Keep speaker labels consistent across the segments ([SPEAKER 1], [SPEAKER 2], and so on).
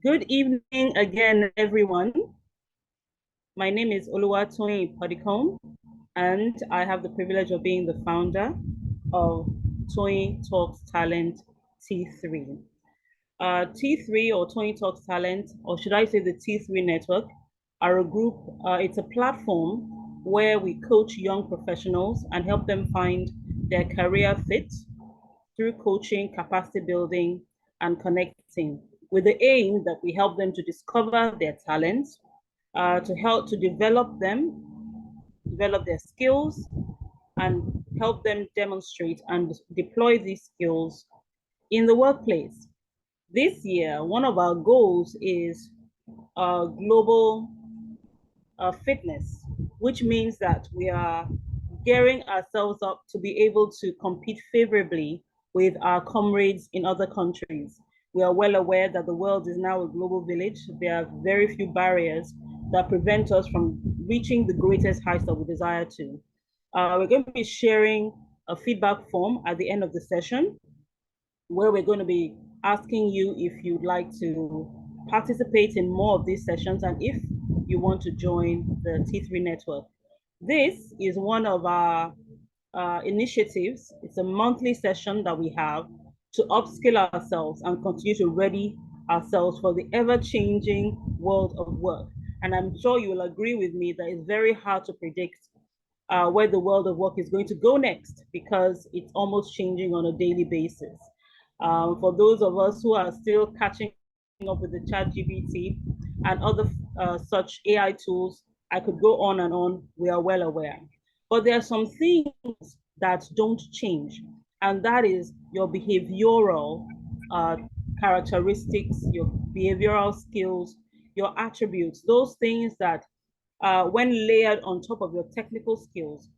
[SPEAKER 1] Good evening again, everyone. My name is Oluwatoyin, and I have the privilege of being the founder of Toyin Talks Talent T3. T3 or Toyin Talks Talent, or should I say the T3 Network, are a group, it's a platform where we coach young professionals and help them find their career fit through coaching, capacity building, and connecting, with the aim that we help them to discover their talents, to help to develop them, develop their skills, and help them demonstrate and deploy these skills in the workplace. This year, one of our goals is global fitness, which means that we are gearing ourselves up to be able to compete favorably with our comrades in other countries. We are well aware that the world is now a global village. There are very few barriers that prevent us from reaching the greatest heights that we desire to. We're going to be sharing a feedback form at the end of the session, where we're going to be asking you if you'd like to participate in more of these sessions and if you want to join the T3 network. This is one of our initiatives. It's a monthly session that we have to upskill ourselves and continue to ready ourselves for the ever-changing world of work. And I'm sure you will agree with me that it's very hard to predict where the world of work is going to go next, because it's almost changing on a daily basis. For those of us who are still catching up with the ChatGPT and other such AI tools, I could go on and on, we are well aware. But there are some things that don't change, and that is your behavioral characteristics, your behavioral skills, your attributes, those things that when layered on top of your technical skills,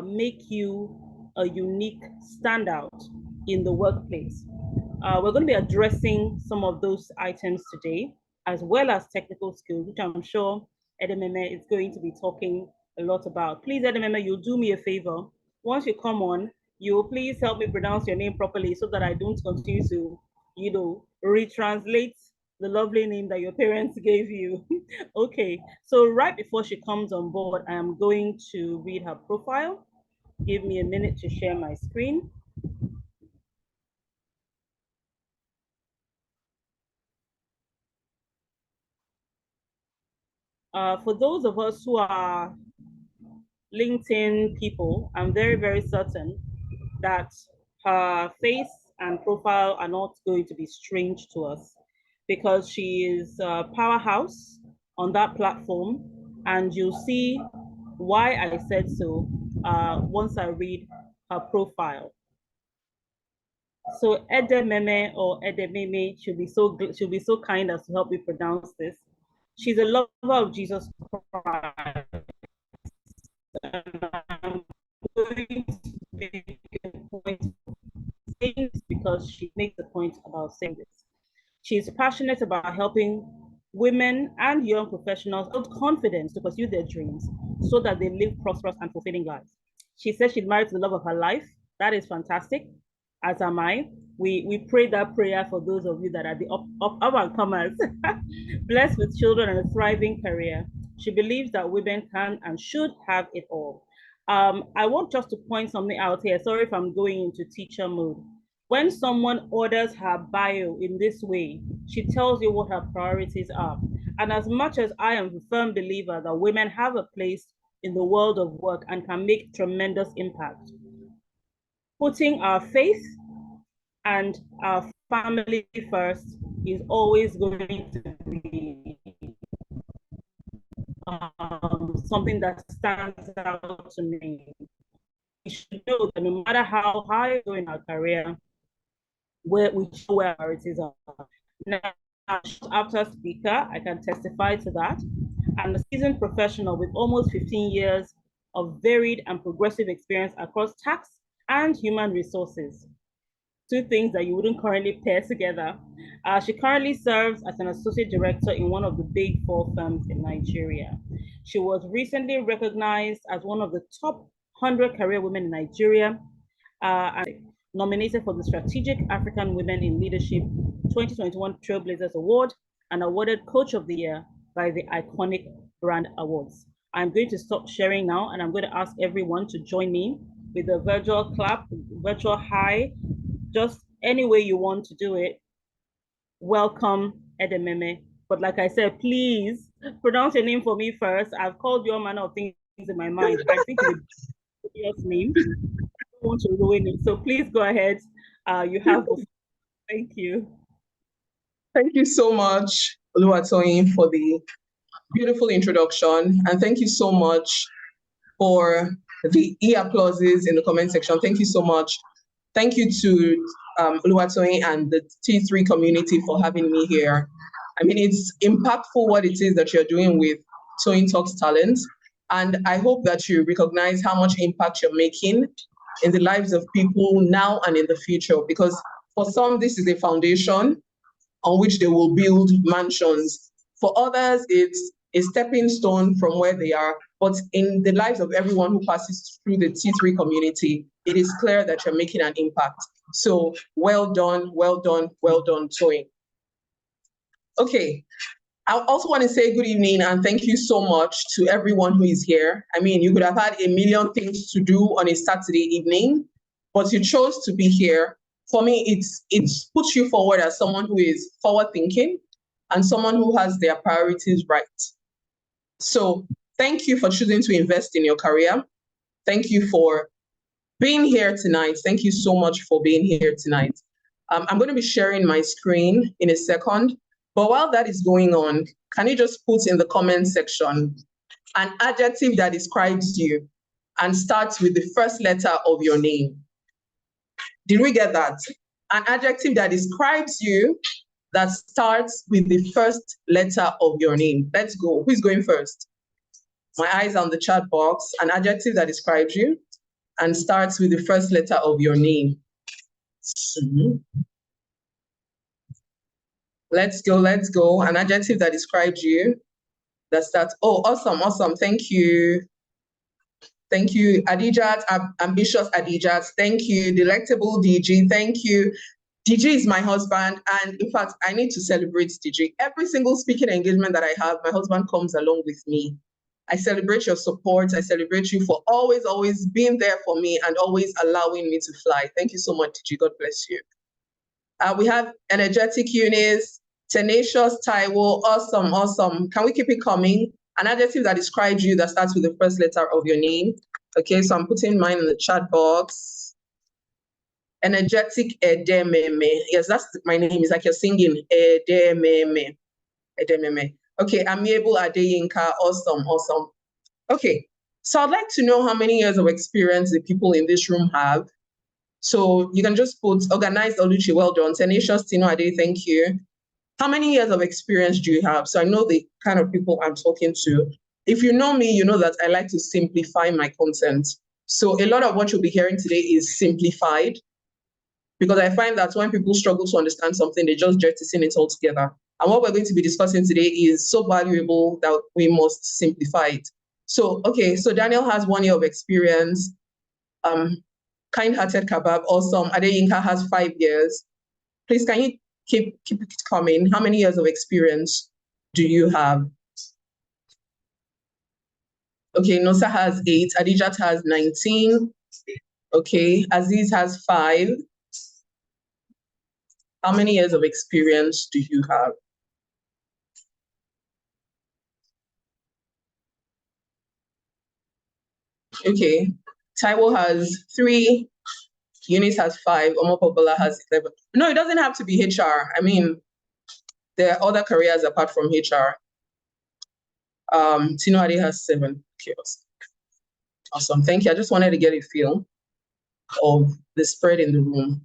[SPEAKER 1] make you a unique standout in the workplace. We're going to be addressing some of those items today, as well as technical skills, which I'm sure Edememe is going to be talking a lot about. Please, Edememe, you'll do me a favor. Once you come on, you will please help me pronounce your name properly so that I don't continue to, retranslate the lovely name that your parents gave you. Okay, so right before she comes on board, I am going to read her profile. Give me a minute to share my screen. For those of us who are LinkedIn people, I'm very, very certain that her face and profile are not going to be strange to us, because she is a powerhouse on that platform, and you'll see why I said so once I read her profile. So Edememe or Edememe should be so kind as to help me pronounce this. She's a lover of Jesus Christ. And I'm going to make a point because she makes a point about saying this. She's passionate about helping women and young professionals build confidence to pursue their dreams so that they live prosperous and fulfilling lives. She says she's married to the love of her life. That is fantastic, as am I. We pray that prayer for those of you that are the up and comers, blessed with children and a thriving career. She believes that women can and should have it all. I want just to point something out here. Sorry if I'm going into teacher mode. When someone orders her bio in this way, she tells you what her priorities are. And as much as I am a firm believer that women have a place in the world of work and can make tremendous impact, putting our faith and our family first is always going to be something that stands out to me. We should know that no matter how high we go in our career, we show where our priorities are. Now, after speaker, I can testify to that. I'm a seasoned professional with almost 15 years of varied and progressive experience across tax and human resources. Two things that you wouldn't currently pair together. She currently serves as an associate director in one of the big 4 firms in Nigeria. She was recently recognized as one of the top 100 career women in Nigeria, and nominated for the Strategic African Women in Leadership 2021 Trailblazers Award and awarded Coach of the Year by the Iconic Brand Awards. I'm going to stop sharing now, and I'm going to ask everyone to join me with a virtual clap, virtual hi, just any way you want to do it. Welcome, Edememe. But like I said, please pronounce your name for me first. I've called you all manner of things in my mind. I think it's your name. I don't want to ruin it. So please go ahead. You have the floor. Thank you.
[SPEAKER 2] Thank you so much, Oluwatoyin, for the beautiful introduction. And thank you so much for the applauses in the comment section. Thank you so much. Thank you to Oluwatoyin and the T3 community for having me here. I mean, it's impactful what it is that you're doing with Toyin Talks Talent. And I hope that you recognize how much impact you're making in the lives of people now and in the future. Because for some, this is a foundation on which they will build mansions. For others, it's a stepping stone from where they are. But in the lives of everyone who passes through the T3 community, it is clear that you're making an impact. So well done, well done, well done, Toyin. Okay, I also want to say good evening and thank you so much to everyone who is here. I mean, you could have had a million things to do on a Saturday evening, but you chose to be here. For me, it puts you forward as someone who is forward thinking and someone who has their priorities right. So thank you for choosing to invest in your career. Thank you for being here tonight. Thank you so much for being here tonight. I'm going to be sharing my screen in a second, but while that is going on, can you just put in the comment section an adjective that describes you and starts with the first letter of your name? Did we get that? An adjective that describes you that starts with the first letter of your name. Let's go. Who's going first? My eyes on the chat box. An adjective that describes you and starts with the first letter of your name. Let's go, let's go. An adjective that describes you that starts, oh, awesome, awesome. Thank you. Thank you, Adijat, ambitious Adijat. Thank you, delectable DG. Thank you. DG is my husband, and in fact, I need to celebrate DG. Every single speaking engagement that I have, my husband comes along with me. I celebrate your support. I celebrate you for always, always being there for me and always allowing me to fly. Thank you so much, DG. God bless you. We have energetic Eunice, tenacious Taiwo. Awesome, awesome. Can we keep it coming? An adjective that describes you that starts with the first letter of your name. Okay, so I'm putting mine in the chat box. Energetic Edememe. Yes, that's my name. It's like you're singing Edememe. Edememe. Okay, Amiable Adeyinka. Awesome, awesome. Okay, so I'd like to know how many years of experience the people in this room have. So you can just put Organized Oluchi, well done. Tenacious Tino Ade, thank you. How many years of experience do you have? So I know the kind of people I'm talking to. If you know me, you know that I like to simplify my content. So a lot of what you'll be hearing today is simplified, because I find that when people struggle to understand something, they just jettison it all together. And what we're going to be discussing today is so valuable that we must simplify it. So, okay, so Daniel has 1 year of experience. Kind-hearted Kebab, awesome. Adeyinka has 5 years. Please, can you keep it coming? How many years of experience do you have? Okay, Nosa has 8. Adijat has 19. Okay, Aziz has 5. How many years of experience do you have? Okay, Taiwo has 3. Eunice has 5. Omopobola has 11. No, it doesn't have to be HR. I mean, there are other careers apart from HR. Tino Ade has 7. Okay, awesome. Thank you. I just wanted to get a feel of the spread in the room.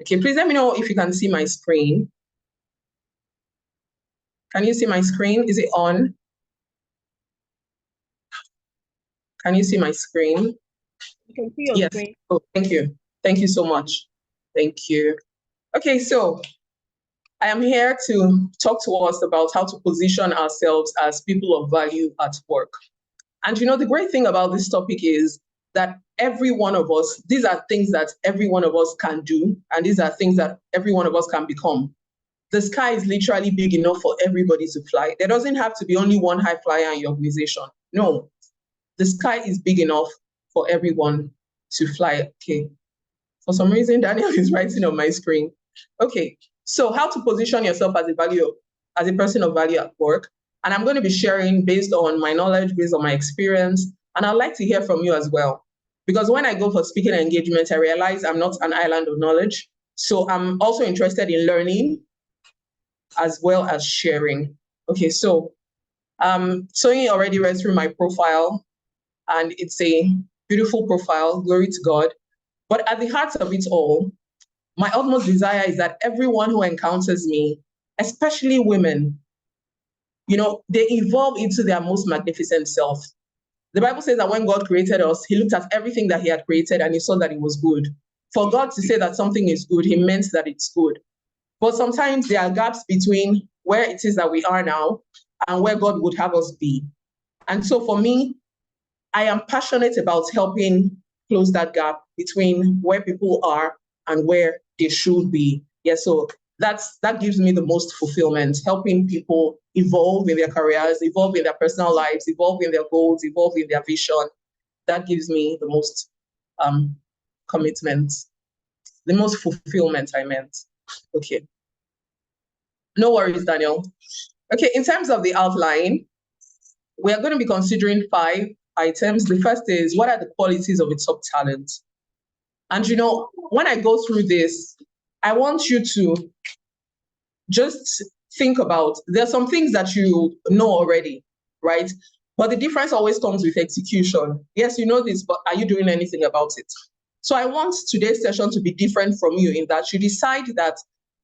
[SPEAKER 2] Okay, please let me know if you can see my screen. Can you see my screen? Is it on? Can you see my screen?
[SPEAKER 1] You can see your
[SPEAKER 2] yes.
[SPEAKER 1] screen.
[SPEAKER 2] Oh, thank you. Thank you so much. Thank you. Okay, so I am here to talk to us about how to position ourselves as people of value at work. And you know, the great thing about this topic is that every one of us, these are things that every one of us can do, and these are things that every one of us can become. the sky is literally big enough for everybody to fly. There doesn't have to be only one high flyer in your organization. No, the sky is big enough for everyone to fly. Okay. For some reason, Daniel is writing on my screen. Okay, so how to position yourself as a person of value at work. And I'm going to be sharing based on my knowledge, based on my experience. And I'd like to hear from you as well. Because when I go for speaking engagements, I realize I'm not an island of knowledge. So I'm also interested in learning as well as sharing. Okay, so Sonia already read through my profile, and it's a beautiful profile, glory to God. But at the heart of it all, my utmost desire is that everyone who encounters me, especially women, they evolve into their most magnificent self. The Bible says that when God created us, he looked at everything that he had created and he saw that it was good. For God to say that something is good, he meant that it's good. But sometimes there are gaps between where it is that we are now and where God would have us be. And so for me, I am passionate about helping close that gap between where people are and where they should be. Yeah, so that gives me the most fulfillment, helping people evolve in their careers, evolve in their personal lives, evolve in their goals, evolve in their vision. That gives me the most commitment, the most fulfillment, I meant. Okay. No worries, Daniel. Okay, in terms of the outline, we are going to be considering 5 items. The first is, what are the qualities of a top talent? And when I go through this, I want you to just think about, there are some things that you know already, right? But the difference always comes with execution. Yes, you know this, but are you doing anything about it? So I want today's session to be different from you in that you decide that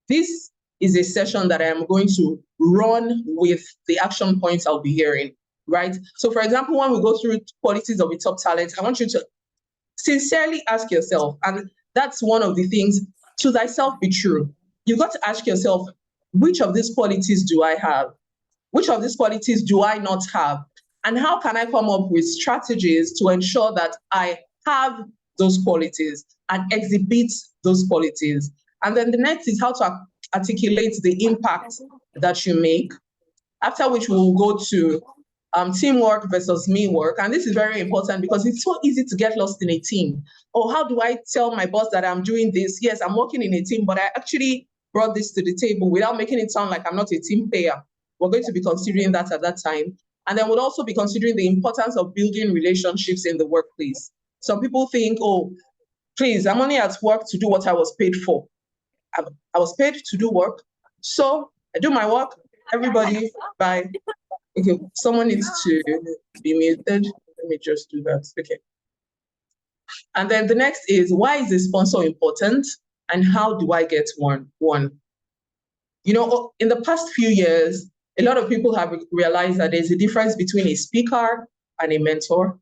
[SPEAKER 2] this is a session that I am going to run with the action points I'll be hearing, right? So for example, when we go through qualities of a top talent, I want you to sincerely ask yourself, and that's one of the things, to thyself be true. You've got to ask yourself, which of these qualities do I have? Which of these qualities do I not have? And how can I come up with strategies to ensure that I have those qualities and exhibit those qualities? And then the next is how to articulate the impact that you make, after which we'll go to teamwork versus me work. And this is very important because it's so easy to get lost in a team. Oh, how do I tell my boss that I'm doing this? Yes, I'm working in a team, but I actually brought this to the table without making it sound like I'm not a team player. We're going to be considering that at that time. And then we'll also be considering the importance of building relationships in the workplace. Some people think, oh, please, I'm only at work to do what I was paid for. I was paid to do work. So I do my work. Everybody, bye. Okay, someone needs to be muted. Let me just do that. Okay. And then the next is, why is the sponsor important and how do I get one? In the past few years, a lot of people have realized that there's a difference between a speaker and a mentor.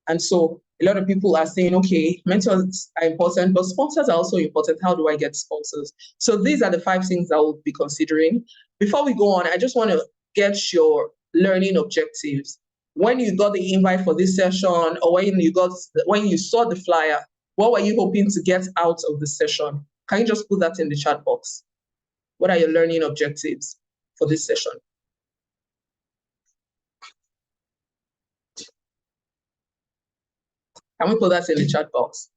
[SPEAKER 2] And so a lot of people are saying, okay, mentors are important, but sponsors are also important. How do I get sponsors? So these are the 5 things I will be considering. Before we go on, I just want to get your learning objectives. When you got the invite for this session, or when you saw the flyer, what were you hoping to get out of the session? Can you just put that in the chat box? What are your learning objectives for this session? Can we put that in the chat box?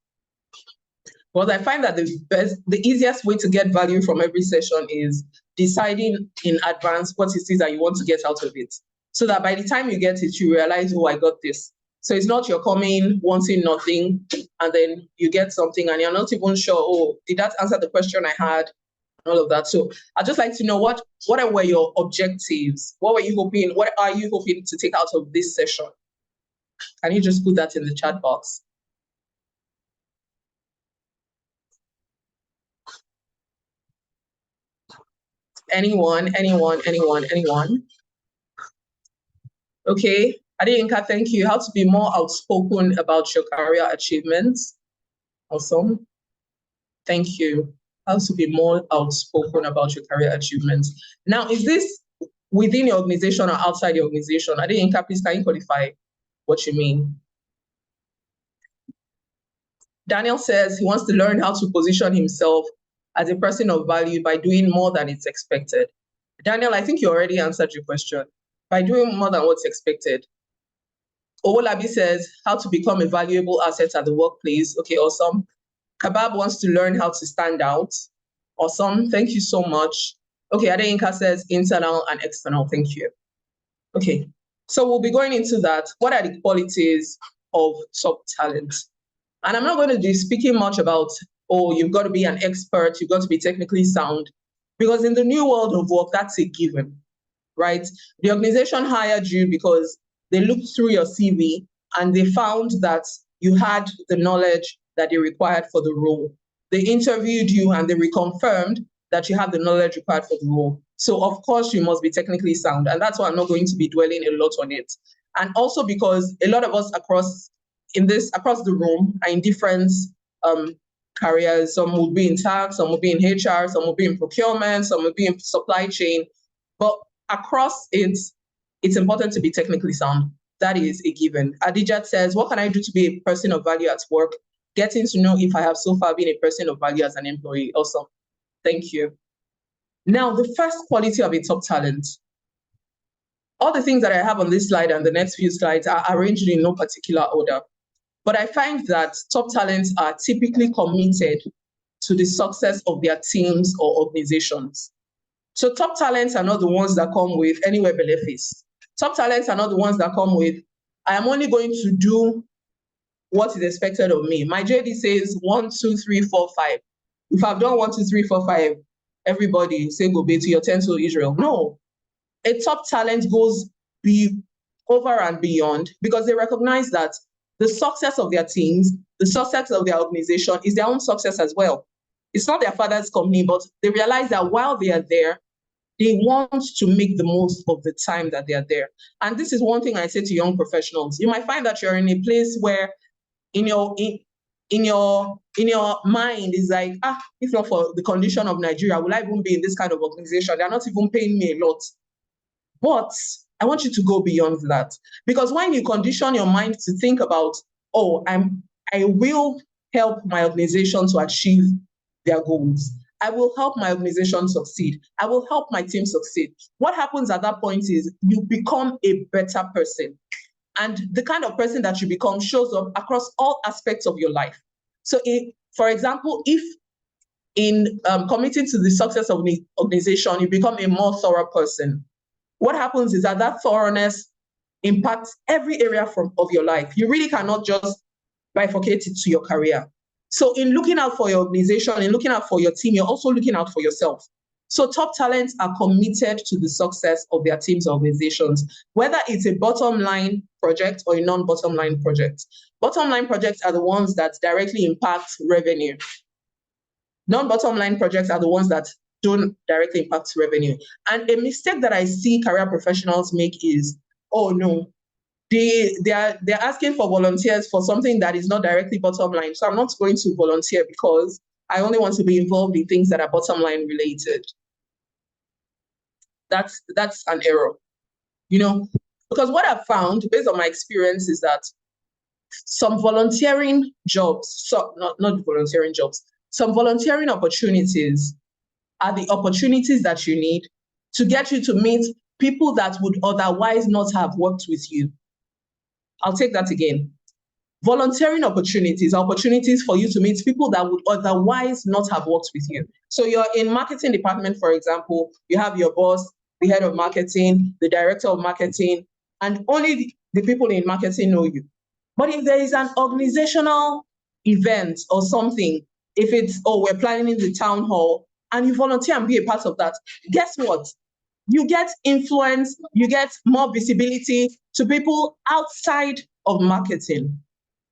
[SPEAKER 2] Well, I find that the easiest way to get value from every session is deciding in advance what it is that you want to get out of it. So that by the time you get it, you realize, oh, I got this. So it's not you're coming wanting nothing, and then you get something and you're not even sure, oh, did that answer the question I had? All of that. So I'd just like to know what were your objectives? What are you hoping to take out of this session? Can you just put that in the chat box? Anyone? Okay, Adeyinka, thank you. How to be more outspoken about your career achievements. Awesome. Thank you. How to be more outspoken about your career achievements. Now, is this within your organization or outside your organization? Adeyinka, please, can you qualify what you mean? Daniel says he wants to learn how to position himself as a person of value by doing more than it's expected? Daniel, I think you already answered your question. By doing more than what's expected. Owolabi says, how to become a valuable asset at the workplace. Okay, awesome. Kabab wants to learn how to stand out. Awesome, thank you so much. Okay, Adeyinka says internal and external, thank you. Okay, so we'll be going into that. What are the qualities of top talent? And I'm not going to be speaking much about, oh, you've got to be an expert, you've got to be technically sound, because in the new world of work, that's a given, right? The organization hired you because they looked through your CV and they found that you had the knowledge that they required for the role. They interviewed you and they reconfirmed that you have the knowledge required for the role. So of course you must be technically sound. And that's why I'm not going to be dwelling a lot on it. And also because a lot of us across the room are in different careers. Some will be in tax, some will be in HR, some will be in procurement, some will be in supply chain. But across it, it's important to be technically sound. That is a given. Adijat says, what can I do to be a person of value at work? Getting to know if I have so far been a person of value as an employee. Awesome. Thank you. Now, the first quality of a top talent. All the things that I have on this slide and the next few slides are arranged in no particular order. But I find that top talents are typically committed to the success of their teams or organizations. So top talents are not the ones that come with anywhere bele face. Top talents are not the ones that come with, I am only going to do what is expected of me. My JD says 1, 2, 3, 4, 5. If I've done 1, 2, 3, 4, 5, everybody say go be to your tent to Israel. No, a top talent goes over and beyond because they recognize that the success of their teams, the success of their organization is their own success as well. It's not their father's company, but they realize that while they are there, they want to make the most of the time that they are there. And this is one thing I say to young professionals. You might find that you're in a place where in your mind is like, if not for the condition of Nigeria, will I even be in this kind of organization? They're not even paying me a lot. But I want you to go beyond that. Because when you condition your mind to think about, oh, I will help my organization to achieve their goals. I will help my organization succeed. I will help my team succeed. What happens at that point is you become a better person. And the kind of person that you become shows up across all aspects of your life. So for example, if in committing to the success of the organization, you become a more thorough person, what happens is that thoroughness impacts every area of your life. You really cannot just bifurcate it to your career. So in looking out for your organization, in looking out for your team, you're also looking out for yourself. So top talents are committed to the success of their teams or organizations, whether it's a bottom line project or a non-bottom line project. Bottom line projects are the ones that directly impact revenue. Non-bottom line projects are the ones that don't directly impact revenue. And a mistake that I see career professionals make is, oh no, they're asking for volunteers for something that is not directly bottom line. So I'm not going to volunteer because I only want to be involved in things that are bottom line related. That's an error, because what I've found based on my experience is that some volunteering jobs, not volunteering jobs, some volunteering opportunities are the opportunities that you need to get you to meet people that would otherwise not have worked with you. I'll take that again. Volunteering opportunities are opportunities for you to meet people that would otherwise not have worked with you. So you're in marketing department, for example, you have your boss, the head of marketing, the director of marketing, and only the people in marketing know you. But if there is an organizational event or something, if it's, oh, we're planning the town hall, and you volunteer and be a part of that, guess what? You get influence, you get more visibility to people outside of marketing.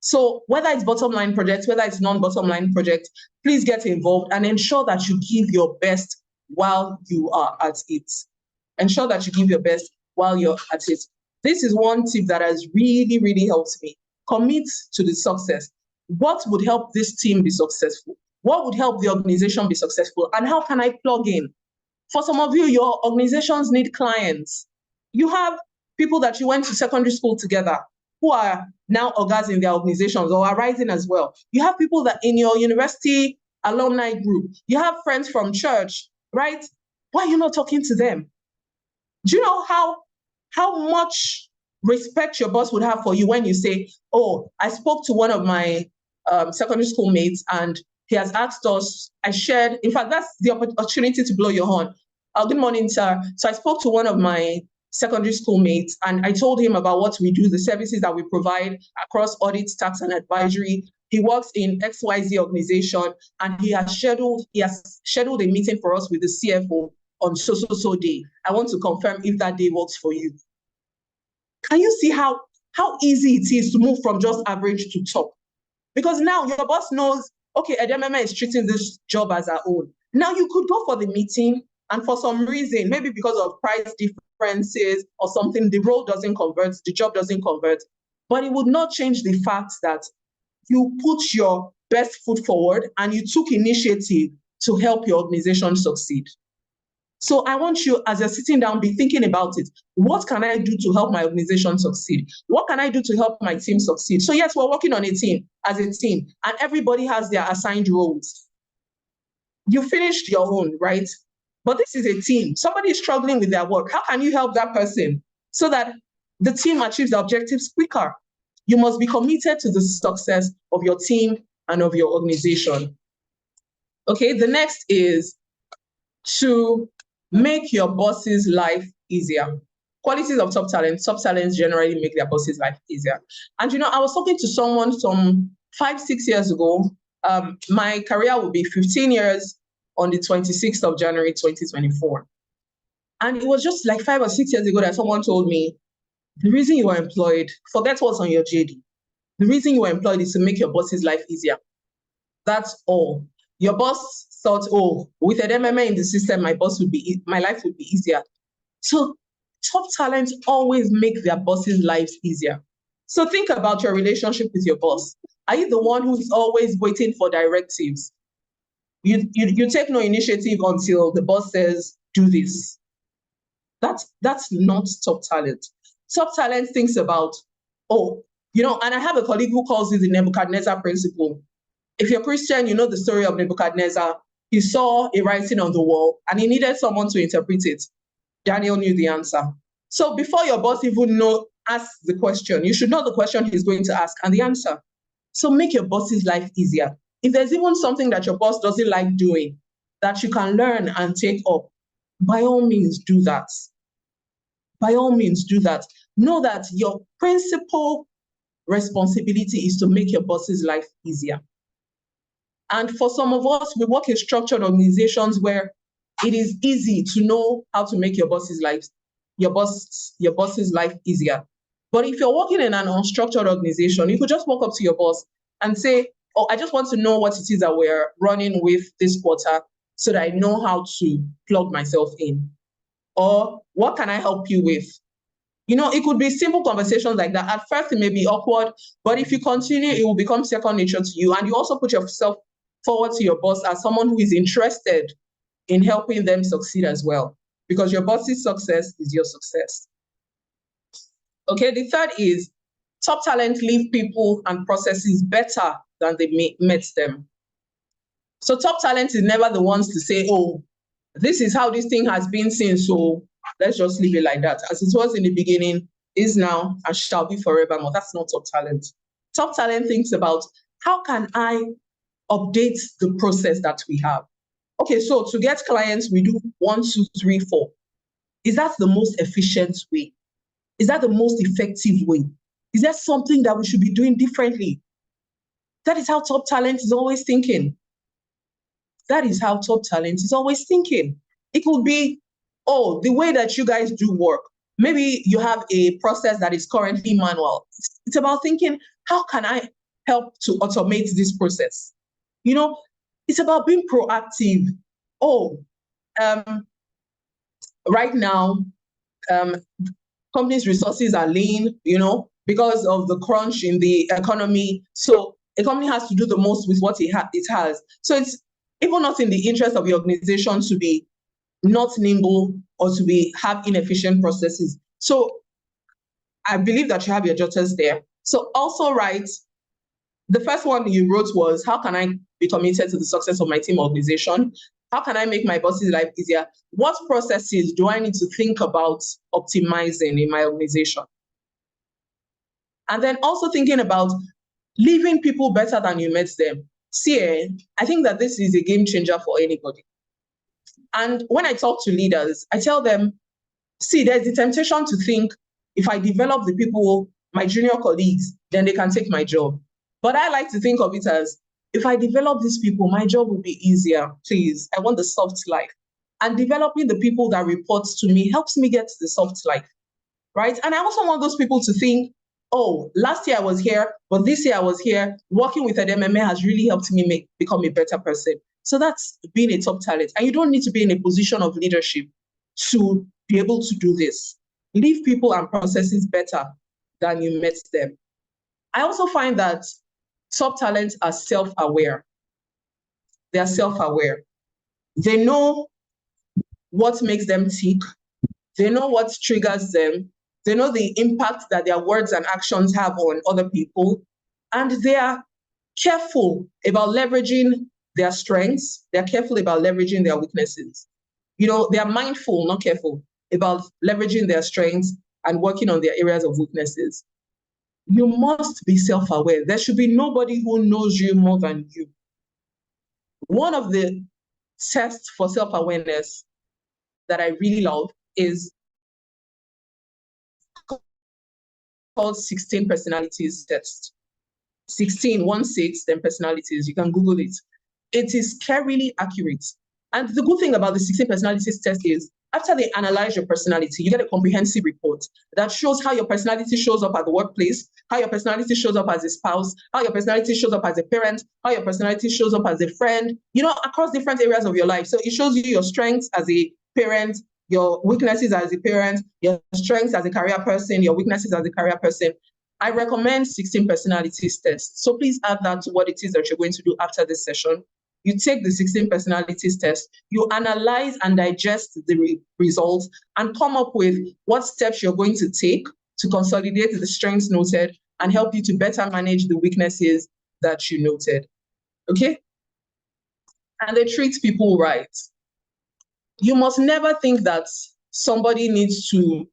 [SPEAKER 2] So whether it's bottom line projects, whether it's non-bottom line projects, please get involved and ensure that you give your best while you are at it. Ensure that you give your best while you're at it. This is one tip that has really, really helped me. Commit to the success. What would help this team be successful? What would help the organization be successful? And how can I plug in? For some of you, your organizations need clients. You have people that you went to secondary school together who are now orgas in their organizations or are rising as well. You have people that in your university alumni group, you have friends from church, right? Why are you not talking to them? Do you know how much respect your boss would have for you when you say, oh, I spoke to one of my secondary school mates and he has asked us, I shared, in fact, that's the opportunity to blow your horn. Good morning, sir. So I spoke to one of my secondary school mates and I told him about what we do, the services that we provide across audit, tax, and advisory. He works in XYZ organization and he has scheduled a meeting for us with the CFO on so day. I want to confirm if that day works for you. Can you see how easy it is to move from just average to top? Because now your boss knows, okay, Edememe is treating this job as her own. Now you could go for the meeting and for some reason, maybe because of price differences or something, the role doesn't convert, the job doesn't convert, but it would not change the fact that you put your best foot forward and you took initiative to help your organization succeed. So I want you, as you're sitting down, be thinking about it. What can I do to help my organization succeed? What can I do to help my team succeed? So yes, we're working on a team, as a team, and everybody has their assigned roles. You finished your own, right? But this is a team. Somebody is struggling with their work. How can you help that person so that the team achieves the objectives quicker? You must be committed to the success of your team and of your organization. Okay, the next is to make your boss's life easier. Qualities of top talent. Top talents generally make their boss's life easier. And you know, I was talking to someone some 5-6 years ago. My career will be 15 years on the 26th of January, 2024. And it was just like 5 or 6 years ago that someone told me, the reason you were employed, forget what's on your JD. The reason you were employed is to make your boss's life easier. That's all. Your boss thought, oh, with Edememe in the system, my life would be easier. So top talents always make their bosses' lives easier. So think about your relationship with your boss. Are you the one who is always waiting for directives? You take no initiative until the boss says, do this. That's not top talent. Top talent thinks about, oh, you know, and I have a colleague who calls it the Nebuchadnezzar principle. If you're Christian, you know the story of Nebuchadnezzar. He saw a writing on the wall and he needed someone to interpret it. Daniel knew the answer. So before your boss even asks the question, you should know the question he's going to ask and the answer. So make your boss's life easier. If there's even something that your boss doesn't like doing that you can learn and take up, by all means do that. By all means do that. Know that your principal responsibility is to make your boss's life easier. And for some of us, we work in structured organizations where it is easy to know how to make your boss's life easier. But if you're working in an unstructured organization, you could just walk up to your boss and say, oh, I just want to know what it is that we're running with this quarter so that I know how to plug myself in. Or what can I help you with? You know, it could be simple conversations like that. At first, it may be awkward, but if you continue, it will become second nature to you. And you also put yourself forward to your boss as someone who is interested in helping them succeed as well, because your boss's success is your success. Okay, the third is top talent leave people and processes better than they met them. So top talent is never the ones to say, oh, this is how this thing has been since, so let's just leave it like that. As it was in the beginning, is now, and shall be forevermore. That's not top talent. Top talent thinks about, how can I update the process that we have? Okay, so to get clients, we do 1, 2, 3, 4. Is that the most efficient way? Is that the most effective way? Is there something that we should be doing differently? That is how top talent is always thinking. That is how top talent is always thinking. It could be, oh, the way that you guys do work. Maybe you have a process that is currently manual. It's about thinking, how can I help to automate this process? You know, it's about being proactive. Oh, right now, companies' resources are lean, you know, because of the crunch in the economy. So a company has to do the most with what it has. So it's even not in the interest of your organization to be not nimble or to have inefficient processes. So I believe that you have your jotters there. So also write, the first one you wrote was, how can I be committed to the success of my team organization? How can I make my boss's life easier? What processes do I need to think about optimizing in my organization? And then also thinking about leaving people better than you met them. See, I think that this is a game changer for anybody. And when I talk to leaders, I tell them, see, there's the temptation to think if I develop the people, my junior colleagues, then they can take my job. But I like to think of it as, if I develop these people, my job will be easier. Please, I want the soft life. And developing the people that report to me helps me get the soft life, right? And I also want those people to think, oh, last year I was here, but this year I was here. Working with Edememe has really helped me become a better person. So that's being a top talent. And you don't need to be in a position of leadership to be able to do this. Leave people and processes better than you met them. I also find that top talents are self-aware. They are self-aware. They know what makes them tick. They know what triggers them. They know the impact that their words and actions have on other people. And they are careful about leveraging their strengths. They're careful about leveraging their weaknesses. They are mindful, not careful, about leveraging their strengths and working on their areas of weaknesses. You must be self-aware. There should be nobody who knows you more than you. One of the tests for self-awareness that I really love is called 16 personalities test. 16, then personalities. You can Google it. It is scarily accurate. And the good thing about the 16 personalities test is, after they analyze your personality, you get a comprehensive report that shows how your personality shows up at the workplace, how your personality shows up as a spouse, how your personality shows up as a parent, how your personality shows up as a friend, across different areas of your life. So it shows you your strengths as a parent, your weaknesses as a parent, your strengths as a career person, your weaknesses as a career person. I recommend 16 personalities test. So please add that to what it is that you're going to do after this session. You take the 16 personalities test, you analyze and digest the results and come up with what steps you're going to take to consolidate the strengths noted and help you to better manage the weaknesses that you noted. Okay? And they treat people right. You must never think that somebody needs to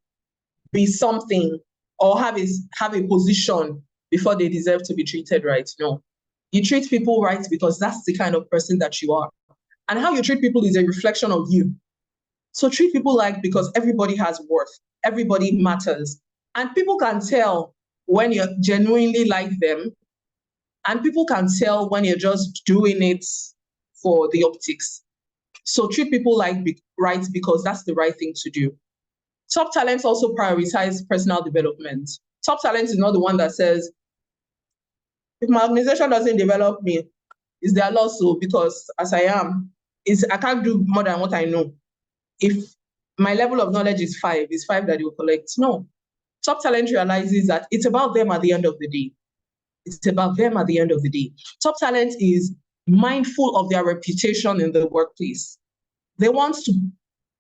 [SPEAKER 2] be something or have a position before they deserve to be treated right. No. You treat people right because that's the kind of person that you are. And how you treat people is a reflection of you. So treat people like, because everybody has worth, everybody matters. And people can tell when you genuinely like them, and people can tell when you're just doing it for the optics. So treat people like right because that's the right thing to do. Top talents also prioritize personal development. Top talent is not the one that says, if my organization doesn't develop me, it's their loss, so because as I am, I can't do more than what I know. If my level of knowledge is 5, it's 5 that you collect. No. Top talent realizes that it's about them at the end of the day. It's about them at the end of the day. Top talent is mindful of their reputation in the workplace. They want to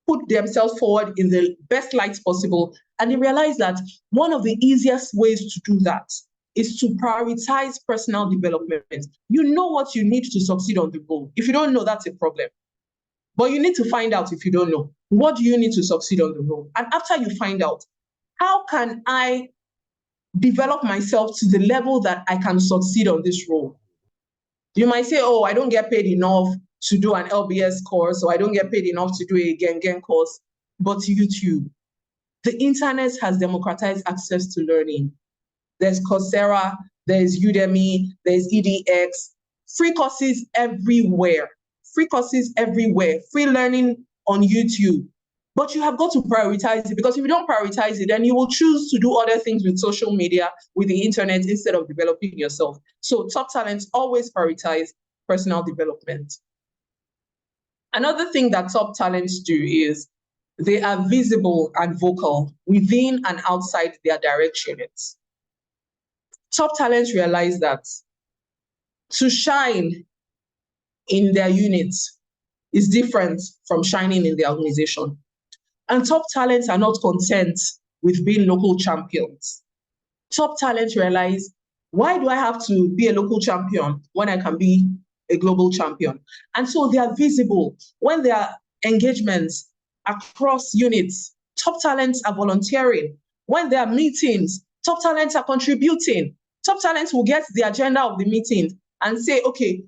[SPEAKER 2] put themselves forward in the best light possible. And they realize that one of the easiest ways to do that is to prioritize personal development. You know what you need to succeed on the goal. If you don't know, that's a problem. But you need to find out if you don't know. What do you need to succeed on the role? And after you find out, how can I develop myself to the level that I can succeed on this role? You might say, oh, I don't get paid enough to do an LBS course, or I don't get paid enough to do a Gengen course, but YouTube. The internet has democratized access to learning. There's Coursera, there's Udemy, there's EDX, free courses everywhere. Free courses everywhere, free learning on YouTube. But you have got to prioritize it, because if you don't prioritize it, then you will choose to do other things with social media, with the internet, instead of developing yourself. So top talents always prioritize personal development. Another thing that top talents do is they are visible and vocal within and outside their direct units. Top talents realize that to shine in their units is different from shining in the organization. And top talents are not content with being local champions. Top talents realize, why do I have to be a local champion when I can be a global champion. And so they are visible. When there are engagements across units, top talents are volunteering. When there are meetings, top talents are contributing. Top talents will get the agenda of the meeting and say, okay,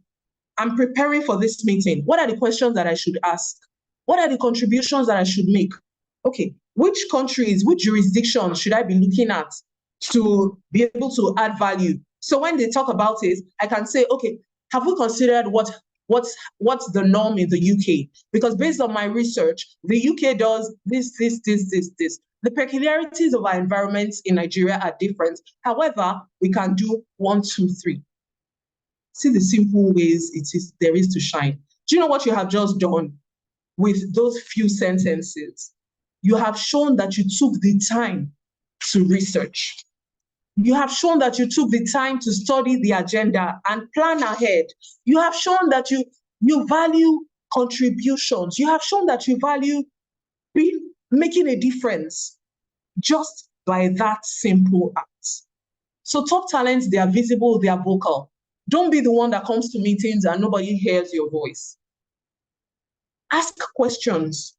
[SPEAKER 2] I'm preparing for this meeting. What are the questions that I should ask? What are the contributions that I should make? Okay, which countries, which jurisdictions should I be looking at to be able to add value? So when they talk about it, I can say, okay, have we considered what's the norm in the UK? Because based on my research, the UK does this. The peculiarities of our environments in Nigeria are different. However, we can do 1, 2, 3. See the simple ways there is to shine. Do you know what you have just done with those few sentences? You have shown that you took the time to research. You have shown that you took the time to study the agenda and plan ahead. You have shown that you value contributions. You have shown that you value making a difference just by that simple act. So top talents, they are visible, they are vocal. Don't be the one that comes to meetings and nobody hears your voice. Ask questions.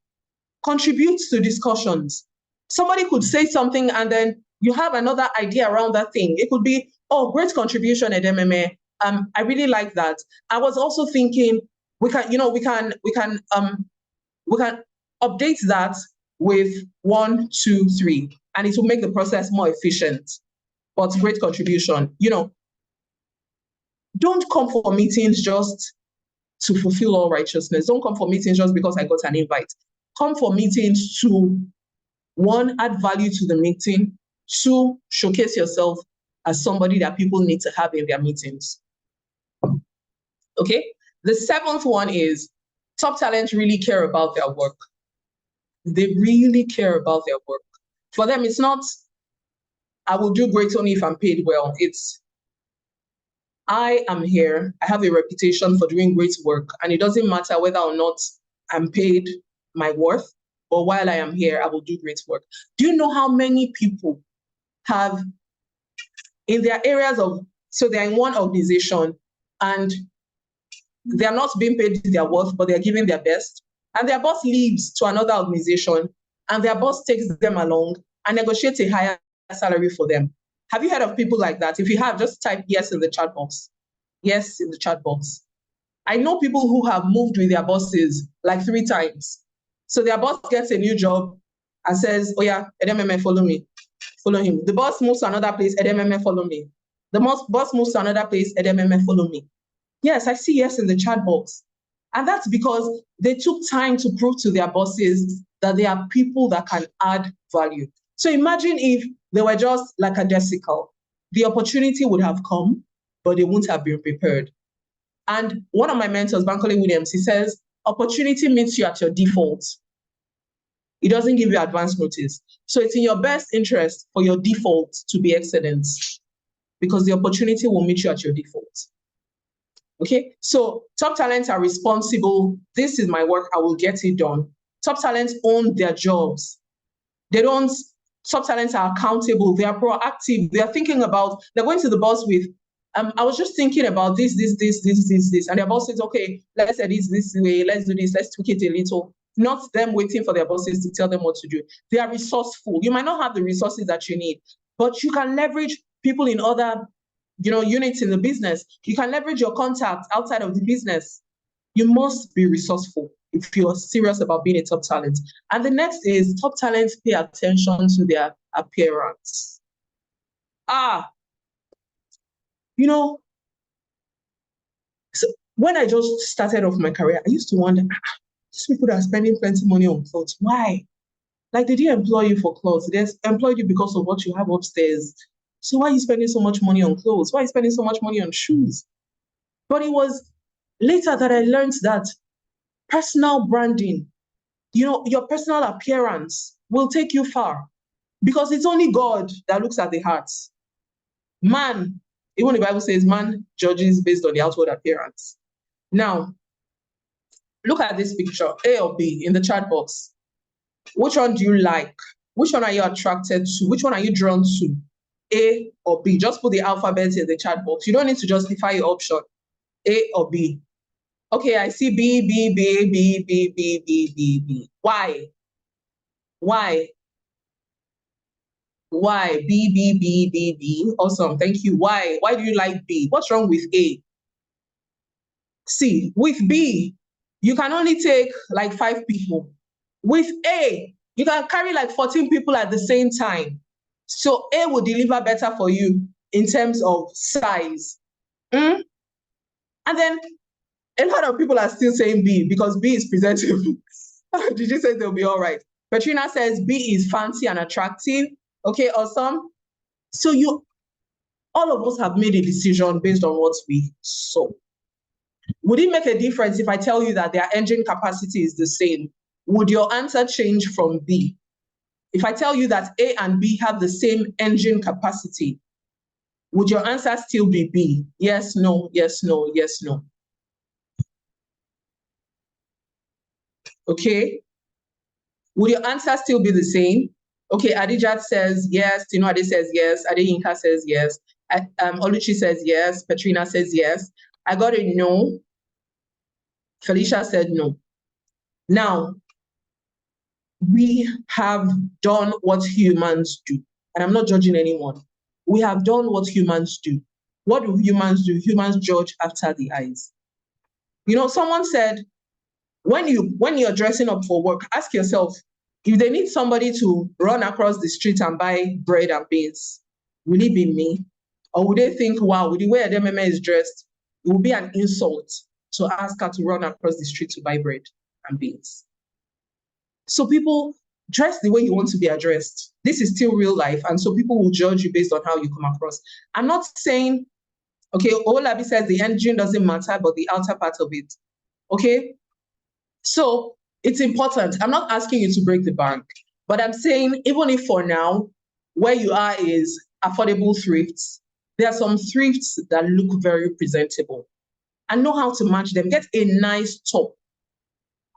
[SPEAKER 2] Contribute to discussions. Somebody could say something and then you have another idea around that thing. It could be, oh, great contribution, Edememe. I really like that. I was also thinking we can update that with 1, 2, 3, and it will make the process more efficient. But great contribution. Don't come for meetings just to fulfill all righteousness. Don't come for meetings just because I got an invite. Come for meetings to, 1, add value to the meeting, 2, showcase yourself as somebody that people need to have in their meetings. Okay? The 7th one is top talents really care about their work. They really care about their work. For them, it's not, I will do great only if I'm paid well. It's, I am here, I have a reputation for doing great work, and it doesn't matter whether or not I'm paid my worth, but while I am here, I will do great work. Do you know how many people have in their areas of, so they're in one organization and they're not being paid their worth, but they're giving their best, and their boss leaves to another organization and their boss takes them along and negotiates a higher salary for them? Have you heard of people like that? If you have, just type yes in the chat box. Yes in the chat box. I know people who have moved with their bosses like 3 times. So their boss gets a new job and says, oh yeah, Edememe, follow me. Follow him. The boss moves to another place, Edememe, follow me. The boss moves to another place, Edememe, follow me. Yes, I see yes in the chat box. And that's because they took time to prove to their bosses that they are people that can add value. So imagine if they were just like a decical. The opportunity would have come, but they wouldn't have been prepared. And one of my mentors, Bankole Williams, he says, opportunity meets you at your default. It doesn't give you advance notice. So it's in your best interest for your default to be excellence, because the opportunity will meet you at your default. Okay, so top talents are responsible. This is my work, I will get it done. Top talents own their jobs. Top talents are accountable, they are proactive, they are thinking about, they're going to the boss with, I was just thinking about this. And their boss says, okay, let's edit this way, let's do this, let's tweak it a little. Not them waiting for their bosses to tell them what to do. They are resourceful. You might not have the resources that you need, but you can leverage people in other units in the business. You can leverage your contacts outside of the business. You must be resourceful if you're serious about being a top talent. And the next is top talents pay attention to their appearance. So when I just started off my career, I used to wonder, these people that are spending plenty money on clothes, why? Like, they didn't employ you for clothes. They employed you because of what you have upstairs. So why are you spending so much money on clothes? Why are you spending so much money on shoes? But it was later that I learned that personal branding, your personal appearance will take you far, because it's only God that looks at the hearts. Man, even the Bible says man judges based on the outward appearance. Now, look at this picture, A or B, in the chat box. Which one do you like? Which one are you attracted to? Which one are you drawn to? A or B? Just put the alphabet in the chat box. You don't need to justify your option. A or B. Okay, I see B, B, B, B, B, B, B, B, B. Why? Why? Why? B, B, B, B, B. Awesome, thank you. Why? Why do you like B? What's wrong with A? See, with B, you can only take like 5 people. With A, you can carry like 14 people at the same time. So A will deliver better for you in terms of size. Mm? And then a lot of people are still saying B because B is presentable. Did you say they'll be all right? Petrina says B is fancy and attractive. Okay, awesome. So all of us have made a decision based on what we saw. Would it make a difference if I tell you that their engine capacity is the same? Would your answer change from B? If I tell you that A and B have the same engine capacity, would your answer still be B? Yes, no, yes, no, yes, no. Okay? Would your answer still be the same? Okay, Adijat says yes, Tinuade says yes, Adeyinka says yes, Oluchi says yes, Petrina says yes. I got a no. Felicia said no. Now, we have done what humans do, and I'm not judging anyone. We have done what humans do. What do? Humans judge after the eyes. You know, someone said, when you're dressing up for work, ask yourself, if they need somebody to run across the street and buy bread and beans, will it be me? Or would they think, wow, with the way Edememe is dressed, it will be an insult to ask her to run across the street to buy bread and beans? So people dress the way you want to be addressed. This is still real life. And so people will judge you based on how you come across. I'm not saying, okay, Olabi says the engine doesn't matter, but the outer part of it. Okay? So it's important. I'm not asking you to break the bank, but I'm saying, even if for now, where you are is affordable thrifts, there are some thrifts that look very presentable and know how to match them. Get a nice top.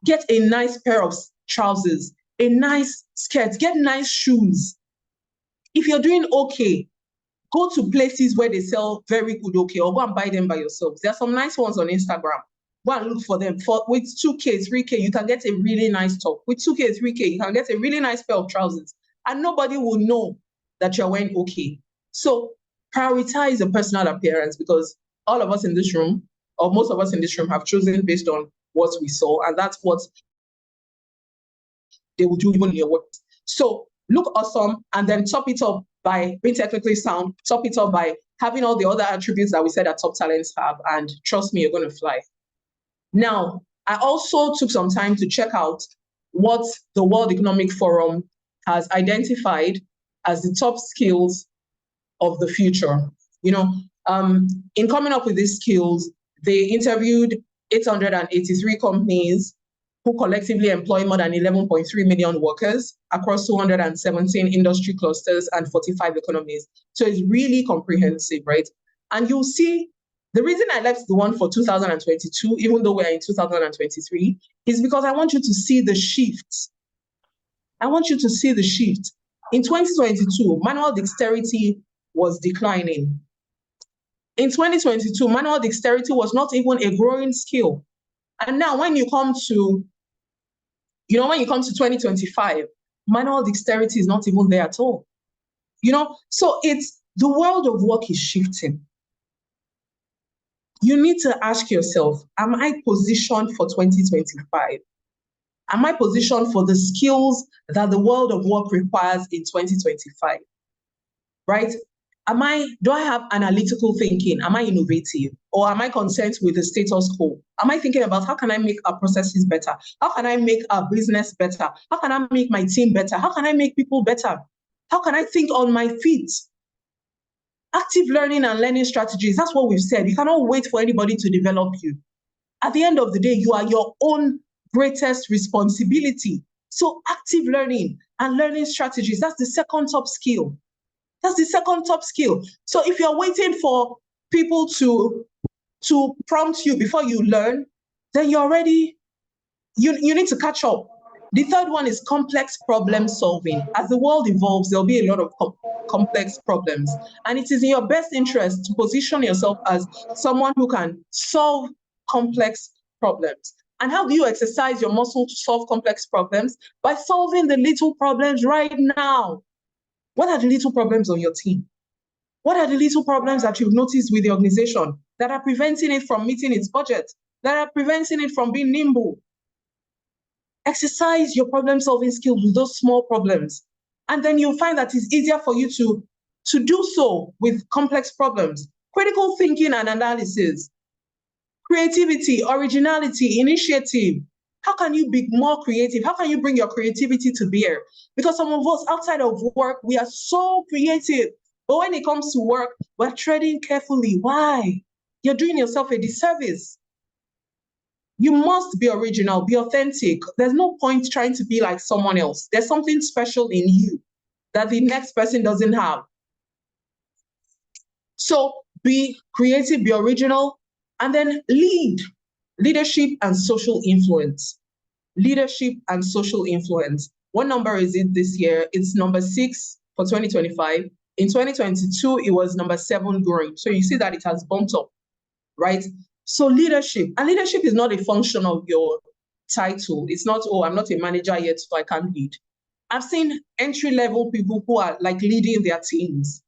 [SPEAKER 2] Get a nice pair of trousers, a nice skirt, get nice shoes. If you're doing okay, go to places where they sell very good okay, or go and buy them by yourself. There are some nice ones on Instagram. Go and look for them. With 2K, 3K, you can get a really nice top. With 2K, 3K, you can get a really nice pair of trousers. And nobody will know that you're wearing okay. So prioritize your personal appearance, because all of us in this room, or most of us in this room, have chosen based on what we saw, and that's what they will do even in your work. So look awesome, and then top it up by being technically sound, top it up by having all the other attributes that we said that top talents have, and trust me, you're going to fly. Now, I also took some time to check out what the World Economic Forum has identified as the top skills of the future. You know, in coming up with these skills, they interviewed 883 companies who collectively employ more than 11.3 million workers across 217 industry clusters and 45 economies. So it's really comprehensive, right? And you'll see, the reason I left the one for 2022, even though we're in 2023, is because I want you to see the shift. I want you to see the shift. In 2022, manual dexterity was declining. In 2022, manual dexterity was not even a growing skill. And now when you come to 2025, manual dexterity is not even there at all. So it's the world of work is shifting. You need to ask yourself, am I positioned for 2025? Am I positioned for the skills that the world of work requires in 2025? Right? Do I have analytical thinking? Am I innovative? Or am I content with the status quo? Am I thinking about how can I make our processes better? How can I make our business better? How can I make my team better? How can I make people better? How can I think on my feet? Active learning and learning strategies, that's what we've said. You cannot wait for anybody to develop you. At the end of the day, you are your own greatest responsibility. So active learning and learning strategies, that's the second top skill. That's the second top skill. So if you're waiting for people to prompt you before you learn, then you need to catch up. The third one is complex problem solving. As the world evolves, there'll be a lot of complex problems. And it is in your best interest to position yourself as someone who can solve complex problems. And how do you exercise your muscle to solve complex problems? By solving the little problems right now. What are the little problems on your team? What are the little problems that you've noticed with the organization that are preventing it from meeting its budget, that are preventing it from being nimble? Exercise your problem-solving skills with those small problems. And then you'll find that it's easier for you to do so with complex problems. Critical thinking and analysis, creativity, originality, initiative. How can you be more creative? How can you bring your creativity to bear? Because some of us outside of work, we are so creative. But when it comes to work, we're treading carefully. Why? You're doing yourself a disservice. You must be original, be authentic. There's no point trying to be like someone else. There's something special in you that the next person doesn't have. So be creative, be original, and then lead. Leadership and social influence. Leadership and social influence. What number is it this year? It's number 6 for 2025. In 2022, it was number 7 growing. So you see that it has bumped up, right? So leadership, and leadership is not a function of your title. It's not, oh, I'm not a manager yet, so I can't lead. I've seen entry-level people who are like leading their teams.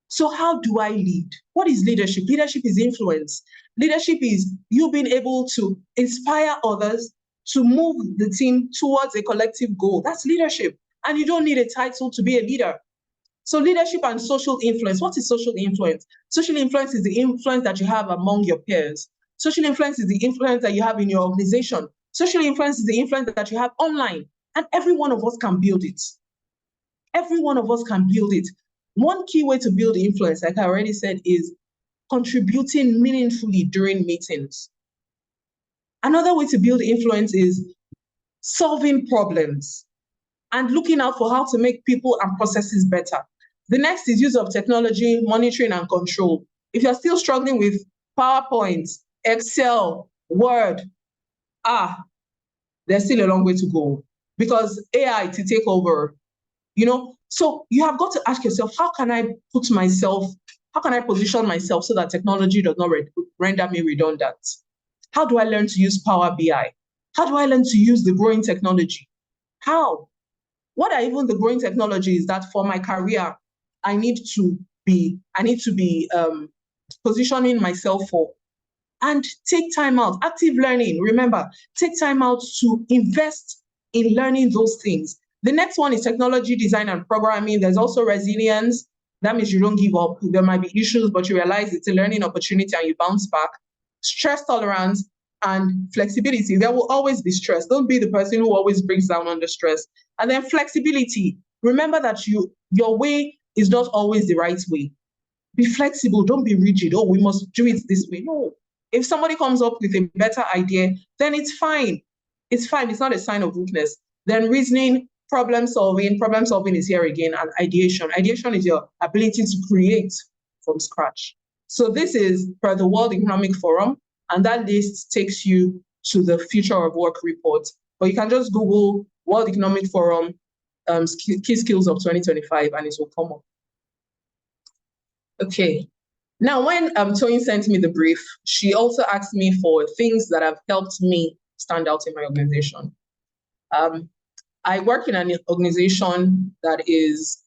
[SPEAKER 2] So how do I lead? What is leadership? Leadership is influence. Leadership is you being able to inspire others to move the team towards a collective goal. That's leadership. And you don't need a title to be a leader. So leadership and social influence. What is social influence? Social influence is the influence that you have among your peers. Social influence is the influence that you have in your organization. Social influence is the influence that you have online. And every one of us can build it. Every one of us can build it. One key way to build influence, like I already said, is contributing meaningfully during meetings. Another way to build influence is solving problems and looking out for how to make people and processes better. The next is use of technology, monitoring and control. If you're still struggling with PowerPoint, Excel, Word, there's still a long way to go because AI to take over, So you have got to ask yourself, how can I position myself so that technology does not render me redundant? How do I learn to use Power BI? How do I learn to use the growing technology? How? What are even the growing technologies that for my career, I need to be positioning myself for? And take time out, active learning. Remember, take time out to invest in learning those things. The next one is technology design and programming. There's also resilience. That means you don't give up. There might be issues, but you realize it's a learning opportunity and you bounce back. Stress tolerance and flexibility. There will always be stress. Don't be the person who always breaks down under stress. And then flexibility. Remember that your way is not always the right way. Be flexible. Don't be rigid. Oh, we must do it this way. No. If somebody comes up with a better idea, then it's fine. It's fine. It's not a sign of weakness. Then reasoning, problem solving. Problem solving is here again, and ideation. Ideation is your ability to create from scratch. So this is per the World Economic Forum, and that list takes you to the Future of Work report. But you can just Google World Economic Forum key skills of 2025, and it will come up. Okay. Now, when Toyin sent me the brief, she also asked me for things that have helped me stand out in my organization. I work in an organization that it's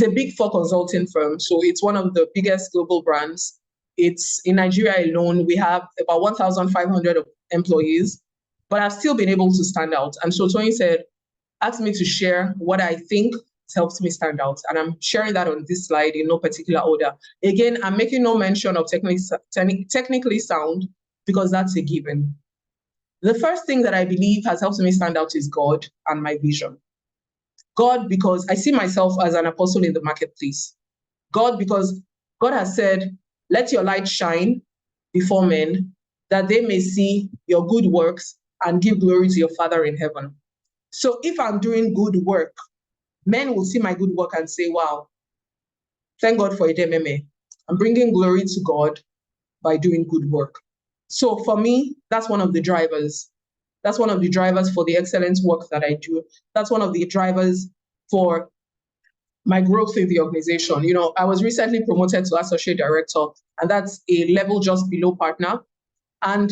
[SPEAKER 2] a big four consulting firm. So it's one of the biggest global brands. It's in Nigeria alone, we have about 1,500 employees, but I've still been able to stand out. And so Toyin asked me to share what I think helps me stand out. And I'm sharing that on this slide in no particular order. Again, I'm making no mention of technically sound because that's a given. The first thing that I believe has helped me stand out is God and my vision. God, because I see myself as an apostle in the marketplace. God, because God has said, let your light shine before men, that they may see your good works and give glory to your Father in heaven. So if I'm doing good work, men will see my good work and say, wow, thank God for Edememe. I'm bringing glory to God by doing good work. So for me, that's one of the drivers. That's one of the drivers for the excellent work that I do. That's one of the drivers for my growth in the organization. I was recently promoted to associate director, and that's a level just below partner. And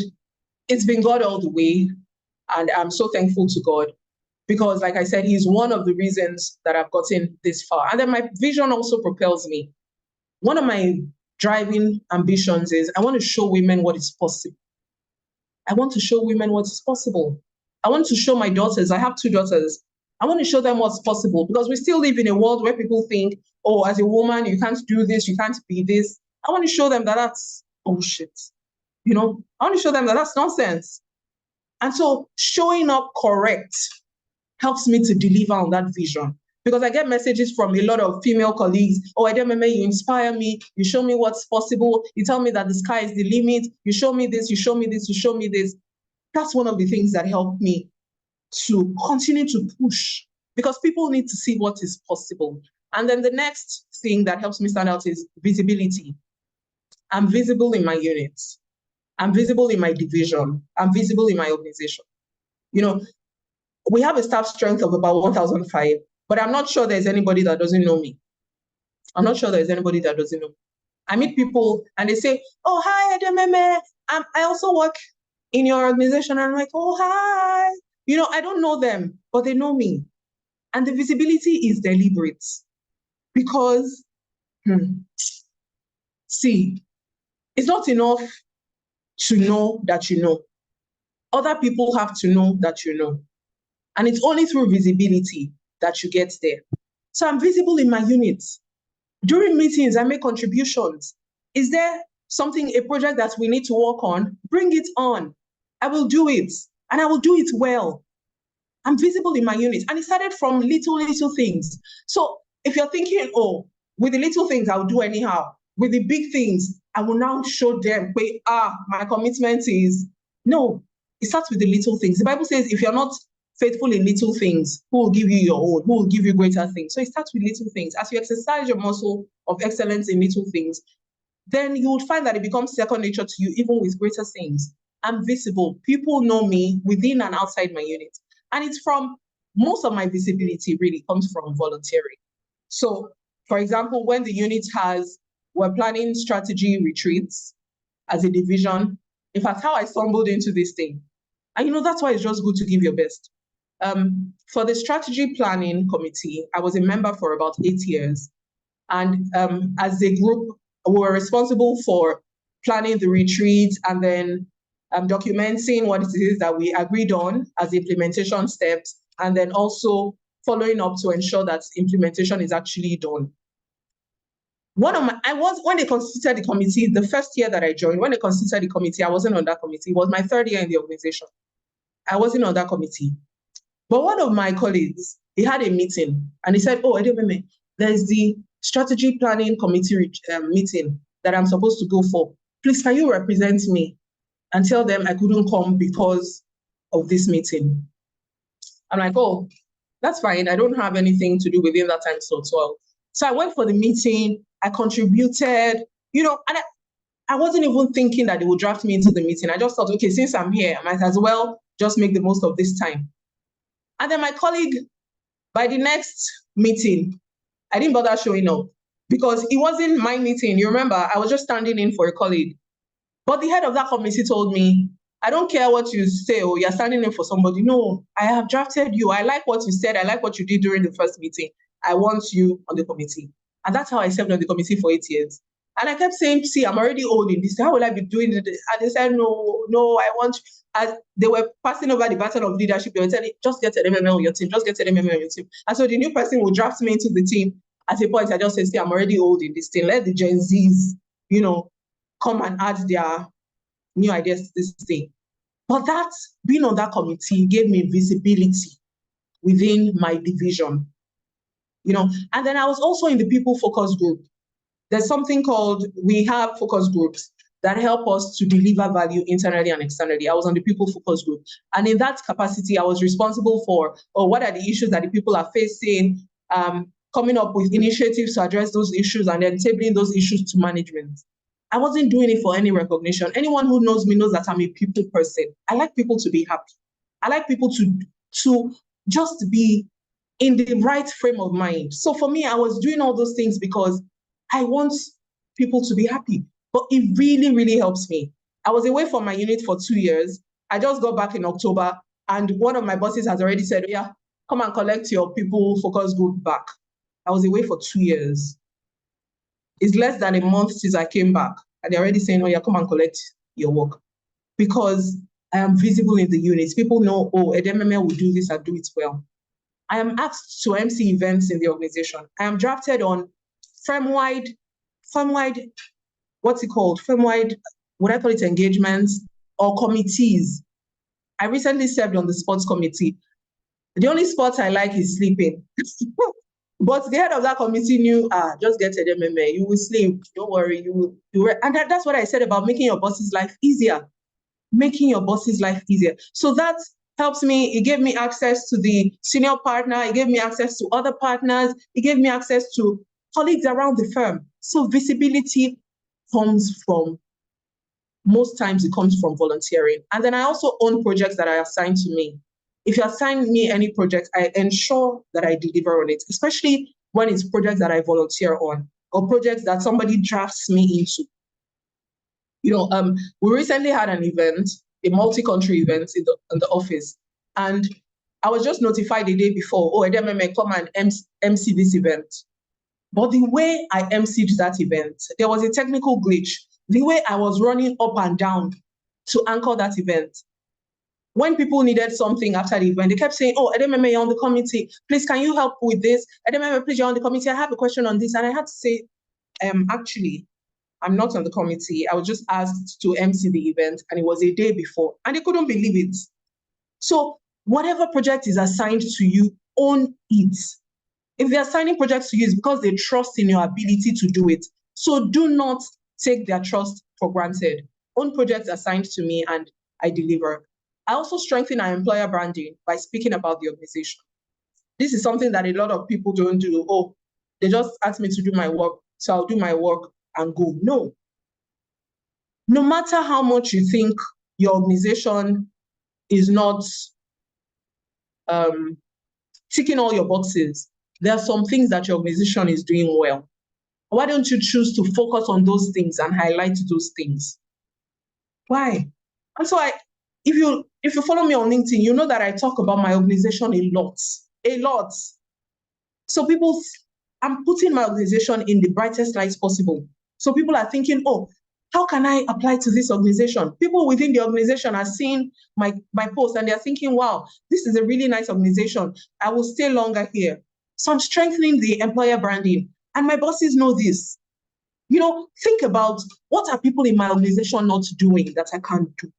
[SPEAKER 2] it's been God all the way. And I'm so thankful to God because, like I said, He's one of the reasons that I've gotten this far. And then my vision also propels me. One of my driving ambitions is I want to show women what is possible. I want to show women what's possible. I want to show my daughters, I have 2 daughters. I want to show them what's possible because we still live in a world where people think, oh, as a woman, you can't do this, you can't be this. I want to show them that that's bullshit. I want to show them that that's nonsense. And so showing up correct helps me to deliver on that vision. Because I get messages from a lot of female colleagues, oh, Edememe, you inspire me, you show me what's possible, you tell me that the sky is the limit, you show me this, you show me this, you show me this. That's one of the things that help me to continue to push because people need to see what is possible. And then the next thing that helps me stand out is visibility. I'm visible in my units. I'm visible in my division. I'm visible in my organization. We have a staff strength of about 1,005, but I'm not sure there's anybody that doesn't know me. I'm not sure there's anybody that doesn't know me. I meet people and they say, oh, hi, Edememe. I also work in your organization. And I'm like, oh, hi. I don't know them, but they know me. And the visibility is deliberate because, see, it's not enough to know that you know. Other people have to know that you know. And it's only through visibility that you get there. So I'm visible in my units. During meetings, I make contributions. Is there a project that we need to work on? Bring it on. I will do it. And I will do it well. I'm visible in my unit. And it started from little things. So if you're thinking, oh, with the little things, I'll do anyhow. With the big things, I will now show them, my commitment is. No, it starts with the little things. The Bible says, if you're not faithful in little things, who will give you your own? Who will give you greater things? So it starts with little things. As you exercise your muscle of excellence in little things, then you would find that it becomes second nature to you, even with greater things. I'm visible. People know me within and outside my unit. And it's from, most of my visibility really comes from volunteering. So, for example, when the unit we're planning strategy retreats as a division, in fact, how I stumbled into this thing. And that's why it's just good to give your best. For the strategy planning committee, I was a member for about 8 years. And as a group, we were responsible for planning the retreat and then documenting what it is that we agreed on as implementation steps, and then also following up to ensure that implementation is actually done. When they constituted the committee, the first year that I joined, when they constituted the committee, I wasn't on that committee. It was my 3rd year in the organization. I wasn't on that committee. But one of my colleagues, he had a meeting and he said, oh, Edememe, there's the strategy planning committee meeting that I'm supposed to go for. Please, can you represent me and tell them I couldn't come because of this meeting? I'm like, oh, that's fine. I don't have anything to do within that time slot. So I went for the meeting. I contributed, and I wasn't even thinking that they would draft me into the meeting. I just thought, okay, since I'm here, I might as well just make the most of this time. And then my colleague, by the next meeting, I didn't bother showing up because it wasn't my meeting. You remember, I was just standing in for a colleague. But the head of that committee told me, I don't care what you say, or you're standing in for somebody. No, I have drafted you. I like what you said. I like what you did during the first meeting. I want you on the committee. And that's how I served on the committee for 8 years. And I kept saying, see, I'm already old in this. How will I be doing this? And they said, no, I want, as they were passing over the baton of leadership, they were telling, just get Edememe on your team, just get Edememe on your team. And so the new person will draft me into the team. At a point, I just said, see, I'm already old in this thing. Let the Gen Zs, come and add their new ideas to this thing. But that, being on that committee gave me visibility within my division, And then I was also in the people focus group. There's something called, we have focus groups that help us to deliver value internally and externally. I was on the people focus group. And in that capacity, I was responsible for, what are the issues that the people are facing, coming up with initiatives to address those issues, and then tabling those issues to management. I wasn't doing it for any recognition. Anyone who knows me knows that I'm a people person. I like people to be happy. I like people to just be in the right frame of mind. So for me, I was doing all those things because I want people to be happy. But it really, really helps me. I was away from my unit for 2 years. I just got back in October, and one of my bosses has already said, yeah, come and collect your people focus group back. I was away for 2 years. It's less than a month since I came back, and they're already saying, oh yeah, come and collect your work. Because I am visible in the units. People know, oh, Edememe will do this and do it well. I am asked to MC events in the organization. I am drafted on firm-wide, what's it called? Firm-wide, would I call it engagements or committees? I recently served on the sports committee. The only sport I like is sleeping. But the head of that committee knew, just get Edememe, you will sleep, don't worry, you will. And that's what I said about making your boss's life easier. Making your boss's life easier. So that helps me. It gave me access to the senior partner. It gave me access to other partners. It gave me access to colleagues around the firm. So visibility comes from, most times it comes from volunteering. And then I also own projects that are assigned to me. If you assign me any project, I ensure that I deliver on it, especially when it's projects that I volunteer on or projects that somebody drafts me into. You know, we recently had an event, a multi-country event in the office, and I was just notified the day before, oh, Edememe, come and MC this event. But the way I MC'd that event, there was a technical glitch. The way I was running up and down to anchor that event, when people needed something after the event, they kept saying, oh, Edememe, you're on the committee. Please, can you help with this? Edememe, please, you're on the committee. I have a question on this. And I had to say, actually, I'm not on the committee. I was just asked to MC the event, and it was a day before, and they couldn't believe it. So whatever project is assigned to you, own it. If they're assigning projects to you, it's because they trust in your ability to do it. So do not take their trust for granted. Own projects assigned to me, and I deliver. I also strengthen our employer branding by speaking about the organization. This is something that a lot of people don't do. Oh, they just ask me to do my work, so I'll do my work and go. No. No matter how much you think your organization is not ticking all your boxes, there are some things that your organization is doing well. Why don't you choose to focus on those things and highlight those things? Why? And so if you follow me on LinkedIn, you know that I talk about my organization a lot. So I'm putting my organization in the brightest lights possible. So people are thinking, oh, how can I apply to this organization? People within the organization are seeing my post and they're thinking, wow, this is a really nice organization. I will stay longer here. So I'm strengthening the employer branding. And my bosses know this. You know, think about what are people in my organization not doing that I can't do?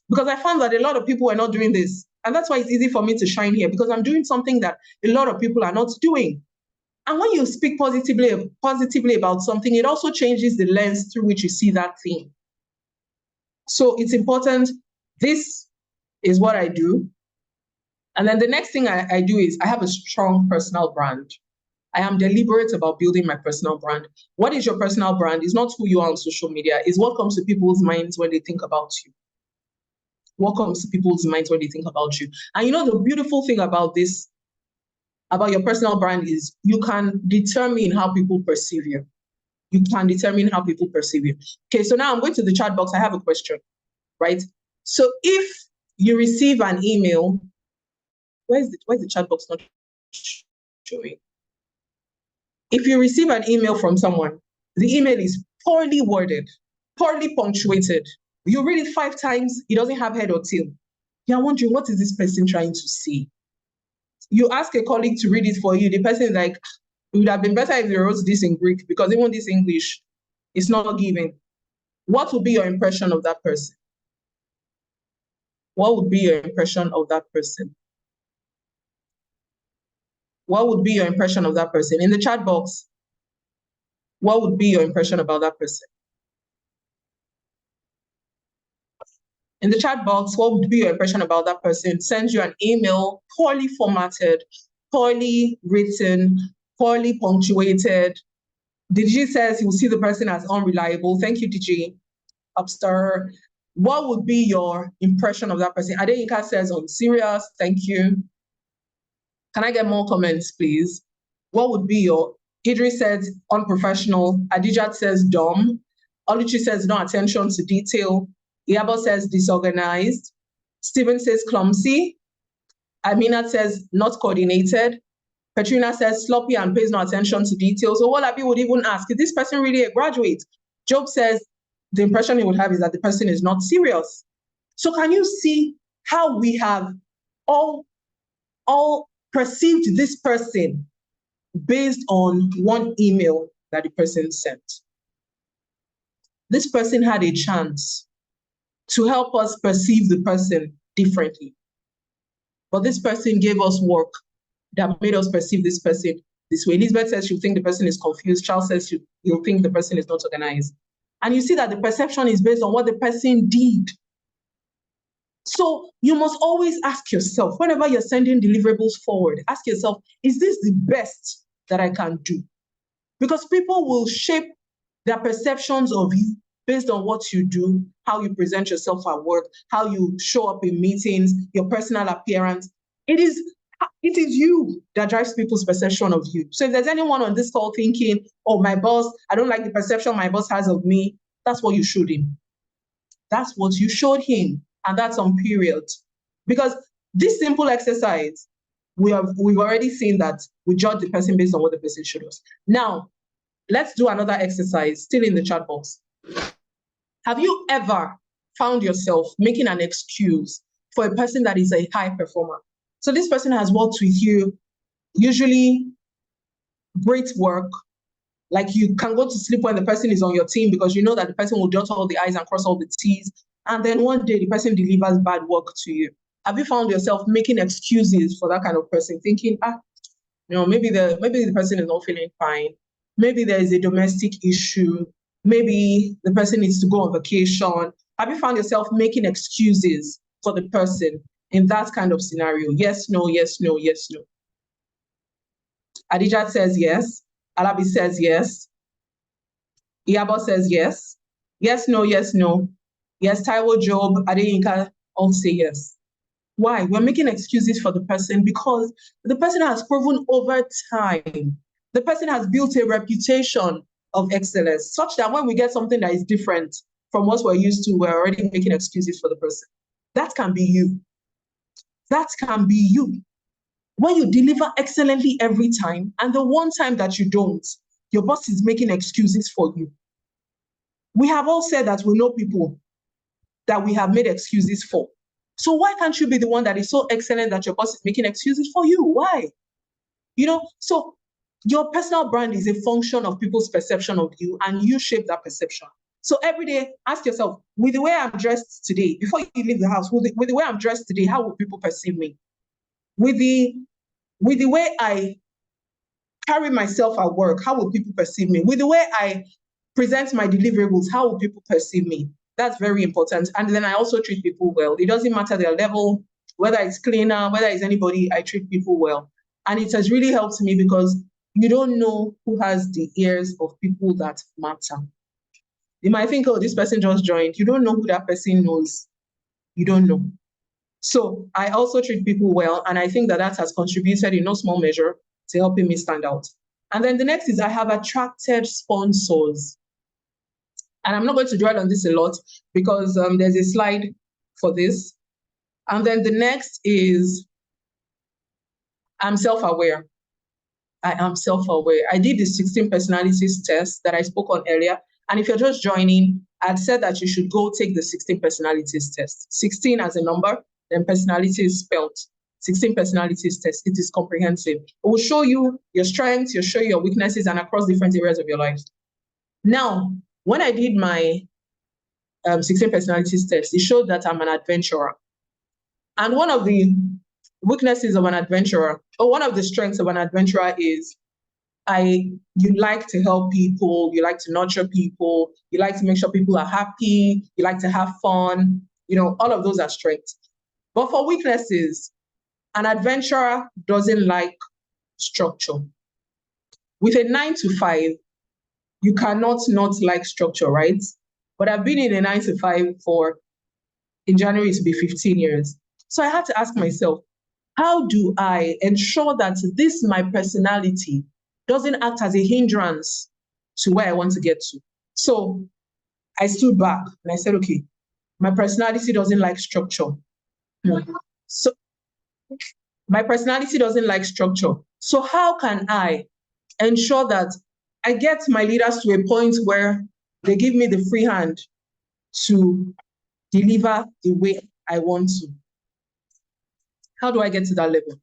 [SPEAKER 2] Because I found that a lot of people are not doing this. And that's why it's easy for me to shine here, because I'm doing something that a lot of people are not doing. And when you speak positively about something, it also changes the lens through which you see that thing. So it's important. This is what I do. And then the next thing I do is I have a strong personal brand. I am deliberate about building my personal brand. What is your personal brand? It's not who you are on social media. It's what comes to people's minds when they think about you. What comes to people's minds when they think about you. And you know, the beautiful thing about this, about your personal brand, is you can determine how people perceive you. You can determine how people perceive you. Okay, so now I'm going to the chat box. I have a question, right? So if you receive an email, where's the chat box not showing? If you receive an email from someone, the email is poorly worded, poorly punctuated. You read it 5 times, it doesn't have head or tail. You're wondering, what is this person trying to say? You ask a colleague to read it for you, the person is like, it would have been better if they wrote this in Greek, because even this English is not given. What would be your impression of that person? What would be your impression of that person? What would be your impression of that person? In the chat box, what would be your impression about that person? In the chat box, what would be your impression about that person? Sends you an email, poorly formatted, poorly written, poorly punctuated. DG says he will see the person as unreliable. Thank you, DG. Upstar. What would be your impression of that person? Adeyinka says unserious. Thank you. Can I get more comments, please? What would be your... Idris says unprofessional. Adijat says dumb. Oluchi says no attention to detail. Iyabo says disorganized. Stephen says clumsy. Amina says not coordinated. Petrina says sloppy and pays no attention to details. So Olabi would even ask, is this person really a graduate? Job says the impression he would have is that the person is not serious. So can you see how we have all perceived this person based on one email that the person sent? This person had a chance to help us perceive the person differently. But this person gave us work that made us perceive this person this way. Elizabeth says she'll think the person is confused. Charles says he'll think the person is not organized. And you see that the perception is based on what the person did. So you must always ask yourself, whenever you're sending deliverables forward, ask yourself, is this the best that I can do? Because people will shape their perceptions of you based on what you do, how you present yourself at work, how you show up in meetings, your personal appearance. It is you that drives people's perception of you. So if there's anyone on this call thinking, oh, my boss, I don't like the perception my boss has of me, that's what you showed him. That's what you showed him. And that's on period. Because this simple exercise, we've already seen that we judge the person based on what the person showed us. Now, let's do another exercise, still in the chat box. Have you ever found yourself making an excuse for a person that is a high performer? So this person has worked with you, usually great work, like you can go to sleep when the person is on your team because you know that the person will dot all the I's and cross all the T's. And then one day the person delivers bad work to you. Have you found yourself making excuses for that kind of person, thinking, maybe the person is not feeling fine. Maybe there is a domestic issue. Maybe the person needs to go on vacation. Have you found yourself making excuses for the person in that kind of scenario? Yes, no, yes, no, yes, no. Adijat says yes. Alabi says yes. Iyabo says yes. Yes, no, yes, no. Yes, Taiwo, Job, Adeyinka all say yes. Why? We're making excuses for the person because the person has proven over time. The person has built a reputation of excellence such that when we get something that is different from what we're used to, we're already making excuses for the person. That can be you. That can be you. When you deliver excellently every time, and the one time that you don't, your boss is making excuses for you. We have all said that we know people that we have made excuses for. So why can't you be the one that is so excellent that your boss is making excuses for you? Why? So your personal brand is a function of people's perception of you, and you shape that perception. So every day, ask yourself, with the way I'm dressed today, before you leave the house, with the way I'm dressed today, how will people perceive me? With the way I carry myself at work, how will people perceive me? With the way I present my deliverables, how will people perceive me? That's very important. And then I also treat people well. It doesn't matter their level, whether it's cleaner, whether it's anybody, I treat people well. And it has really helped me because you don't know who has the ears of people that matter. You might think, oh, this person just joined. You don't know who that person knows. You don't know. So I also treat people well. And I think that has contributed in no small measure to helping me stand out. And then the next is I have attracted sponsors. And I'm not going to dwell on this a lot because there's a slide for this. And then the next is I'm self-aware. I am self-aware. I did the 16 personalities test that I spoke on earlier. And if you're just joining, I'd said that you should go take the 16 personalities test. 16 as a number, then personality is spelled. 16 personalities test. It is comprehensive. It will show you your strengths, you'll show you your weaknesses, and across different areas of your life. Now, when I did my 16 personalities test, it showed that I'm an adventurer. And one of the weaknesses of an adventurer, or one of the strengths of an adventurer is you like to help people, you like to nurture people, you like to make sure people are happy, you like to have fun, all of those are strengths. But for weaknesses, an adventurer doesn't like structure. With a 9 to 5, you cannot not like structure, right? But I've been in a 9 to 5 in January to be 15 years. So I had to ask myself, how do I ensure that my personality doesn't act as a hindrance to where I want to get to? So I stood back and I said, okay, my personality doesn't like structure. So my personality doesn't like structure. So how can I ensure that I get my leaders to a point where they give me the free hand to deliver the way I want to? How do I get to that level?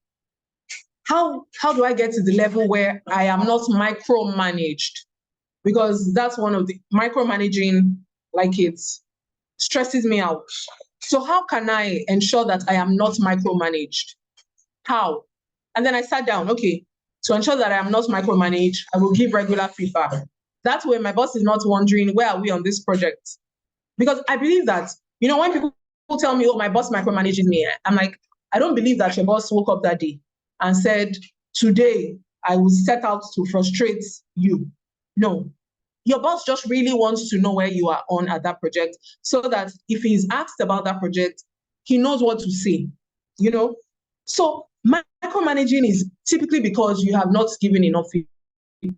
[SPEAKER 2] How do I get to the level where I am not micromanaged? Because that's one of the micromanaging, like, it stresses me out. So how can I ensure that I am not micromanaged? How? And then I sat down, okay, to ensure that I am not micromanaged, I will give regular feedback. That way my boss is not wondering, where are we on this project? Because I believe that, when people tell me, oh, my boss micromanages me, I'm like, I don't believe that your boss woke up that day and said, today I will set out to frustrate you. No. Your boss just really wants to know where you are on at that project, so that if he's asked about that project, he knows what to say, So micromanaging is typically because you have not given enough feedback.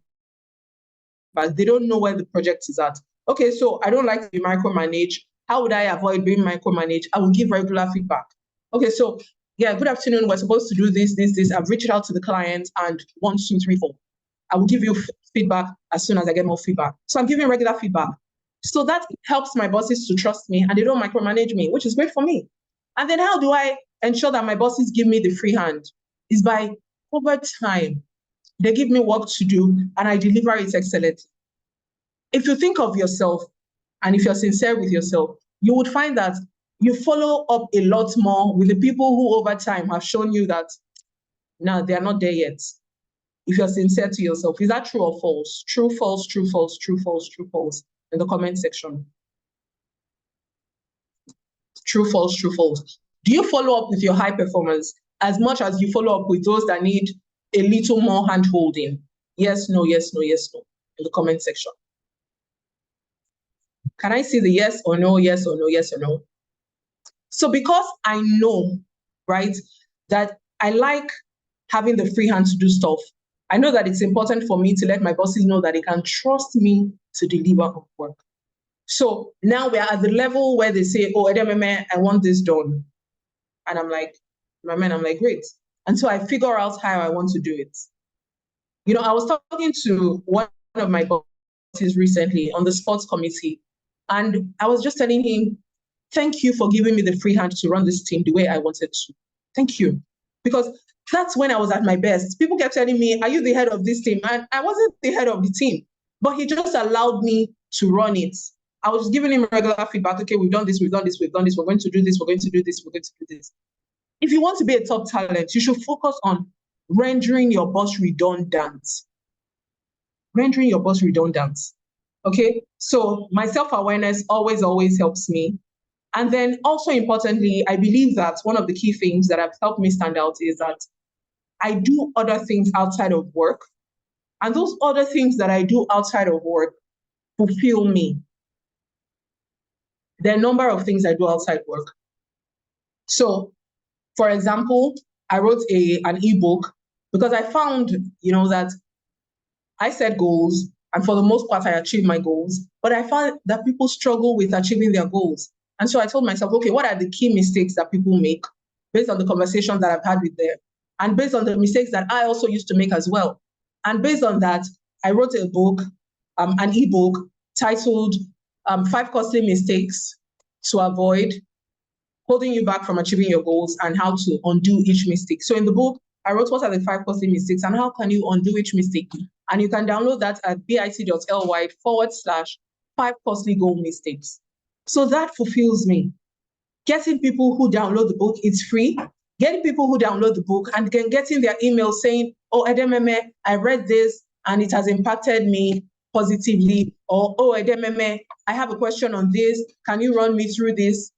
[SPEAKER 2] They don't know where the project is at. Okay, so I don't like to be micromanaged. How would I avoid being micromanaged? I will give regular feedback. Okay, so yeah, good afternoon. We're supposed to do this. I've reached out to the client and 1, 2, 3, 4. I will give you feedback as soon as I get more feedback. So I'm giving regular feedback. So that helps my bosses to trust me and they don't micromanage me, which is great for me. And then how do I ensure that my bosses give me the free hand? Is by, over time, they give me work to do and I deliver it excellently. If you think of yourself and if you're sincere with yourself, you would find that you follow up a lot more with the people who over time have shown you that, no, they're not there yet. If you're sincere to yourself, is that true or false? True, false, true, false, true, false, true, false, in the comment section. True, false, true, false. Do you follow up with your high performers as much as you follow up with those that need a little more hand holding? Yes, no, yes, no, yes, no, in the comment section. Can I see the yes or no, yes or no, yes or no? So because I know, right, that I like having the free hand to do stuff, I know that it's important for me to let my bosses know that they can trust me to deliver work. So now we're at the level where they say, oh, Edememe, I want this done. And I'm like, great. And so I figure out how I want to do it. I was talking to one of my bosses recently on the sports committee, and I was just telling him, thank you for giving me the free hand to run this team the way I wanted to. Thank you. Because that's when I was at my best. People kept telling me, are you the head of this team? And I wasn't the head of the team, but he just allowed me to run it. I was giving him regular feedback. Okay, we've done this, we've done this, we've done this, we're going to do this, we're going to do this, we're going to do this. If you want to be a top talent, you should focus on rendering your boss redundant. Rendering your boss redundant. Okay, so my self-awareness always helps me. And then also importantly, I believe that one of the key things that have helped me stand out is that I do other things outside of work. And those other things that I do outside of work fulfill me. There are a number of things I do outside work. So, for example, I wrote an ebook because I found, that I set goals, and for the most part, I achieved my goals. But I found that people struggle with achieving their goals. And so I told myself, okay, what are the key mistakes that people make based on the conversations that I've had with them, and based on the mistakes that I also used to make as well. And based on that, I wrote a book, an ebook titled 5 Costly Mistakes to Avoid, Holding You Back from Achieving Your Goals, and How to Undo Each Mistake. So in the book, I wrote what are the 5 costly mistakes and how can you undo each mistake. And you can download that at bit.ly/5 costly goal mistakes. So that fulfills me. Getting people who download the book, it's free. Getting people who download the book and getting their email saying, oh, Edememe, I read this and it has impacted me positively. Or, oh, Edememe, I have a question on this. Can you run me through this?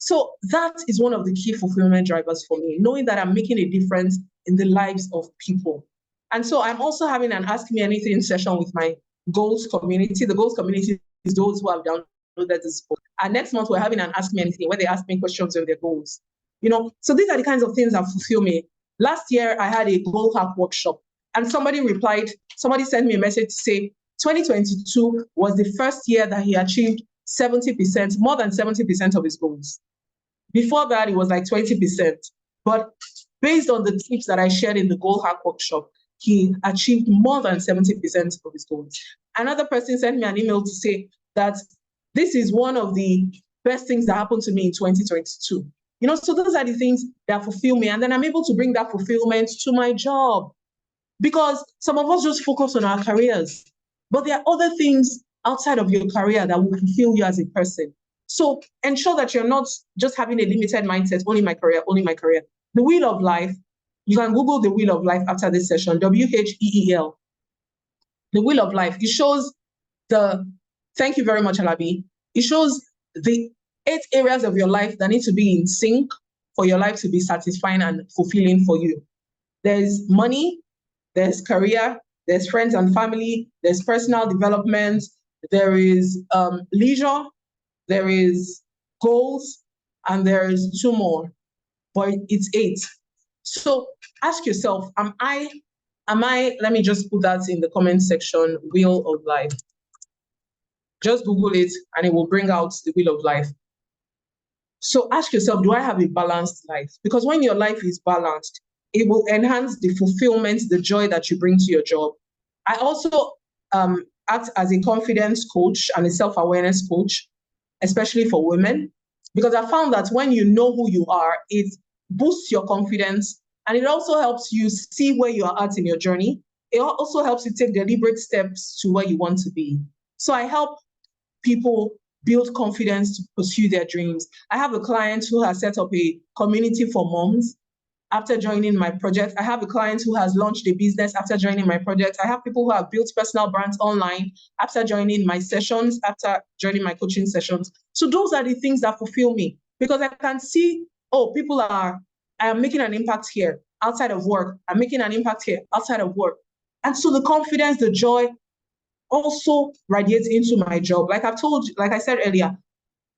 [SPEAKER 2] So that is one of the key fulfillment drivers for me, knowing that I'm making a difference in the lives of people. And so I'm also having an Ask Me Anything session with my goals community. The goals community is those who have downloaded this book. And next month, we're having an Ask Me Anything where they ask me questions on their goals. So these are the kinds of things that fulfill me. Last year, I had a goal hack workshop, and somebody sent me a message to say 2022 was the first year that he achieved 70%, more than 70% of his goals. Before that, it was like 20%. But based on the tips that I shared in the Goal Hack workshop, he achieved more than 70% of his goals. Another person sent me an email to say that this is one of the best things that happened to me in 2022. So those are the things that fulfill me. And then I'm able to bring that fulfillment to my job. Because some of us just focus on our careers, but there are other things outside of your career that will fulfill you as a person. So ensure that you're not just having a limited mindset, only my career, only my career. The Wheel of Life, you can Google the Wheel of Life after this session, WHEEL. The Wheel of Life, it shows thank you very much, Alabi. It shows the 8 areas of your life that need to be in sync for your life to be satisfying and fulfilling for you. There's money, there's career, there's friends and family, there's personal development, there is leisure, there is goals, and there is 2 more, but it's 8. So ask yourself, am I, let me just put that in the comment section, Wheel of Life. Just Google it and it will bring out the Wheel of Life. So ask yourself, do I have a balanced life? Because when your life is balanced, it will enhance the fulfillment, the joy that you bring to your job. I also act as a confidence coach and a self-awareness coach, especially for women, because I found that when you know who you are, it boosts your confidence, and it also helps you see where you are at in your journey. It also helps you take deliberate steps to where you want to be. So I help people build confidence to pursue their dreams. I have a client who has set up a community for moms after joining my project. I have a client who has launched a business after joining my project. I have people who have built personal brands online after joining my sessions, after joining my coaching sessions. So those are the things that fulfill me, because I can see, oh, I am making an impact here outside of work. I'm making an impact here outside of work. And so the confidence, the joy also radiates into my job. Like I said earlier,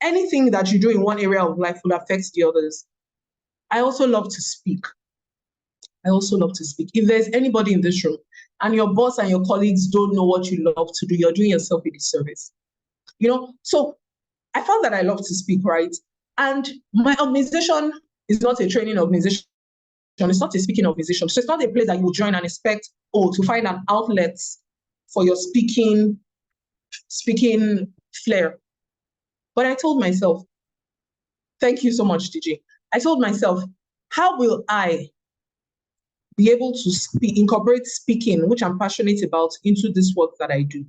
[SPEAKER 2] anything that you do in one area of life will affect the others. I also love to speak. If there's anybody in this room and your boss and your colleagues don't know what you love to do, you're doing yourself a disservice. So I found that I love to speak, right? And my organization is not a training organization. It's not a speaking organization. So it's not a place that you join and expect, to find an outlet for your speaking flair. But I told myself, thank you so much, DJ. I told myself, how will I be able to incorporate speaking, which I'm passionate about, into this work that I do?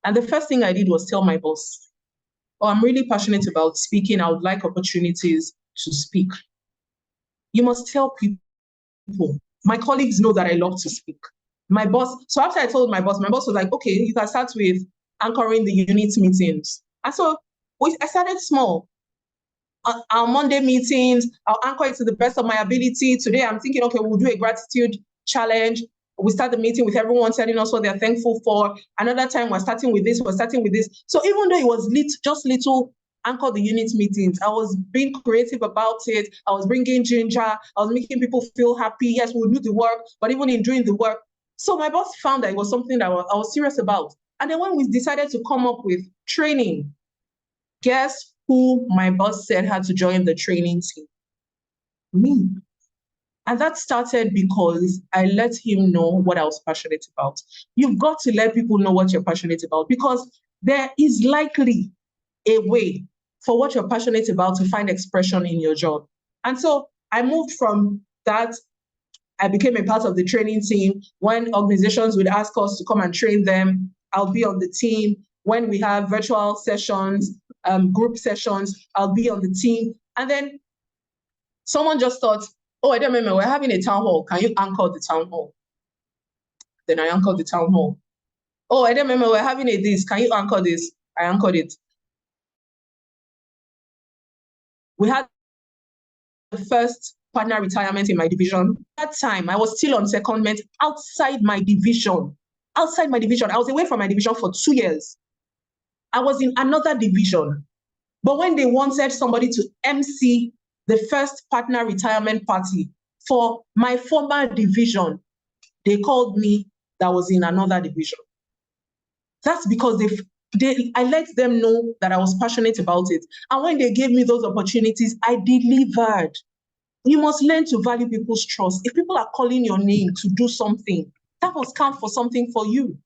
[SPEAKER 2] And the first thing I did was tell my boss, I'm really passionate about speaking. I would like opportunities to speak. You must tell people. My colleagues know that I love to speak. My boss, so after I told my boss was like, okay, you can start with anchoring the unit meetings. And so I started small. Our Monday meetings, I'll anchor it to the best of my ability. Today, I'm thinking, okay, we'll do a gratitude challenge. We start the meeting with everyone telling us what they're thankful for. Another time, we're starting with this. So even though it was just little anchor the unit meetings, I was being creative about it. I was bringing ginger. I was making people feel happy. Yes, we'll do the work, but even in doing the work. So my boss found that it was something that I was serious about. And then when we decided to come up with training, guess who my boss said had to join the training team? Me. And that started because I let him know what I was passionate about. You've got to let people know what you're passionate about, because there is likely a way for what you're passionate about to find expression in your job. And so I moved from that. I became a part of the training team. When organizations would ask us to come and train them, I'll be on the team. When we have virtual sessions, group sessions, I'll be on the team. And then someone just thought, oh, Edememe, we're having a town hall. Can you anchor the town hall? Then I anchored the town hall. Oh, Edememe, we're having this. Can you anchor this? I anchored it. We had the first partner retirement in my division. At that time, I was still on secondment outside my division. I was away from my division for 2 years. I was in another division. But when they wanted somebody to MC the first partner retirement party for my former division, they called me that was in another division. That's because I let them know that I was passionate about it. And when they gave me those opportunities, I delivered. You must learn to value people's trust. If people are calling your name to do something, that must count for something for you.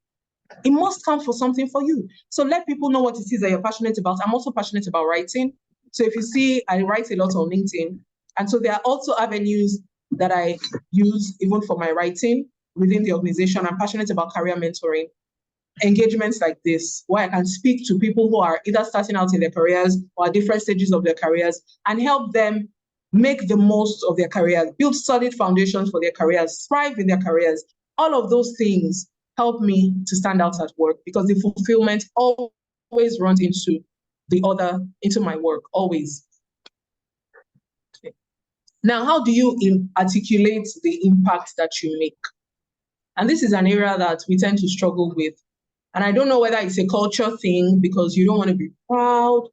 [SPEAKER 2] It must count for something for you. So let people know what it is that you're passionate about. I'm also passionate about writing. So if you see, I write a lot on LinkedIn. And so there are also avenues that I use even for my writing within the organization. I'm passionate about career mentoring, engagements like this, where I can speak to people who are either starting out in their careers or at different stages of their careers and help them make the most of their careers, build solid foundations for their careers, thrive in their careers. All of those things help me to stand out at work because the fulfillment always runs into my work, always. Okay. Now, how do you articulate the impact that you make? And this is an area that we tend to struggle with. And I don't know whether it's a culture thing because you don't want to be proud,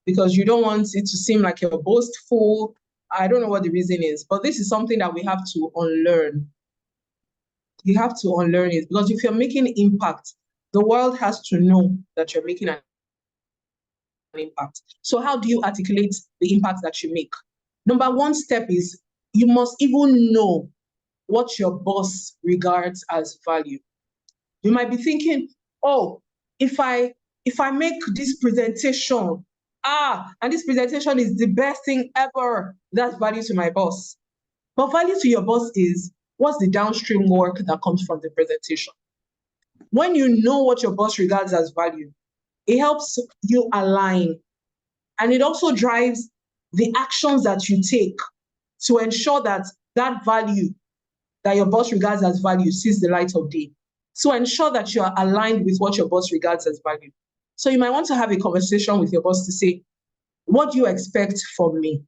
[SPEAKER 2] because you don't want it to seem like you're boastful. I don't know what the reason is, but this is something that we have to unlearn. You have to unlearn it because if you're making impact, the world has to know that you're making an impact. So how do you articulate the impact that you make? Number one step is you must even know what your boss regards as value. You might be thinking, oh, if I make this presentation, and this presentation is the best thing ever, that's value to my boss. But value to your boss is what's the downstream work that comes from the presentation. When you know what your boss regards as value, it helps you align. And it also drives the actions that you take to ensure that that value that your boss regards as value sees the light of day. So ensure that you are aligned with what your boss regards as value. So you might want to have a conversation with your boss to say, what do you expect from me?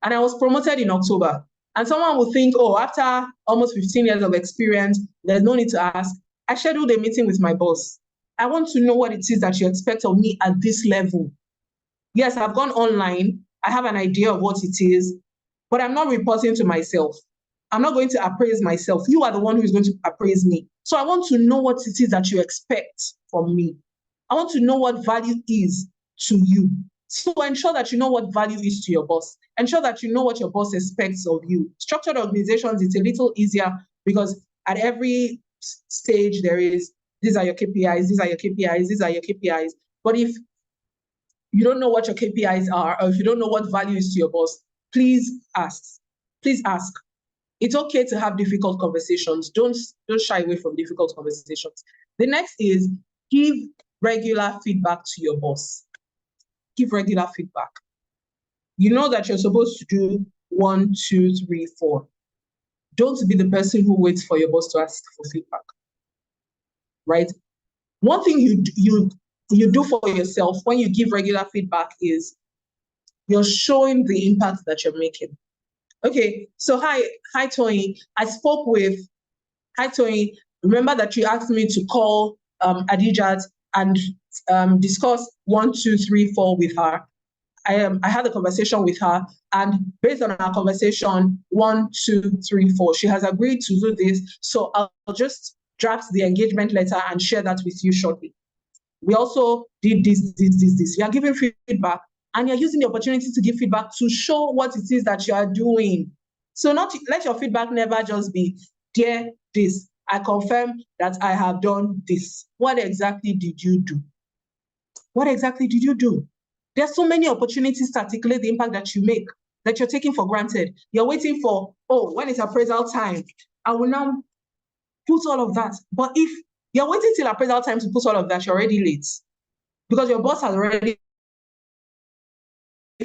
[SPEAKER 2] And I was promoted in October. And someone would think, oh, after almost 15 years of experience, there's no need to ask. I scheduled a meeting with my boss. I want to know what it is that you expect of me at this level. Yes, I've gone online. I have an idea of what it is, but I'm not reporting to myself. I'm not going to appraise myself. You are the one who is going to appraise me. So I want to know what it is that you expect from me. I want to know what value is to you. So ensure that you know what value is to your boss. Ensure that you know what your boss expects of you. Structured organizations, it's a little easier because at every stage there is, these are your KPIs, these are your KPIs, these are your KPIs. But if you don't know what your KPIs are, or if you don't know what value is to your boss, please ask. Please ask. It's okay to have difficult conversations. Don't shy away from difficult conversations. The next is give regular feedback to your boss. Give regular feedback. You know that you're supposed to do 1, 2, 3, 4. Don't be the person who waits for your boss to ask for feedback, right? One thing you do for yourself when you give regular feedback is you're showing the impact that you're making. Okay, so hi Tony. Hi Tony. Remember that you asked me to call Adijat and discuss 1, 2, 3, 4 with her. I had a conversation with her, and based on our conversation, 1, 2, 3, 4, she has agreed to do this. So I'll just draft the engagement letter and share that with you shortly. We also did this. You are giving feedback, and you're using the opportunity to give feedback to show what it is that you are doing. So not let your feedback never just be, dear this, I confirm that I have done this. What exactly did you do? What exactly did you do? There's so many opportunities to articulate the impact that you make that you're taking for granted. You're waiting for, oh, when it's appraisal time, I will now put all of that. But if you're waiting till appraisal time to put all of that, you're already late because your boss has already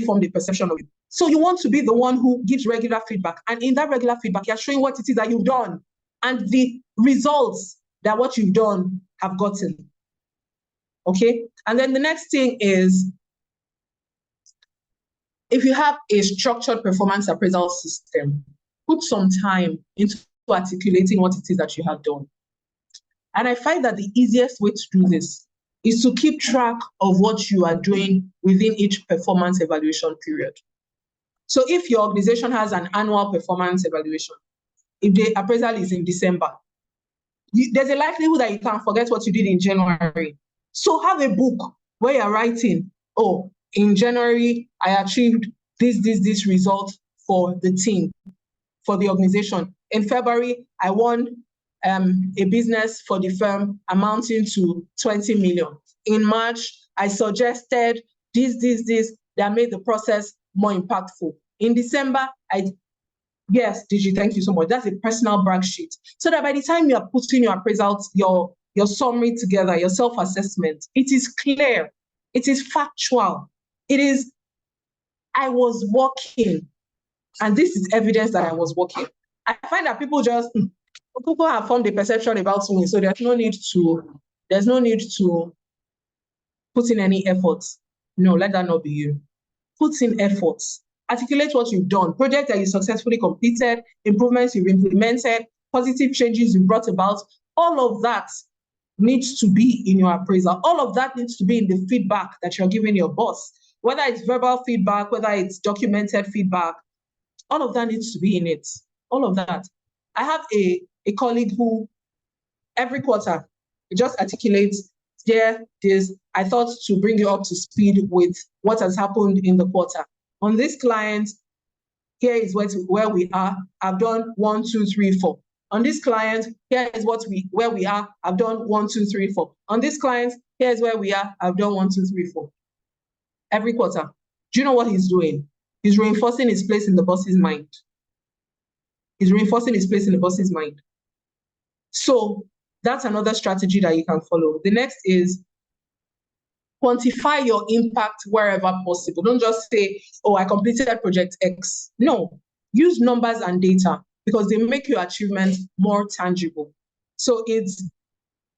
[SPEAKER 2] formed a perception of it. So you want to be the one who gives regular feedback. And in that regular feedback, you're showing what it is that you've done and the results that what you've done have gotten. Okay? And then the next thing is, if you have a structured performance appraisal system, put some time into articulating what it is that you have done. And I find that the easiest way to do this is to keep track of what you are doing within each performance evaluation period. So if your organization has an annual performance evaluation, if the appraisal is in December, there's a likelihood that you can forget what you did in January. So have a book where you're writing, oh, in January, I achieved this result for the team, for the organization. In February, I won a business for the firm amounting to 20 million. In March, I suggested this that made the process more impactful. In December, yes, Digi, thank you so much. That's a personal brag sheet. So that by the time you are putting your appraisals, your summary together, your self-assessment, it is clear, it is factual. It is, I was working, and this is evidence that I was working. I find that people have formed a perception about me, so there's no need to put in any efforts. No, let that not be you. Put in efforts. Articulate what you've done, projects that you successfully completed, improvements you've implemented, positive changes you brought about. All of that needs to be in your appraisal. All of that needs to be in the feedback that you're giving your boss, whether it's verbal feedback, whether it's documented feedback. All of that needs to be in it. All of that. I have a colleague who every quarter just articulates, I thought to bring you up to speed with what has happened in the quarter. On this client, here is where we are. I've done 1, 2, 3, 4. On this client, here is where we are. I've done 1, 2, 3, 4. On this client, here's where we are. I've done 1, 2, 3, 4. Every quarter. Do you know what he's doing? He's reinforcing his place in the boss's mind. He's reinforcing his place in the boss's mind. So that's another strategy that you can follow. The next is quantify your impact wherever possible. Don't just say, oh, I completed project X. No, use numbers and data because they make your achievement more tangible. So it's,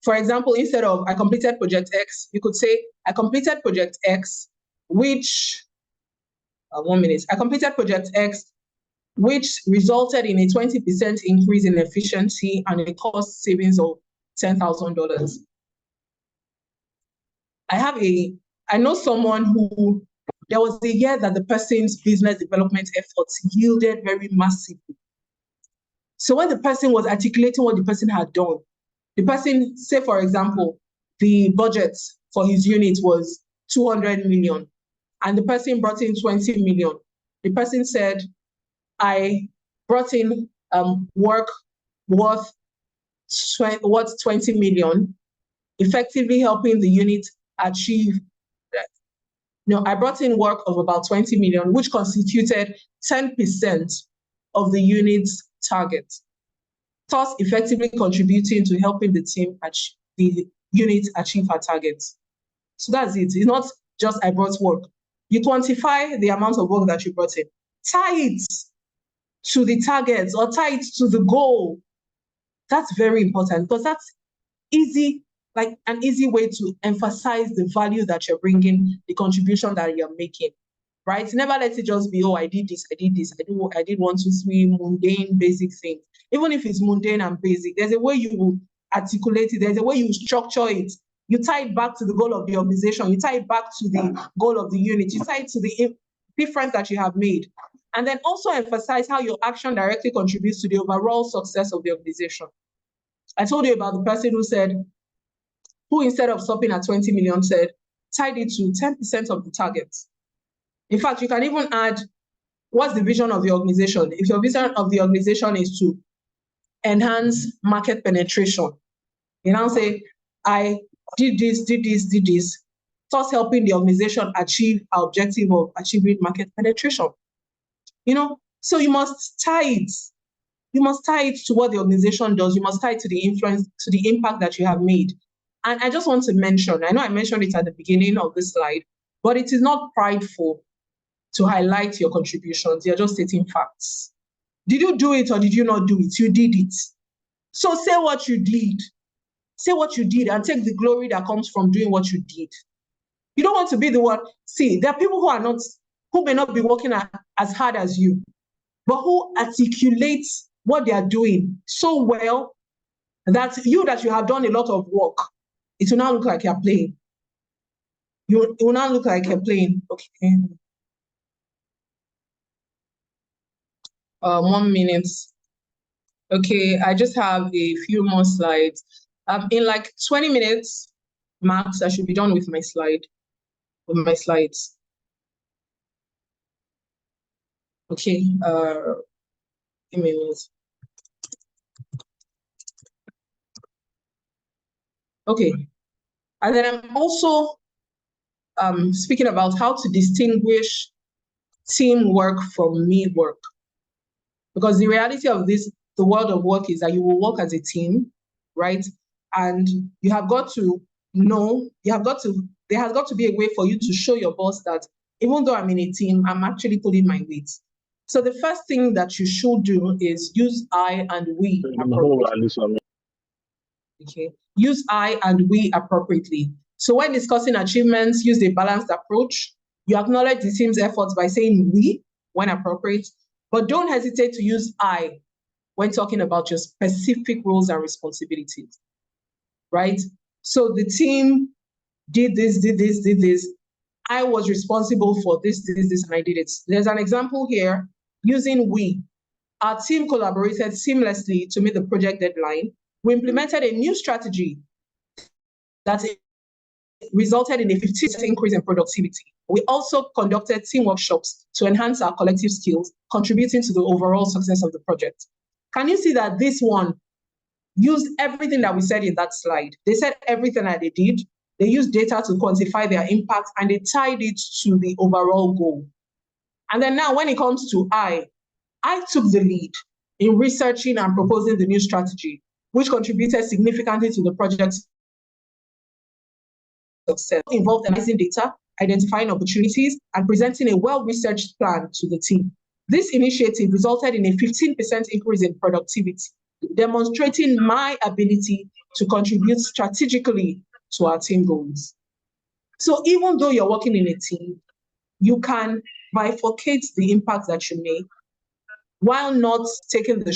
[SPEAKER 2] for example, instead of I completed project X, you could say I completed project X, which, 1 minute, I completed project X, which resulted in a 20% increase in efficiency and a cost savings of $10,000. I know someone who, there was a year that the person's business development efforts yielded very massively. So when the person was articulating what the person had done, the person, say for example, the budget for his unit was 200 million, and the person brought in 20 million. The person said, I brought in work worth 20 million, effectively helping the unit achieve that. No, I brought in work of about 20 million, which constituted 10% of the unit's target, thus effectively contributing to helping the team the unit achieve her targets. So that's it. It's not just I brought work. You quantify the amount of work that you brought in. Tie it to the targets or tie it to the goal. That's very important because that's easy, like an easy way to emphasize the value that you're bringing, the contribution that you're making, right? Never let it just be, oh, I did this, I did 1, 2, 3 mundane, basic things. Even if it's mundane and basic, there's a way you articulate it, there's a way you structure it. You tie it back to the goal of the organization, you tie it back to the goal of the unit, you tie it to the difference that you have made. And then also emphasize how your action directly contributes to the overall success of the organization. I told you about the person who instead of stopping at 20 million said, tied it to 10% of the target. In fact, you can even add, what's the vision of the organization? If your vision of the organization is to enhance market penetration, you now say, I did this, thus helping the organization achieve our objective of achieving market penetration. So you must tie it. You must tie it to what the organization does. You must tie it to the influence, to the impact that you have made. And I just want to mention, I know I mentioned it at the beginning of this slide, but it is not prideful to highlight your contributions. You're just stating facts. Did you do it or did you not do it? You did it. So say what you did. Say what you did and take the glory that comes from doing what you did. You don't want to be the one. See, there are people who may not be working as hard as you, but who articulate what they are doing so well that you have done a lot of work, it will now look like you're playing. It will now look like you're playing. Okay. 1 minute. Okay, I just have a few more slides. In like 20 minutes, Max, I should be done with my slides. Okay, give me a minute. Okay, and then I'm also speaking about how to distinguish teamwork from me work. Because the reality of this, the world of work, is that you will work as a team, right? And you have got to know, there has got to be a way for you to show your boss that even though I'm in a team, I'm actually pulling my weight. So the first thing that you should do is use I and we appropriately. Okay, use I and we appropriately. So when discussing achievements, use a balanced approach. You acknowledge the team's efforts by saying we when appropriate, but don't hesitate to use I when talking about your specific roles and responsibilities, right? So the team did this, did this, did this. I was responsible for this, and I did it. There's an example here using we. Our team collaborated seamlessly to meet the project deadline. We implemented a new strategy that resulted in a 15% increase in productivity. We also conducted team workshops to enhance our collective skills, contributing to the overall success of the project. Can you see that this one used everything that we said in that slide? They said everything that they did. They used data to quantify their impact, and they tied it to the overall goal. And then now when it comes to I took the lead in researching and proposing the new strategy, which contributed significantly to the project's success. Involved analyzing data, identifying opportunities, and presenting a well-researched plan to the team. This initiative resulted in a 15% increase in productivity, demonstrating my ability to contribute strategically to our team goals. So even though you're working in a team, you can bifurcate the impact that you make while not taking the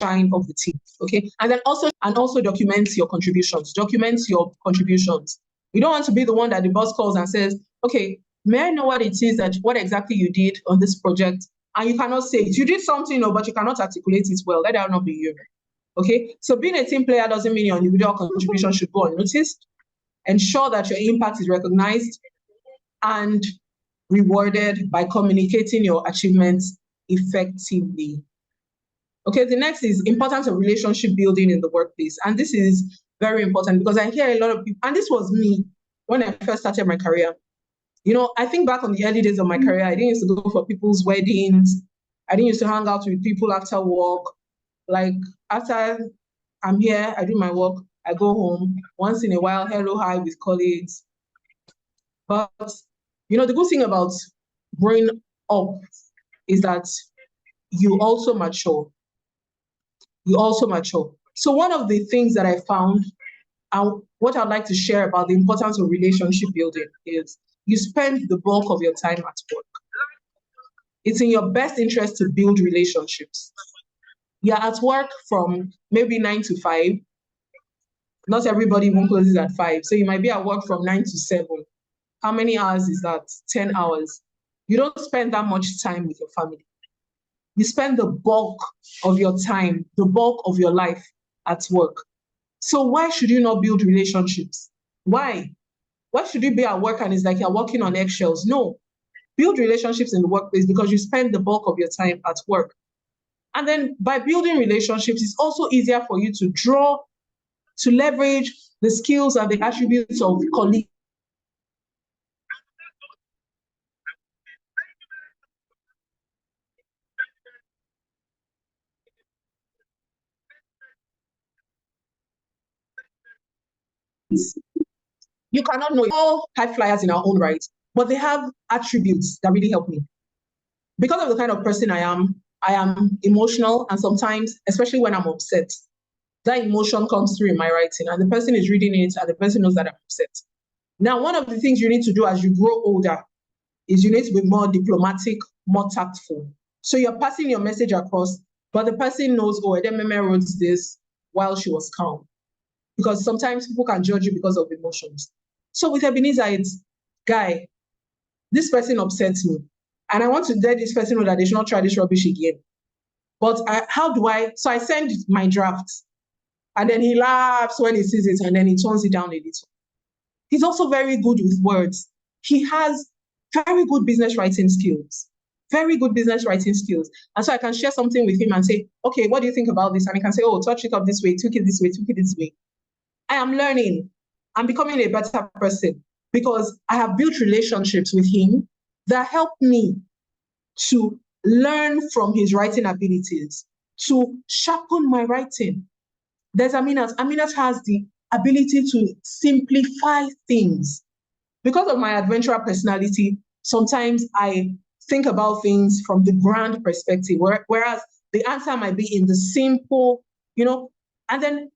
[SPEAKER 2] shine of the team, okay? And then also document your contributions. You don't want to be the one that the boss calls and says, okay, may I know what exactly you did on this project? And you cannot say it. You did something, but you cannot articulate it well. Let that not be you. Okay, so being a team player doesn't mean your individual contribution should go unnoticed. Ensure that your impact is recognized and rewarded by communicating your achievements effectively. Okay, the next is importance of relationship building in the workplace. And this is very important because I hear a lot of people, and this was me when I first started my career. You know, I think back on the early days of my career, I didn't used to go for people's weddings. I didn't used to hang out with people after work. Like after I'm here, I do my work, I go home. Once in a while, hello, hi with colleagues. But, you know, the good thing about growing up is that you also mature. So one of the things that I found, and what I'd like to share about the importance of relationship building is you spend the bulk of your time at work. It's in your best interest to build relationships. You're at work from maybe 9 to 5. Not everybody even closes at 5. So you might be at work from 9 to 7. How many hours is that? 10 hours. You don't spend that much time with your family. You spend the bulk of your time, the bulk of your life at work. So why should you not build relationships? Why? Why should you be at work and it's like you're walking on eggshells? No. Build relationships in the workplace because you spend the bulk of your time at work. And then by building relationships, it's also easier for you to leverage the skills and the attributes of colleagues. You cannot know, all high flyers in our own right, but they have attributes that really help me. Because of the kind of person I am emotional, and sometimes, especially when I'm upset, that emotion comes through in my writing, and the person is reading it, and the person knows that I'm upset. Now, one of the things you need to do as you grow older is you need to be more diplomatic, more tactful. So you're passing your message across, but the person knows, oh, Edememe wrote this while she was calm. Because sometimes people can judge you because of emotions. So with Ebenezer, it's, guy, this person upsets me. And I want to let this person know that they should not try this rubbish again. But so I send my drafts, and then he laughs when he sees it, and then he tones it down a little. He's also very good with words. He has very good business writing skills, very good business writing skills. And so I can share something with him and say, okay, what do you think about this? And he can say, oh, touch it up this way, tweak it this way, tweak it this way. I am learning. I'm becoming a better person because I have built relationships with him that help me to learn from his writing abilities, to sharpen my writing. There's Aminat. Aminat has the ability to simplify things. Because of my adventurer personality, sometimes I think about things from the grand perspective, whereas the answer might be in the simple, and then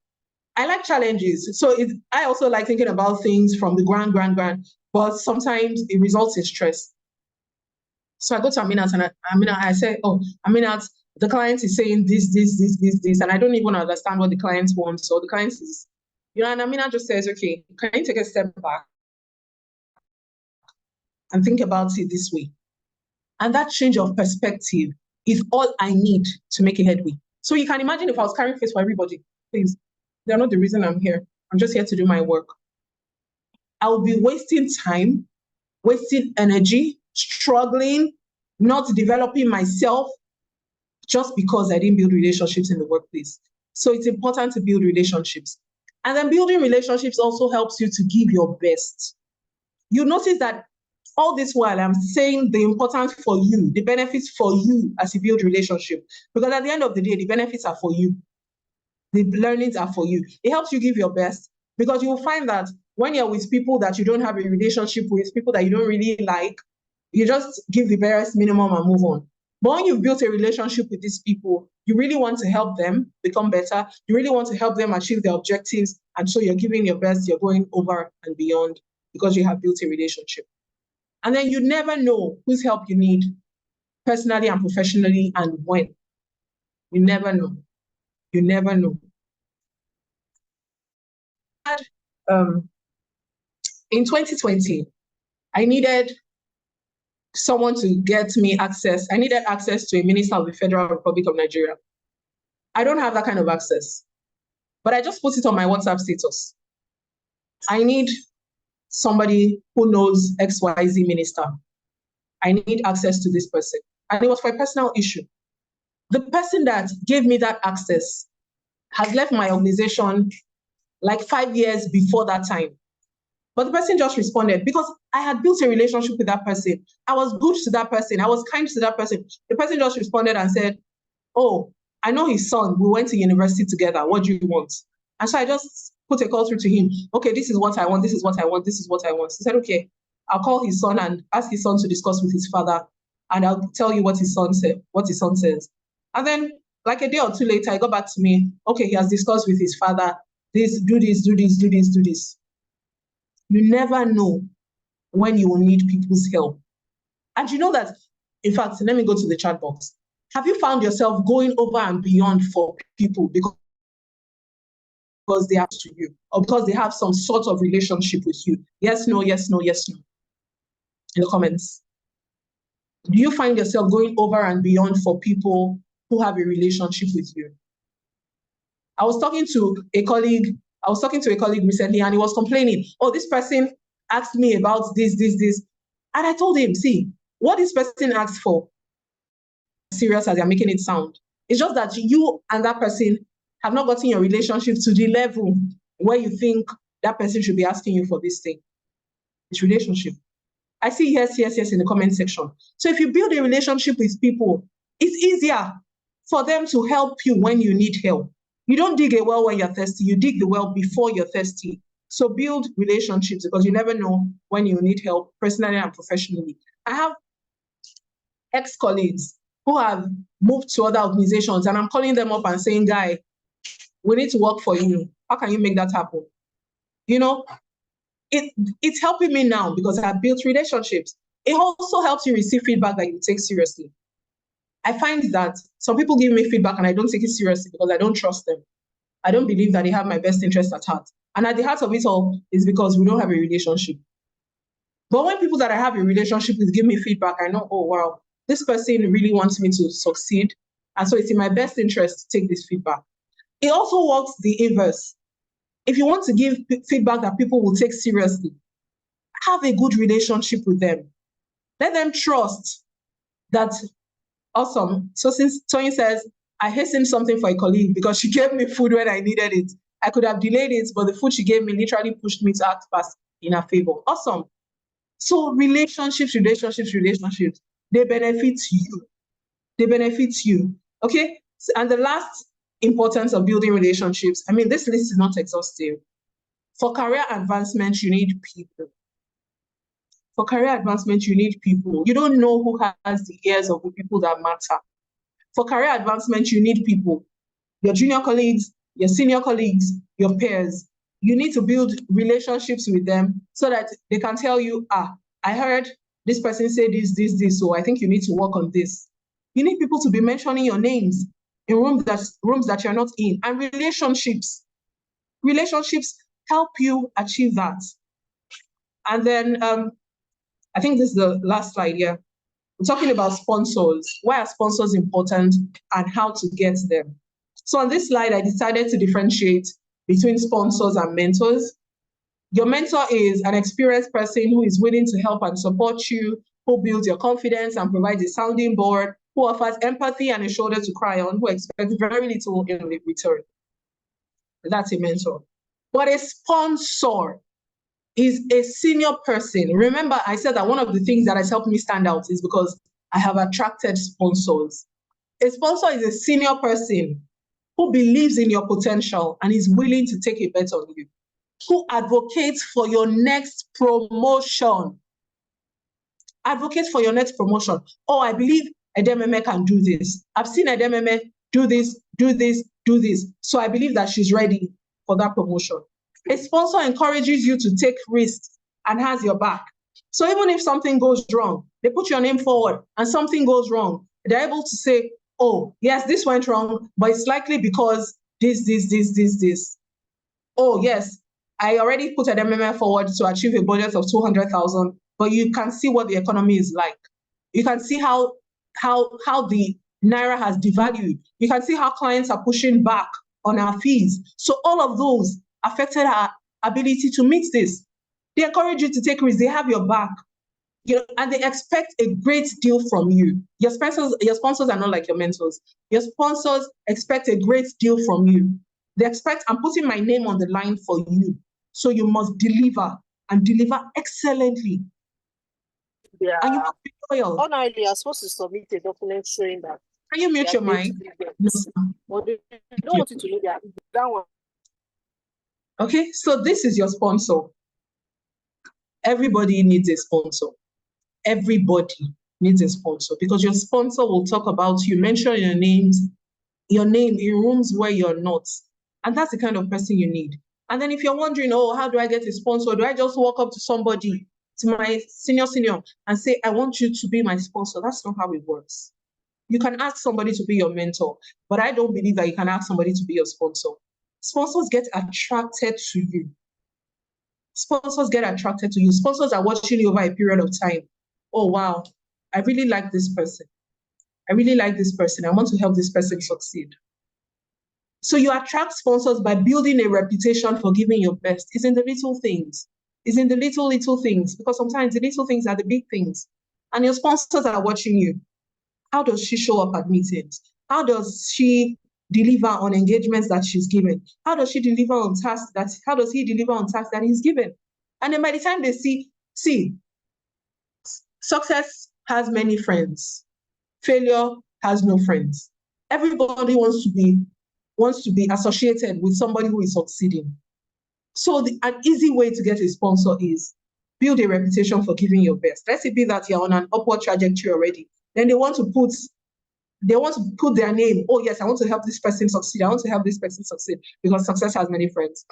[SPEAKER 2] I like challenges. So I also like thinking about things from the grand, but sometimes it results in stress. So I go to Aminat and I say, oh, Aminat, the client is saying this, and I don't even understand what the client wants. So the client is, and Aminat just says, okay, can you take a step back and think about it this way? And that change of perspective is all I need to make a headway. So you can imagine if I was carrying face for everybody, please, they're not the reason I'm here. I'm just here to do my work. I'll be wasting time, wasting energy, struggling, not developing myself just because I didn't build relationships in the workplace. So it's important to build relationships. And then building relationships also helps you to give your best. You notice that all this while I'm saying the importance for you, the benefits for you as you build relationship, because at the end of the day, the benefits are for you. The learnings are for you. It helps you give your best because you will find that when you're with people that you don't have a relationship with, people that you don't really like, you just give the barest minimum and move on. But when you've built a relationship with these people, you really want to help them become better. You really want to help them achieve their objectives. And so you're giving your best, you're going over and beyond because you have built a relationship. And then you never know whose help you need personally and professionally and when. You never know. You never know. In 2020, I needed someone to get me access. I needed access to a minister of the Federal Republic of Nigeria. I don't have that kind of access, but I just put it on my WhatsApp status. I need somebody who knows XYZ minister. I need access to this person. And it was for a personal issue. The person that gave me that access has left my organization like 5 years before that time. But the person just responded because I had built a relationship with that person. I was good to that person. I was kind to that person. The person just responded and said, oh, I know his son. We went to university together. What do you want? And so I just put a call through to him. Okay, this is what I want. This is what I want. This is what I want. He said, okay, I'll call his son and ask his son to discuss with his father. And I'll tell you what his son said, what his son says. And then like a day or two later, he got back to me. Okay, he has discussed with his father. This, do this, do this, do this, do this. You never know when you will need people's help. And you know that, in fact, let me go to the chat box. Have you found yourself going over and beyond for people because they are to you or because they have some sort of relationship with you? Yes, no, yes, no, yes, no. In the comments. Do you find yourself going over and beyond for people who have a relationship with you? I was talking to a colleague recently and he was complaining, oh, this person asked me about this. And I told him, see, what this person asked for, serious as they're making it sound. It's just that you and that person have not gotten your relationship to the level where you think that person should be asking you for this thing. It's relationship. I see yes in the comment section. So if you build a relationship with people, it's easier for them to help you when you need help. You don't dig a well when you're thirsty. You dig the well before you're thirsty. So build relationships because you never know when you need help personally and professionally. I have ex-colleagues who have moved to other organizations and I'm calling them up and saying, guy, we need to work for you. How can you make that happen? You know, it's helping me now because I have built relationships. It also helps you receive feedback that you take seriously. I find that some people give me feedback and I don't take it seriously because I don't trust them. I don't believe that they have my best interest at heart. And at the heart of it all is because we don't have a relationship. But when people that I have a relationship with give me feedback, I know, oh, wow, this person really wants me to succeed, and so it's in my best interest to take this feedback. It also works the inverse. If you want to give feedback that people will take seriously, have a good relationship with them. Let them trust that, awesome. So since Tony says, I hastened something for a colleague because she gave me food when I needed it. I could have delayed it, but the food she gave me literally pushed me to act fast in her favor. Awesome. So relationships, they benefit you. They benefit you. Okay? And the last importance of building relationships, I mean, this list is not exhaustive. For career advancement, you need people. For career advancement, you need people. You don't know who has the ears of the people that matter. For career advancement, you need people. Your junior colleagues, your senior colleagues, your peers. You need to build relationships with them so that they can tell you, I heard this person say this, so I think you need to work on this. You need people to be mentioning your names in rooms that you're not in. And relationships help you achieve that. And then I think this is the last slide here. We're talking about sponsors. Why are sponsors important and how to get them? So on this slide, I decided to differentiate between sponsors and mentors. Your mentor is an experienced person who is willing to help and support you, who builds your confidence and provides a sounding board, who offers empathy and a shoulder to cry on, who expects very little in return. That's a mentor. But a sponsor is a senior person. Remember, I said that one of the things that has helped me stand out is because I have attracted sponsors. A sponsor is a senior person who believes in your potential and is willing to take a bet on you, who advocates for your next promotion. Advocate for your next promotion. Oh, I believe Edememe can do this. I've seen Edememe do this. So I believe that she's ready for that promotion. A sponsor encourages you to take risks and has your back. So even if something goes wrong, they put your name forward and something goes wrong, they're able to say, oh, yes, this went wrong, but it's likely because this. Oh, yes, I already put Edememe forward to achieve a budget of 200,000, but you can see what the economy is like. You can see how the Naira has devalued. You can see how clients are pushing back on our fees. So all of those affected our ability to meet this. They encourage you to take risks. They have your back, and they expect a great deal from you. Your sponsors are not like your mentors. Your sponsors expect a great deal from you. They expect, I'm putting my name on the line for you. So you must deliver and deliver excellently.
[SPEAKER 3] Yeah.
[SPEAKER 2] And you must be loyal.
[SPEAKER 3] Ordinarily, you're supposed to submit a document showing that.
[SPEAKER 2] Can you mute your mic?
[SPEAKER 3] Or they don't want you to know that one.
[SPEAKER 2] Okay, so this is your sponsor. Everybody needs a sponsor. Everybody needs a sponsor because your sponsor will talk about you, mention your name in rooms where you're not. And that's the kind of person you need. And then if you're wondering, oh, how do I get a sponsor? Do I just walk up to somebody, to my senior, and say, I want you to be my sponsor? That's not how it works. You can ask somebody to be your mentor, but I don't believe that you can ask somebody to be your sponsor. Sponsors get attracted to you. Sponsors get attracted to you. Sponsors are watching you over a period of time. Oh, wow, I really like this person. I really like this person. I want to help this person succeed. So you attract sponsors by building a reputation for giving your best. It's in the little things. It's in the little things, because sometimes the little things are the big things. And your sponsors are watching you. How does she show up at meetings? How does she deliver on engagements that she's given? How does he deliver on tasks that he's given? And then by the time they see, success has many friends. Failure has no friends. Everybody wants to be associated with somebody who is succeeding. So an easy way to get a sponsor is build a reputation for giving your best. Let's say that you're on an upward trajectory already. Then they want to put their name. Oh yes, I want to help this person succeed. I want to help this person succeed because success has many friends.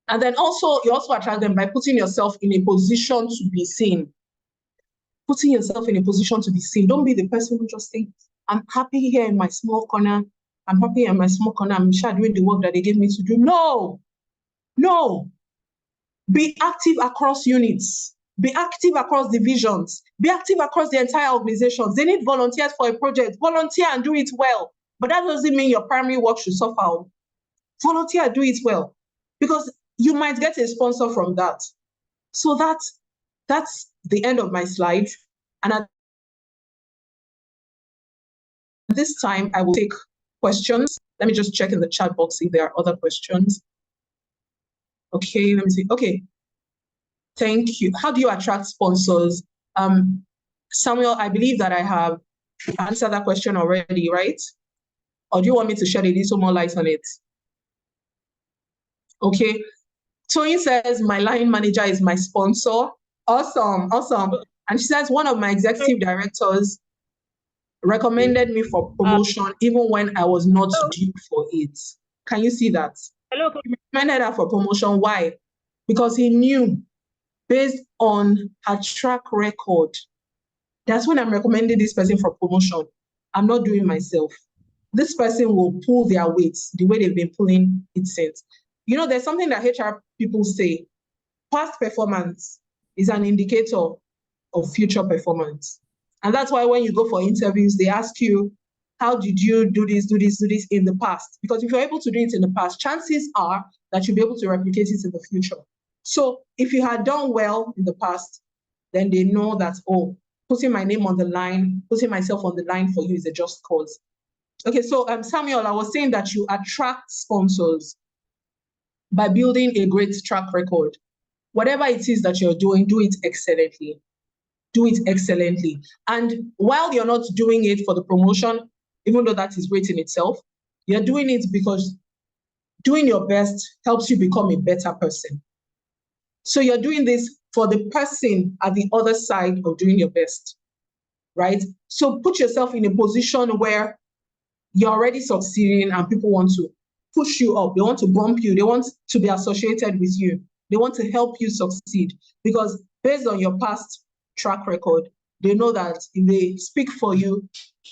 [SPEAKER 2] And then you also attract them by putting yourself in a position to be seen. Putting yourself in a position to be seen. Don't be the person who just thinks, I'm happy here in my small corner. I'm happy in my small corner. I'm sure doing the work that they gave me to do. No. Be active across units. Be active across divisions. Be active across the entire organizations. They need volunteers for a project. Volunteer and do it well. But that doesn't mean your primary work should suffer. Volunteer, do it well. Because you might get a sponsor from that. So that's the end of my slides. And at this time, I will take questions. Let me just check in the chat box if there are other questions. Okay, let me see. Okay, thank you. How do you attract sponsors? Samuel, I believe that I have answered that question already, right? Or do you want me to shed a little more light on it? Okay, Tony says, my line manager is my sponsor. Awesome, awesome. And she says, one of my executive directors recommended me for promotion even when I was not due for it. Can you see that?
[SPEAKER 1] Hello.
[SPEAKER 2] He recommended her for promotion. Why? Because he knew, based on her track record, that's when I'm recommending this person for promotion. I'm not doing myself. This person will pull their weight the way they've been pulling it since. You know, there's something that HR people say, past performance is an indicator of future performance. And that's why when you go for interviews, they ask you, how did you do this in the past? Because if you're able to do it in the past, chances are that you'll be able to replicate it in the future. So if you had done well in the past, then they know that, oh, putting my name on the line, putting myself on the line for you is a just cause. Okay, so Samuel, I was saying that you attract sponsors by building a great track record. Whatever it is that you're doing, do it excellently. Do it excellently. And while you're not doing it for the promotion, even though that is great in itself, you're doing it because doing your best helps you become a better person. So you're doing this for the person at the other side of doing your best, right? So put yourself in a position where you're already succeeding and people want to push you up. They want to bump you. They want to be associated with you. They want to help you succeed because based on your past track record, they know that if they speak for you,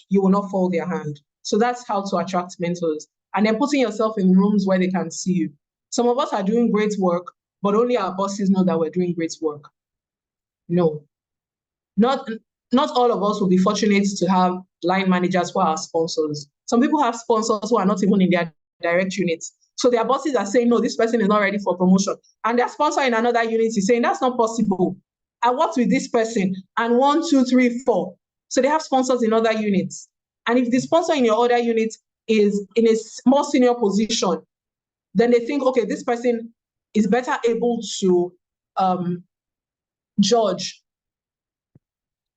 [SPEAKER 2] you will not fall their hand. So that's how to attract mentors. And then putting yourself in rooms where they can see you. Some of us are doing great work, but only our bosses know that we're doing great work. No, not all of us will be fortunate to have line managers who are sponsors. Some people have sponsors who are not even in their direct units. So their bosses are saying, no, this person is not ready for promotion. And their sponsor in another unit is saying, that's not possible. I worked with this person and 1, 2, 3, 4. So they have sponsors in other units. And if the sponsor in your other unit is in a more senior position, then they think, okay, this person is better able to judge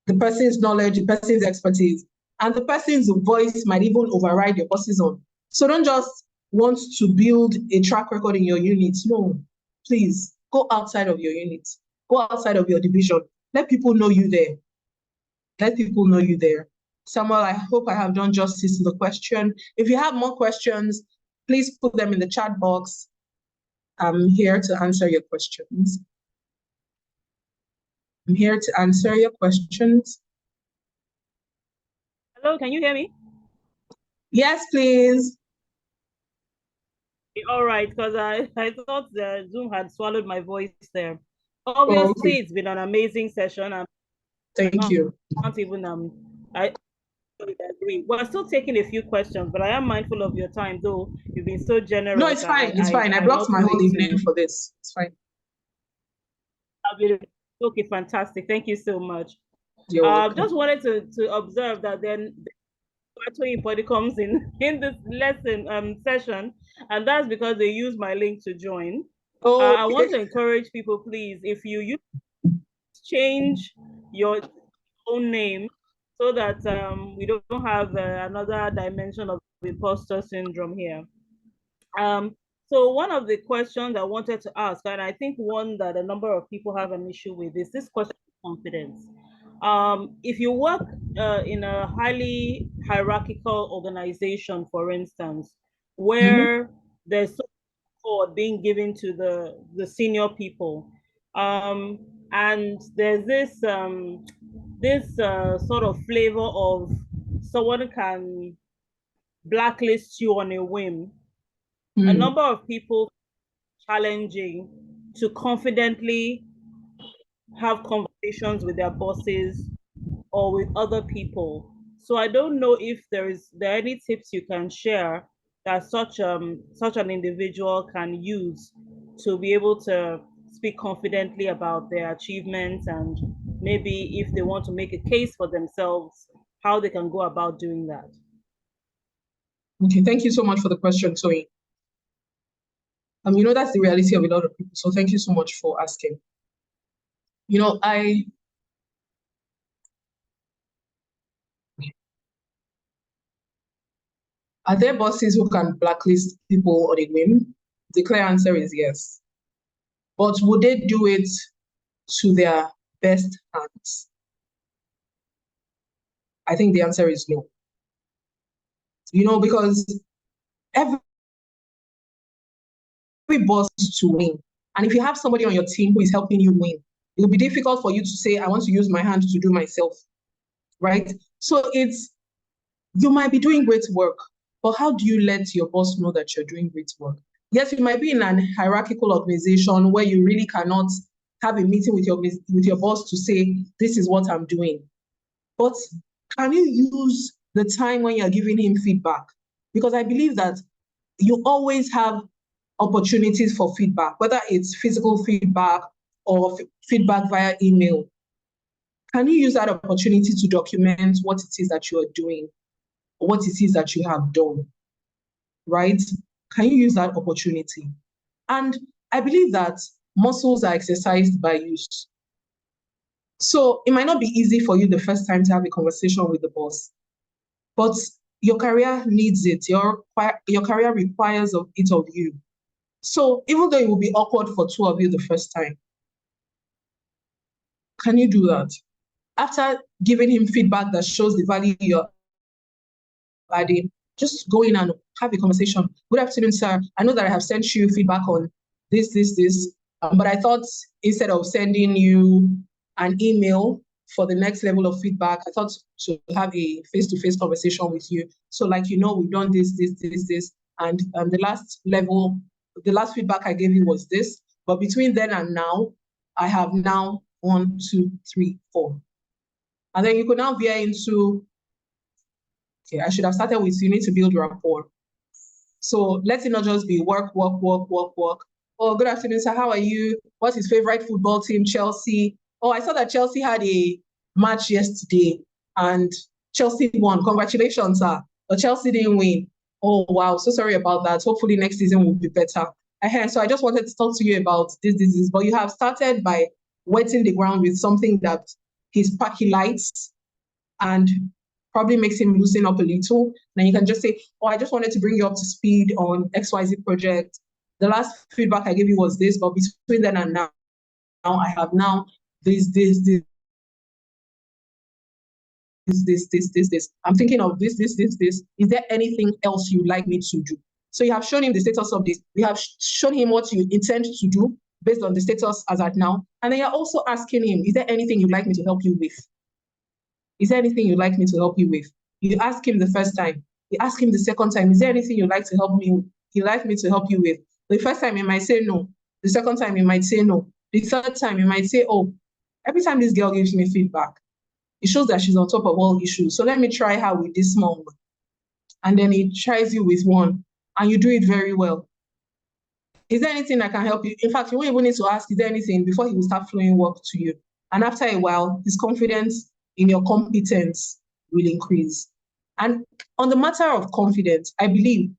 [SPEAKER 2] the person's knowledge, the person's expertise, and the person's voice might even override your boss's own. So don't just want to build a track record in your unit. No, please go outside of your unit. Go outside of your division. Let people know you there. Let people know you there. Samuel, I hope I have done justice to the question. If you have more questions, please put them in the chat box. I'm here to answer your questions. I'm here to answer your questions.
[SPEAKER 1] Hello, can you hear me?
[SPEAKER 2] Yes, please.
[SPEAKER 1] All right, because I thought the Zoom had swallowed my voice there. Obviously, It's been an amazing session.
[SPEAKER 2] Thank you.
[SPEAKER 1] Can't even I agree. We're still taking a few questions, but I am mindful of your time, though. You've been so generous.
[SPEAKER 2] No, it's fine. It's fine. I blocked my whole evening for this. It's fine.
[SPEAKER 1] Okay, fantastic. Thank you so much.
[SPEAKER 2] You're welcome.
[SPEAKER 1] Just wanted to observe that then Body comes in this lesson session, and that's because they use my link to join.
[SPEAKER 2] Okay.
[SPEAKER 1] I want to encourage people, please, if you change your own name so that we don't have another dimension of imposter syndrome here. So one of the questions I wanted to ask, and I think one that a number of people have an issue with, is this question of confidence. If you work in a highly hierarchical organization, for instance, where there's support being given to the senior people, and there's this sort of flavor of someone can blacklist you on a whim. A number of people challenging to confidently have conversations with their bosses or with other people. So I don't know if there are any tips you can share that such an individual can use to be able to speak confidently about their achievements, and maybe if they want to make a case for themselves, how they can go about doing that.
[SPEAKER 2] Okay, thank you so much for the question, Tony. That's the reality of a lot of people. So thank you so much for asking. Are there bosses who can blacklist people on a whim? The clear answer is yes. But would they do it to their best hands? I think the answer is no. Because every boss to win. And if you have somebody on your team who is helping you win, it will be difficult for you to say, I want to use my hand to do myself, right? So you might be doing great work, but how do you let your boss know that you're doing great work? Yes, you might be in an hierarchical organization where you really cannot have a meeting with your boss to say, this is what I'm doing. But can you use the time when you're giving him feedback? Because I believe that you always have opportunities for feedback, whether it's physical feedback or feedback via email. Can you use that opportunity to document what it is that you are doing, or what it is that you have done, right? Can you use that opportunity? And I believe that muscles are exercised by use. So it might not be easy for you the first time to have a conversation with the boss, but your career needs it. Your career requires it of you. So even though it will be awkward for two of you the first time, can you do that? After giving him feedback that shows the value you're adding, just go in and have a conversation. Good afternoon, sir. I know that I have sent you feedback on this, but I thought instead of sending you an email for the next level of feedback, I thought to have a face-to-face conversation with you. So we've done this, and the last feedback I gave you was this, but between then and now, I have now 1, 2, 3, 4. And then you could now veer into, okay, I should have started with, you need to build rapport. So let it not just be work, work, work, work, work. Oh, good afternoon, sir. How are you? What's his favorite football team? Chelsea. Oh, I saw that Chelsea had a match yesterday and Chelsea won. Congratulations, sir. But Chelsea didn't win. Oh, wow. So sorry about that. Hopefully next season will be better. So I just wanted to talk to you about this. But you have started by wetting the ground with something that he likes and probably makes him loosen up a little. Then you can just say, oh, I just wanted to bring you up to speed on XYZ project. The last feedback I gave you was this, but between then and now I have now this. I'm thinking of this. Is there anything else you'd like me to do? So you have shown him the status of this. You have shown him what you intend to do based on the status as at now. And then you're also asking him, is there anything you'd like me to help you with? Is there anything you'd like me to help you with? You ask him the first time. You ask him the second time, is there anything you'd like to help me with? You'd like me to help you with? The first time he might say no. The second time he might say no. The third time he might say, oh, every time this girl gives me feedback, it shows that she's on top of all issues. So let me try her with this small one. And then he tries you with one, and you do it very well. Is there anything I can help you? In fact, you won't even need to ask, is there anything, before he will start flowing work to you. And after a while, his confidence in your competence will increase. And on the matter of confidence, I believe,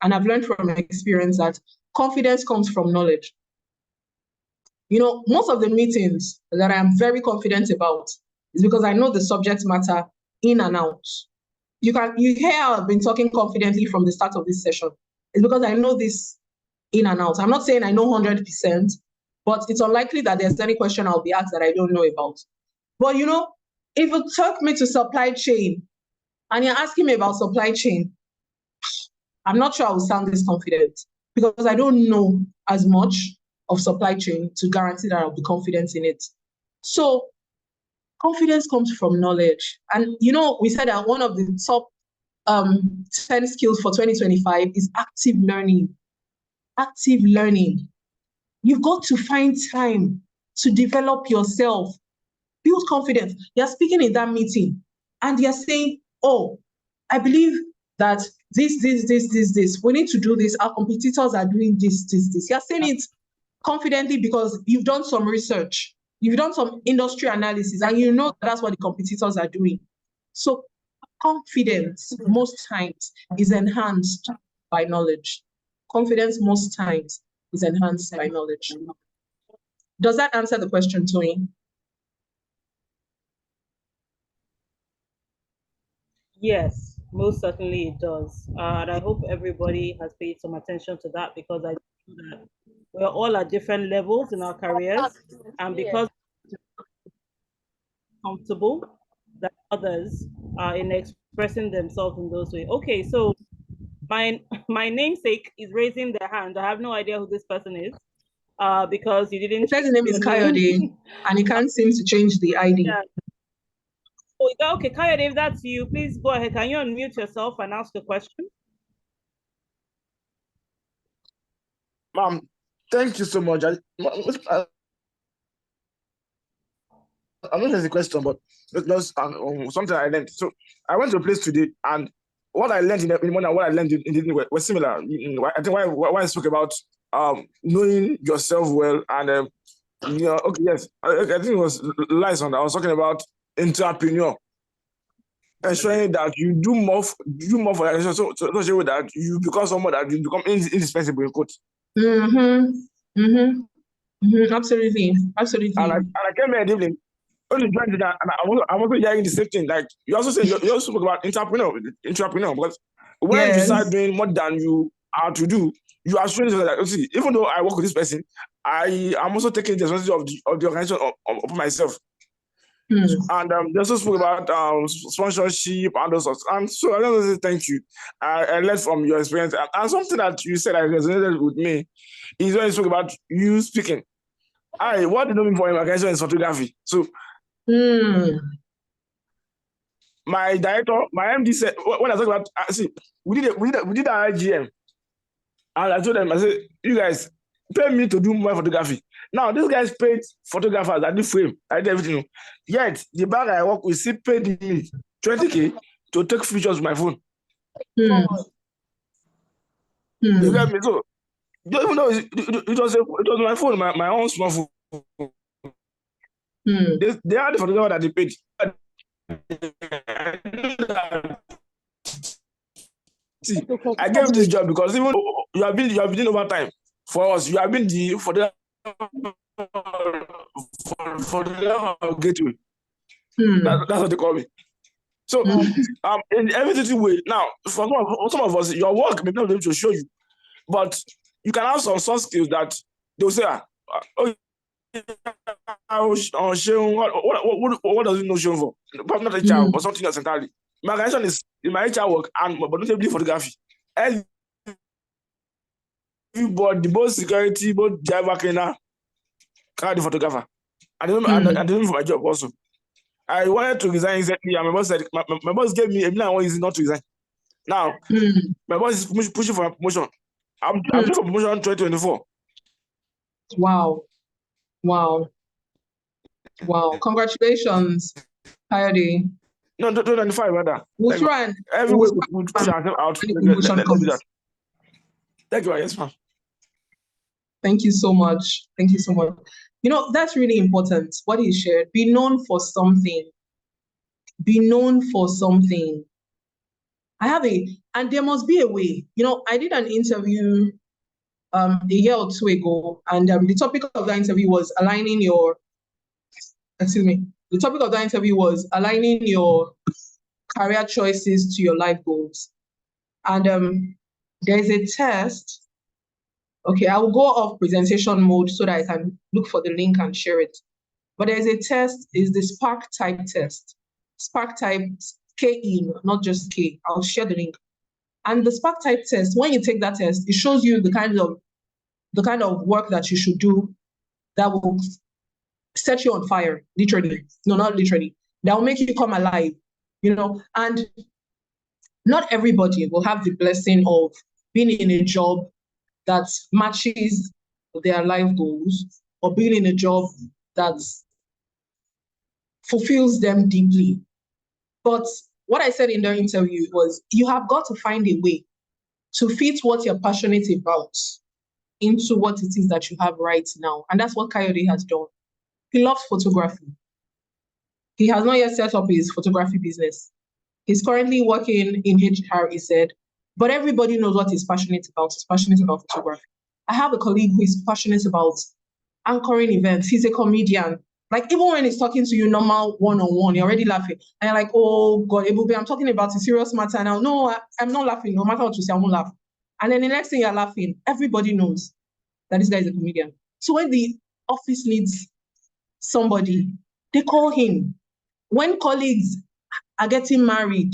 [SPEAKER 2] and I've learned from experience, that confidence comes from knowledge. Most of the meetings that I am very confident about is because I know the subject matter in and out. You hear I've been talking confidently from the start of this session. It's because I know this in and out. I'm not saying I know 100%, but it's unlikely that there's any question I'll be asked that I don't know about. But if you took me to supply chain and you're asking me about supply chain, I'm not sure I will sound this confident because I don't know as much of supply chain to guarantee that I'll be confident in it. So confidence comes from knowledge. And we said that one of the top 10 skills for 2025 is active learning. Active learning. You've got to find time to develop yourself. Build confidence. You're speaking in that meeting and you're saying, oh, I believe that this. We need to do this. Our competitors are doing this. You're saying it confidently because you've done some research. You've done some industry analysis and you know that's what the competitors are doing. So confidence most times is enhanced by knowledge. Confidence most times is enhanced by knowledge. Does that answer the question, Tony?
[SPEAKER 1] Yes, most certainly it does. And I hope everybody has paid some attention to that because I know that we're all at different levels in our careers. And because comfortable that others are in expressing themselves in those ways. Okay, so my namesake is raising their hand. I have no idea who this person is because you didn't.
[SPEAKER 2] It says his name is Kayode and he can't seem to change the ID.
[SPEAKER 1] Yeah. Oh, okay, Kayode, if that's you, please go ahead. Can you unmute yourself and ask a question?
[SPEAKER 4] Ma'am, thank you so much. I'm not asking a question, but that's something I learned. So I went to a place today, and what I learned in the morning and what I learned in the evening were similar. I think why I spoke about knowing yourself well and okay, yes, I think it was Lyson. I was talking about entrepreneur, ensuring that you do more for yourself, so that you become someone that you become indispensable in quote.
[SPEAKER 2] Absolutely.
[SPEAKER 4] And I came here evening. Only joined that, and I'm also hearing the same thing. Like you also say, you also spoke about entrepreneur, because when you start doing more than you are to do, you are showing that see, even though I work with this person, I am also taking the responsibility of the organization of myself. And they also spoke about sponsorship and those sorts. And so I just want to say thank you. I learned from your experience. And something that you said that resonated with me is when you spoke about you speaking. What they know me for in my organization is photography. So my director, my MD said, when I talk about, see, we did our IGM. And I told them, I said, you guys pay me to do more photography. Now, these guys paid photographers, I did frame, I did everything. Yet, the bank I work with still paid me 20K to take pictures with my phone. You get me? So, even though it was my phone, my own smartphone. They had the photographer that they paid. See, I gave this job because even you have been doing overtime for us. You have been for the gateway. That's what they call me. So in every way now, for some of us, your work may not be able to show you, but you can have some soft skills that they'll say, what does it know shown for? Perhaps not HR or something else entirely. My organization is in my HR work, but notably photography. Everybody, both security, both driver cleaner, the photographer. I didn't for my job also. I wanted to resign exactly, and my boss said, my boss gave me a million reasons not to resign. Now, my boss is pushing for a promotion. I'm pushing for promotion in 2024.
[SPEAKER 2] Wow. Congratulations, Kayode.
[SPEAKER 4] No, 2025, rather.
[SPEAKER 2] We'll try and
[SPEAKER 4] everywhere we push ourselves out. Let's do that. Thank you, yes, ma'am.
[SPEAKER 2] Thank you so much. You know, that's really important, what he shared. Be known for something. And there must be a way. You know, I did an interview a year or two ago, and the topic of the interview was aligning your career choices to your life goals. And there's a test. Okay, I will go off presentation mode so that I can look for the link and share it. But there's a test, is the Spark Type test. Spark Type, K-E, not just K. I'll share the link. And the Spark Type test, when you take that test, it shows you the kind of work that you should do that will set you on fire, literally. No, not literally. That will make you come alive, you know. And not everybody will have the blessing of being in a job that matches their life goals, or being in a job that fulfills them deeply. But what I said in the interview was, you have got to find a way to fit what you're passionate about into what it is that you have right now. And that's what Coyote has done. He loves photography. He has not yet set up his photography business. He's currently working in HR, he said, but everybody knows what he's passionate about. He's passionate about photography. I have a colleague who is passionate about anchoring events. He's a comedian. Like, even when he's talking to you normal one-on-one, you're already laughing. And you're like, oh God, Ebube, I'm talking about a serious matter now. No, I'm not laughing. No matter what you say, I won't laugh. And then the next thing you're laughing, everybody knows that this guy is a comedian. So when the office needs somebody, they call him. When colleagues are getting married,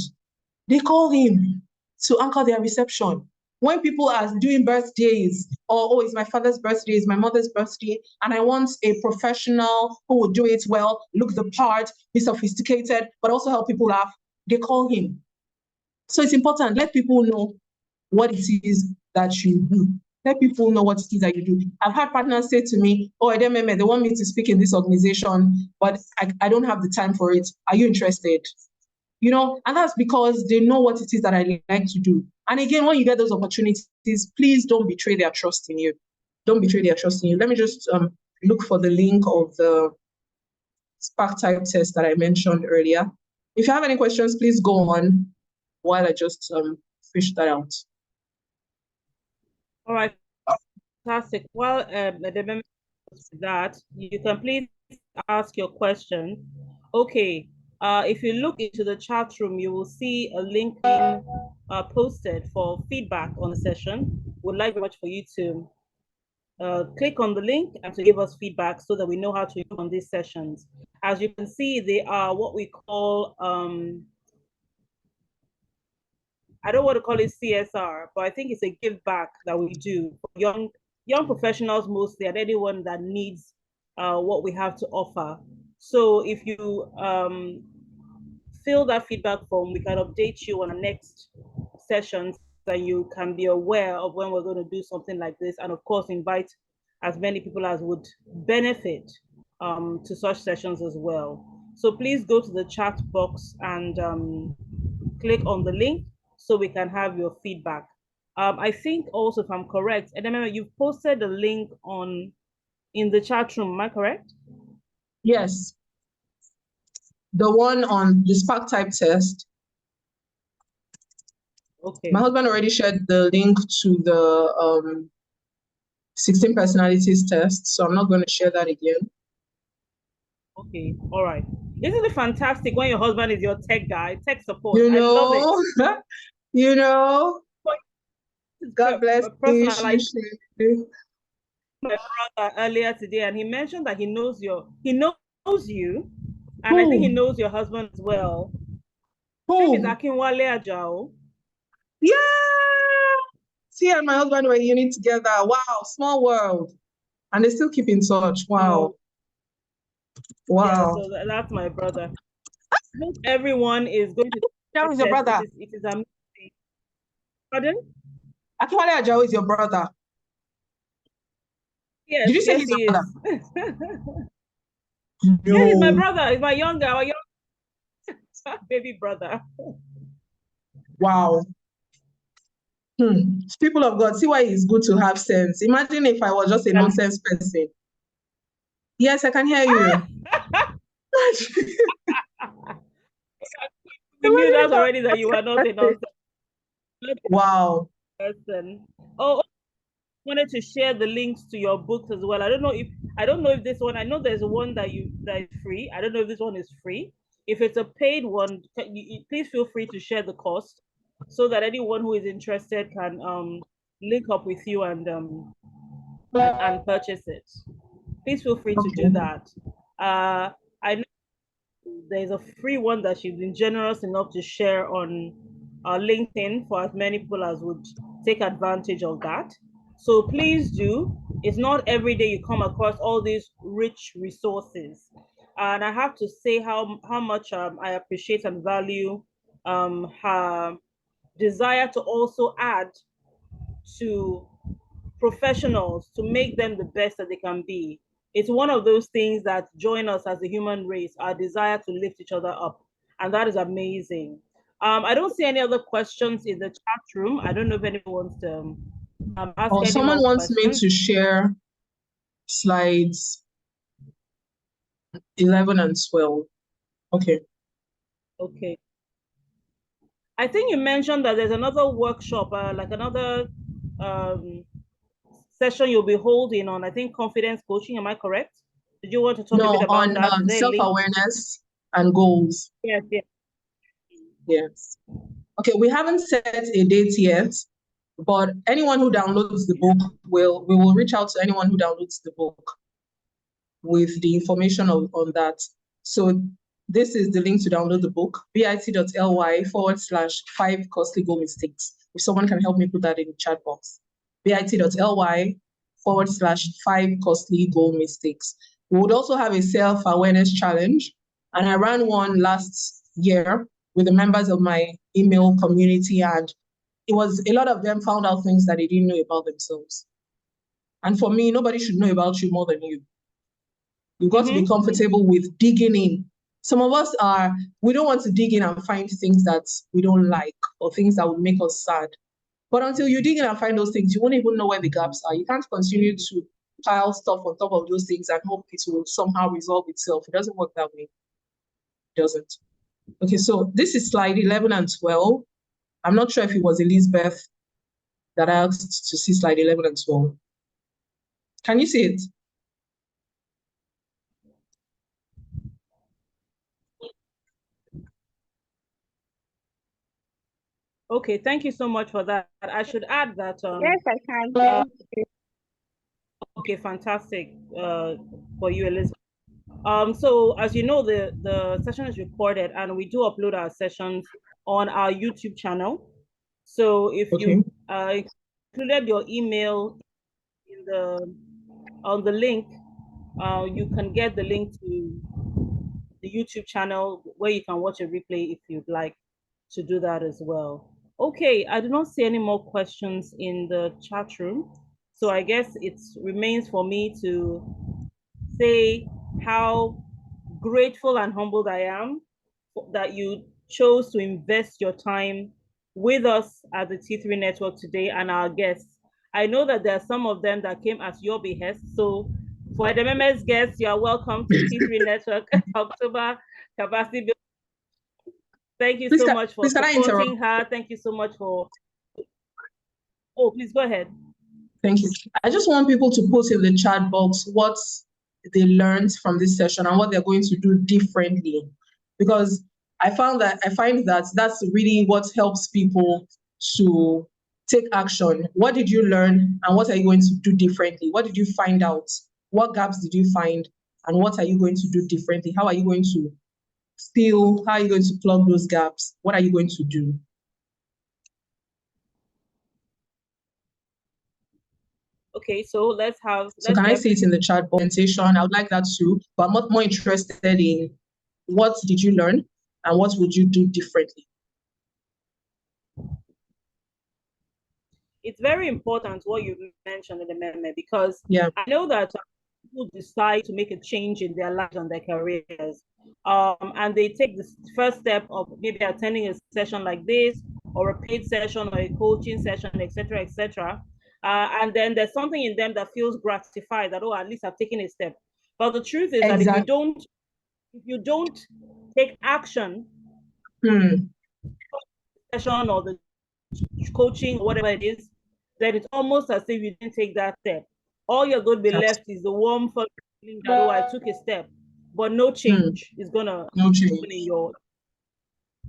[SPEAKER 2] they call him to anchor their reception. When people are doing birthdays, or, oh, it's my father's birthday, it's my mother's birthday, and I want a professional who will do it well, look the part, be sophisticated, but also help people laugh, they call him. So it's important, let people know what it is that you do. Let people know what it is that you do. I've had partners say to me, oh, Edememe, they want me to speak in this organization, but I don't have the time for it. Are you interested? You know, and that's because they know what it is that I like to do. And again, when you get those opportunities, please don't betray their trust in you. Don't betray their trust in you. Let me just look for the link of the Spark type test that I mentioned earlier. If you have any questions, please go on while I just fish that out.
[SPEAKER 1] All right, fantastic. Well, that you can please ask your question. Okay. If you look into the chat room, you will see a link being posted for feedback on the session. Would like very much for you to click on the link and to give us feedback so that we know how to improve on these sessions. As you can see, they are what we call, I don't want to call it CSR, but I think it's a give back that we do for young professionals mostly, and anyone that needs what we have to offer. So if you fill that feedback form, we can update you on the next sessions, that you can be aware of when we're going to do something like this, and of course invite as many people as would benefit to such sessions as well. So please go to the chat box and click on the link so we can have your feedback. I think also, if I'm correct, Edememe, you've posted a link in the chat room, am I correct?
[SPEAKER 2] Yes. The one on the Spark type test.
[SPEAKER 1] Okay.
[SPEAKER 2] My husband already shared the link to the 16 personalities test, so I'm not going to share that again.
[SPEAKER 1] Okay, all right. Isn't it fantastic when your husband is your tech guy, tech support?
[SPEAKER 2] You know,
[SPEAKER 1] I love it.
[SPEAKER 2] You know, God bless
[SPEAKER 1] personal,
[SPEAKER 2] you.
[SPEAKER 1] My brother earlier today, and he mentioned that he knows you, and
[SPEAKER 2] Who?
[SPEAKER 1] I think he knows your husband as well.
[SPEAKER 2] Who?
[SPEAKER 1] His name is Akinwale Ajao.
[SPEAKER 2] Yeah. See, and my husband were in uni together. Wow, small world. And they still keep in touch. Wow. Wow.
[SPEAKER 1] Yeah, so that's my brother. I hope everyone is going to.
[SPEAKER 2] That was your brother.
[SPEAKER 1] It is amazing. Pardon?
[SPEAKER 2] Akinwale Ajao is your brother.
[SPEAKER 1] Yes.
[SPEAKER 2] Did you say
[SPEAKER 1] yes,
[SPEAKER 2] he's
[SPEAKER 1] he
[SPEAKER 2] your brother?
[SPEAKER 1] No. Yeah, he's my
[SPEAKER 2] No.
[SPEAKER 1] brother. He's my younger baby brother.
[SPEAKER 2] Wow. People of God, see why it's good to have sense. Imagine if I was just a nonsense person. Yes, I can hear you.
[SPEAKER 1] We knew that already, that you were not a nonsense
[SPEAKER 2] Wow.
[SPEAKER 1] person. Oh, I wanted to share the links to your books as well. I don't know if this one, I know there's one that is free. I don't know if this one is free. If it's a paid one, please feel free to share the cost so that anyone who is interested can link up with you and purchase it. Please feel free to do that. I know there's a free one that she's been generous enough to share on LinkedIn for as many people as would take advantage of that. So please do. It's not every day you come across all these rich resources. And I have to say how much I appreciate and value her desire to also add to professionals, to make them the best that they can be. it's one of those things that join us as a human race, our desire to lift each other up. And that is amazing. I don't see any other questions in the chat room. I don't know if anyone wants to ask any
[SPEAKER 2] someone
[SPEAKER 1] more
[SPEAKER 2] wants
[SPEAKER 1] questions.
[SPEAKER 2] me to share slides 11 and 12. Okay.
[SPEAKER 1] Okay. I think you mentioned that there's another workshop, like another session you'll be holding on, I think, confidence coaching. Am I correct? Did you want to talk a bit about that?
[SPEAKER 2] On self-awareness and goals.
[SPEAKER 1] Yes, yes.
[SPEAKER 2] Yes. Okay, we haven't set a date yet, but anyone who downloads the book we will reach out to anyone who downloads the book with the information on that. So this is the link to download the book, bit.ly/5 costly goal mistakes. If someone can help me put that in the chat box, bit.ly/5 costly goal mistakes. We would also have a self-awareness challenge, and I ran one last year with the members of my email community, and it was a lot of them found out things that they didn't know about themselves. And for me, nobody should know about you more than you. You've got to be comfortable with digging in. Some of us we don't want to dig in and find things that we don't like or things that would make us sad. But until you dig in and find those things, you won't even know where the gaps are. You can't continue to pile stuff on top of those things and hope it will somehow resolve itself. It doesn't work that way. It doesn't. Okay, so this is slide 11 and 12. I'm not sure if it was Elizabeth that asked to see slide 11 and 12. Can you see it?
[SPEAKER 1] Okay, thank you so much for that. I should add that.
[SPEAKER 3] Yes, I can.
[SPEAKER 1] Okay, fantastic for you, Elizabeth. So as you know, the session is recorded and we do upload our sessions on our YouTube channel. So if you included your email on the link, you can get the link to the YouTube channel where you can watch a replay if you'd like to do that as well. Okay, I do not see any more questions in the chat room. So I guess it remains for me to say how grateful and humbled I am that you chose to invest your time with us at the T3 Network today and our guests. I know that there are some of them that came at your behest. So for Edememe's guests, you are welcome to T3 Network October Capacity Building. Thank you so much for supporting her. Thank you so much for... Oh, please go ahead.
[SPEAKER 2] Thank you. I just want people to put in the chat box what they learned from this session and what they're going to do differently. Because I find that that's really what helps people to take action. What did you learn and what are you going to do differently? What did you find out? What gaps did you find and what are you going to do differently? How are you going to feel? How are you going to plug those gaps? What are you going to do?
[SPEAKER 1] Okay, so let's
[SPEAKER 2] can I see it in the chat presentation? I would like that too, but I'm more interested in what did you learn and what would you do differently?
[SPEAKER 1] It's very important what you mentioned in the meme because I know that people decide to make a change in their lives and their careers, and they take the first step of maybe attending a session like this or a paid session or a coaching session, etc., etc. And then there's something in them that feels gratified that, oh, at least I've taken a step. But the truth is that if you don't take action, session or the coaching, or whatever it is, then it's almost as if you didn't take that step. All you're going to be left is the warm feeling that, oh, I took a step, but no change is gonna happen in your.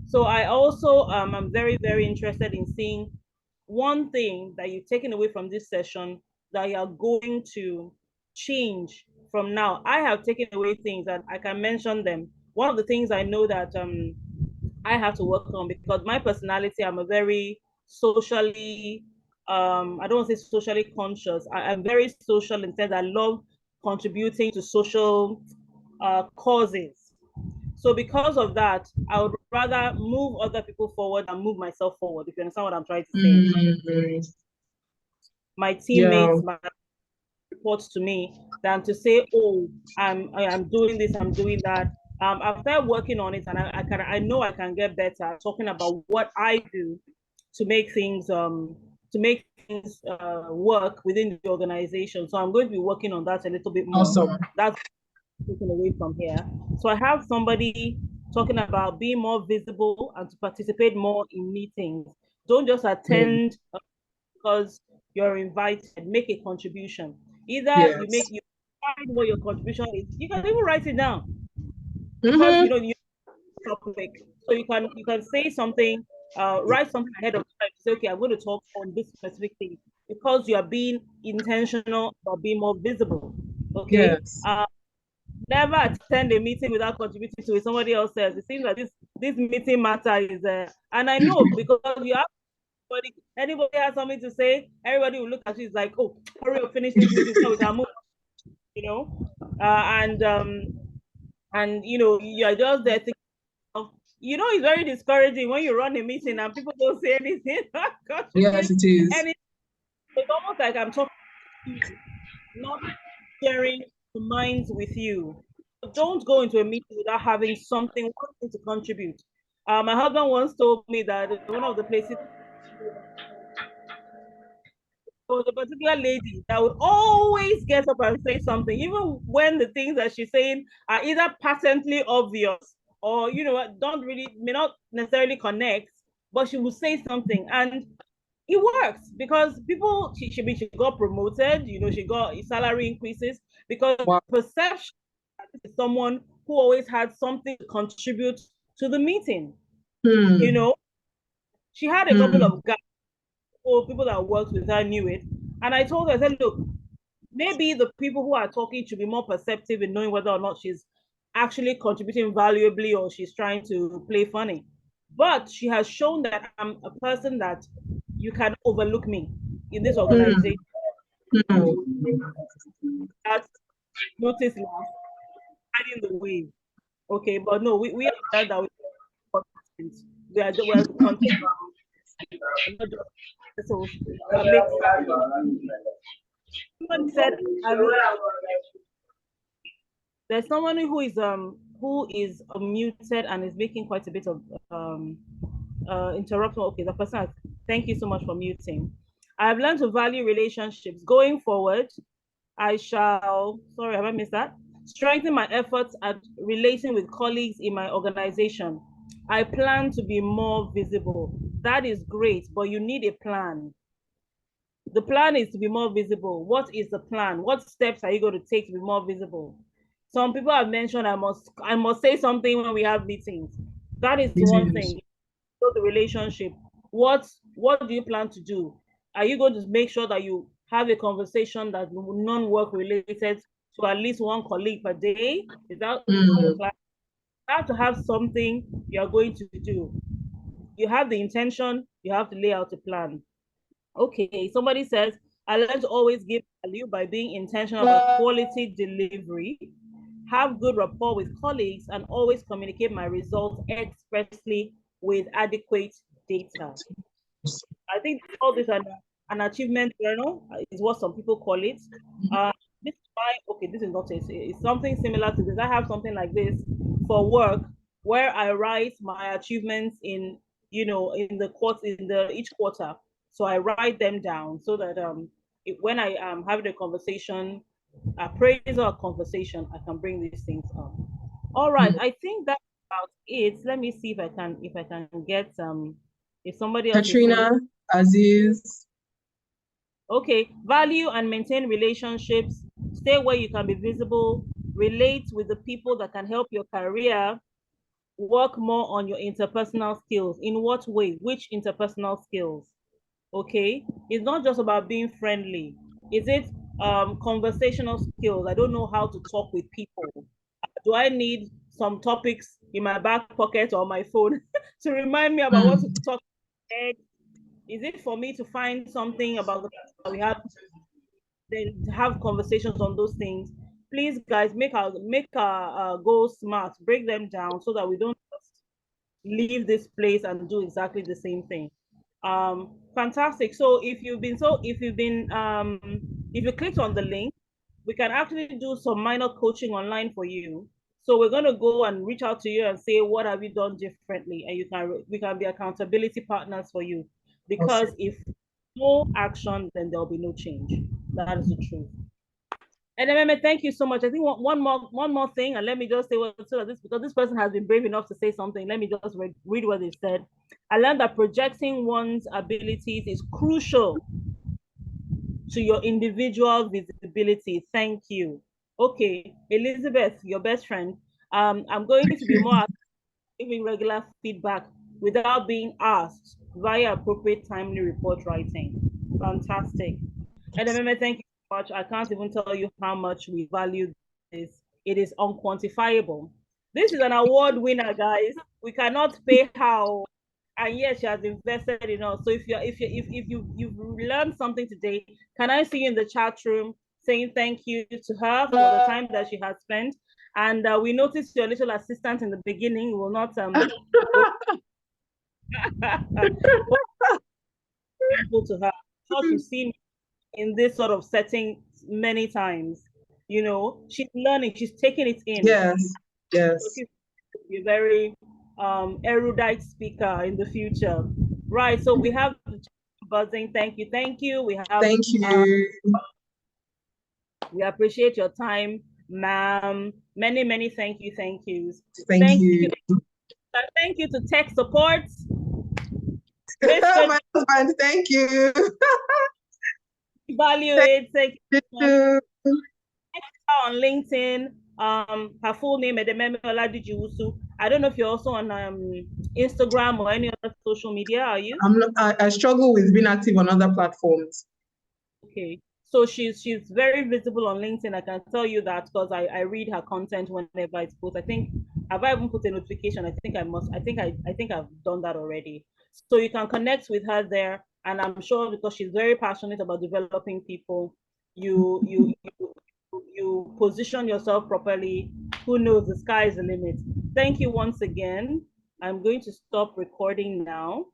[SPEAKER 1] So I also am very, very interested in seeing one thing that you've taken away from this session that you're going to change from now. I have taken away things that I can mention them. One of the things I know that I have to work on, because my personality, I'm a very socially, I don't want to say socially conscious. I'm very social in the sense I love contributing to social causes. So because of that, I would rather move other people forward than move myself forward, if you understand what I'm trying to say. My teammates, report to me than to say, oh, I'm doing this, I'm doing that. I've started working on it, and I know I can get better talking about what I do to make things work within the organization. So I'm going to be working on that a little bit more.
[SPEAKER 2] Awesome.
[SPEAKER 1] That's taken away from here. So I have somebody talking about being more visible and to participate more in meetings. Don't just attend because you're invited. Make a contribution. Either you find what your contribution is. You can even write it down because you topic. So you can say something, write something ahead of time to say, okay, I'm going to talk on this specific thing because you are being intentional or being more visible. Okay.
[SPEAKER 2] Yes.
[SPEAKER 1] Never attend a meeting without contributing to it. Somebody else says it seems like this meeting matter is and I know because you have anybody has something to say, everybody will look at you, it's like, oh, hurry up, finish this meeting so we can move, and you're just there thinking of, it's very discouraging when you run a meeting and people don't say anything.
[SPEAKER 2] Yes, it is.
[SPEAKER 1] And it's almost like I'm talking to you, not sharing minds with you. Don't go into a meeting without having one thing to contribute. My husband once told me that one of the places, there was a particular lady that would always get up and say something, even when the things that she's saying are either patently obvious or may not necessarily connect, but she would say something, and it works because people she got promoted, she got salary increases because perception is someone who always had something to contribute to the meeting. She had a couple of guys or people that worked with her knew it, and I told her, I said, look, maybe the people who are talking should be more perceptive in knowing whether or not she's actually contributing valuably or she's trying to play funny. But she has shown that I'm a person that you can overlook me in this organization. That's noticed last, riding the wave. Okay, but no, we are that we are content. So someone said there's someone who is muted and is making quite a bit of interruption. Okay, the person has, thank you so much for muting. I've learned to value relationships. Going forward, I shall, sorry, have I missed that? Strengthen my efforts at relating with colleagues in my organization. I plan to be more visible. That is great, but you need a plan. The plan is to be more visible. What is the plan? What steps are you going to take to be more visible? Some people have mentioned I must say something when we have meetings. That is one thing. So the relationship. What do you plan to do? Are you going to make sure that you have a conversation that non-work related to at least one colleague per day? Is that the plan? You have to have something you're going to do. You have the intention, you have to lay out a plan. Okay, somebody says, I learn to always give value by being intentional about quality delivery, have good rapport with colleagues, and always communicate my results expressly with adequate data. I think all this an achievement journal is what some people call it. This is why, okay, this is not it's something similar to this. I have something like this for work where I write my achievements in each quarter. So I write them down so that when I am having a conversation, appraisal conversation, I can bring these things up. All right, I think that's about it. Let me see if I can get if somebody else.
[SPEAKER 2] Katrina, Aziz.
[SPEAKER 1] Okay, value and maintain relationships. Stay where you can be visible. Relate with the people that can help your career. Work more on your interpersonal skills. In what way? Which interpersonal skills? Okay, it's not just about being friendly. Is it conversational skills? I don't know how to talk with people. Do I need some topics in my back pocket or my phone to remind me about what to talk about? Is it for me to find something about the person that we have, then have conversations on those things? Please, guys, make our goals smart, break them down so that we don't just leave this place and do exactly the same thing. Fantastic. So if you clicked on the link, we can actually do some minor coaching online for you. So we're going to go and reach out to you and say, what have you done differently? And we can be accountability partners for you. Because if no action, then there'll be no change. That is the truth. And Edememe, thank you so much. I think one more thing, and let me just say this, because this person has been brave enough to say something. Let me just read what they said. I learned that projecting one's abilities is crucial to your individual visibility. Thank you. Okay, Elizabeth, your best friend. I'm going to be more giving regular feedback without being asked via appropriate timely report writing. Fantastic. Edememe, thank you so much. I can't even tell you how much we value this. It is unquantifiable. This is an award winner, guys. We cannot pay how, and yes, she has invested in us. So if you've learned something today, can I see you in the chat room saying thank you to her for the time that she has spent? And we noticed your little assistant in the beginning. We will not to her. She's seen in this sort of setting many times. You know, she's learning, she's taking it in.
[SPEAKER 2] Yes, yes.
[SPEAKER 1] So she's a very erudite speaker in the future. Right. So we have buzzing. Thank you. We have
[SPEAKER 2] thank you.
[SPEAKER 1] We appreciate your time, ma'am. Many thank yous.
[SPEAKER 2] Thank
[SPEAKER 1] you. And thank you to tech support.
[SPEAKER 2] My husband, thank you.
[SPEAKER 1] Value it. Thank
[SPEAKER 2] you.
[SPEAKER 1] On LinkedIn. Her full name Edememe Oladiji-Wusu. I don't know if you're also on Instagram or any other social media. Are you?
[SPEAKER 2] I struggle with being active on other platforms.
[SPEAKER 1] Okay. So she's very visible on LinkedIn. I can tell you that because I read her content whenever it's posted. I think, have I even put a notification? I think I've done that already. So you can connect with her there, and I'm sure because she's very passionate about developing people, you position yourself properly. Who knows? The sky is the limit. Thank you once again. I'm going to stop recording now.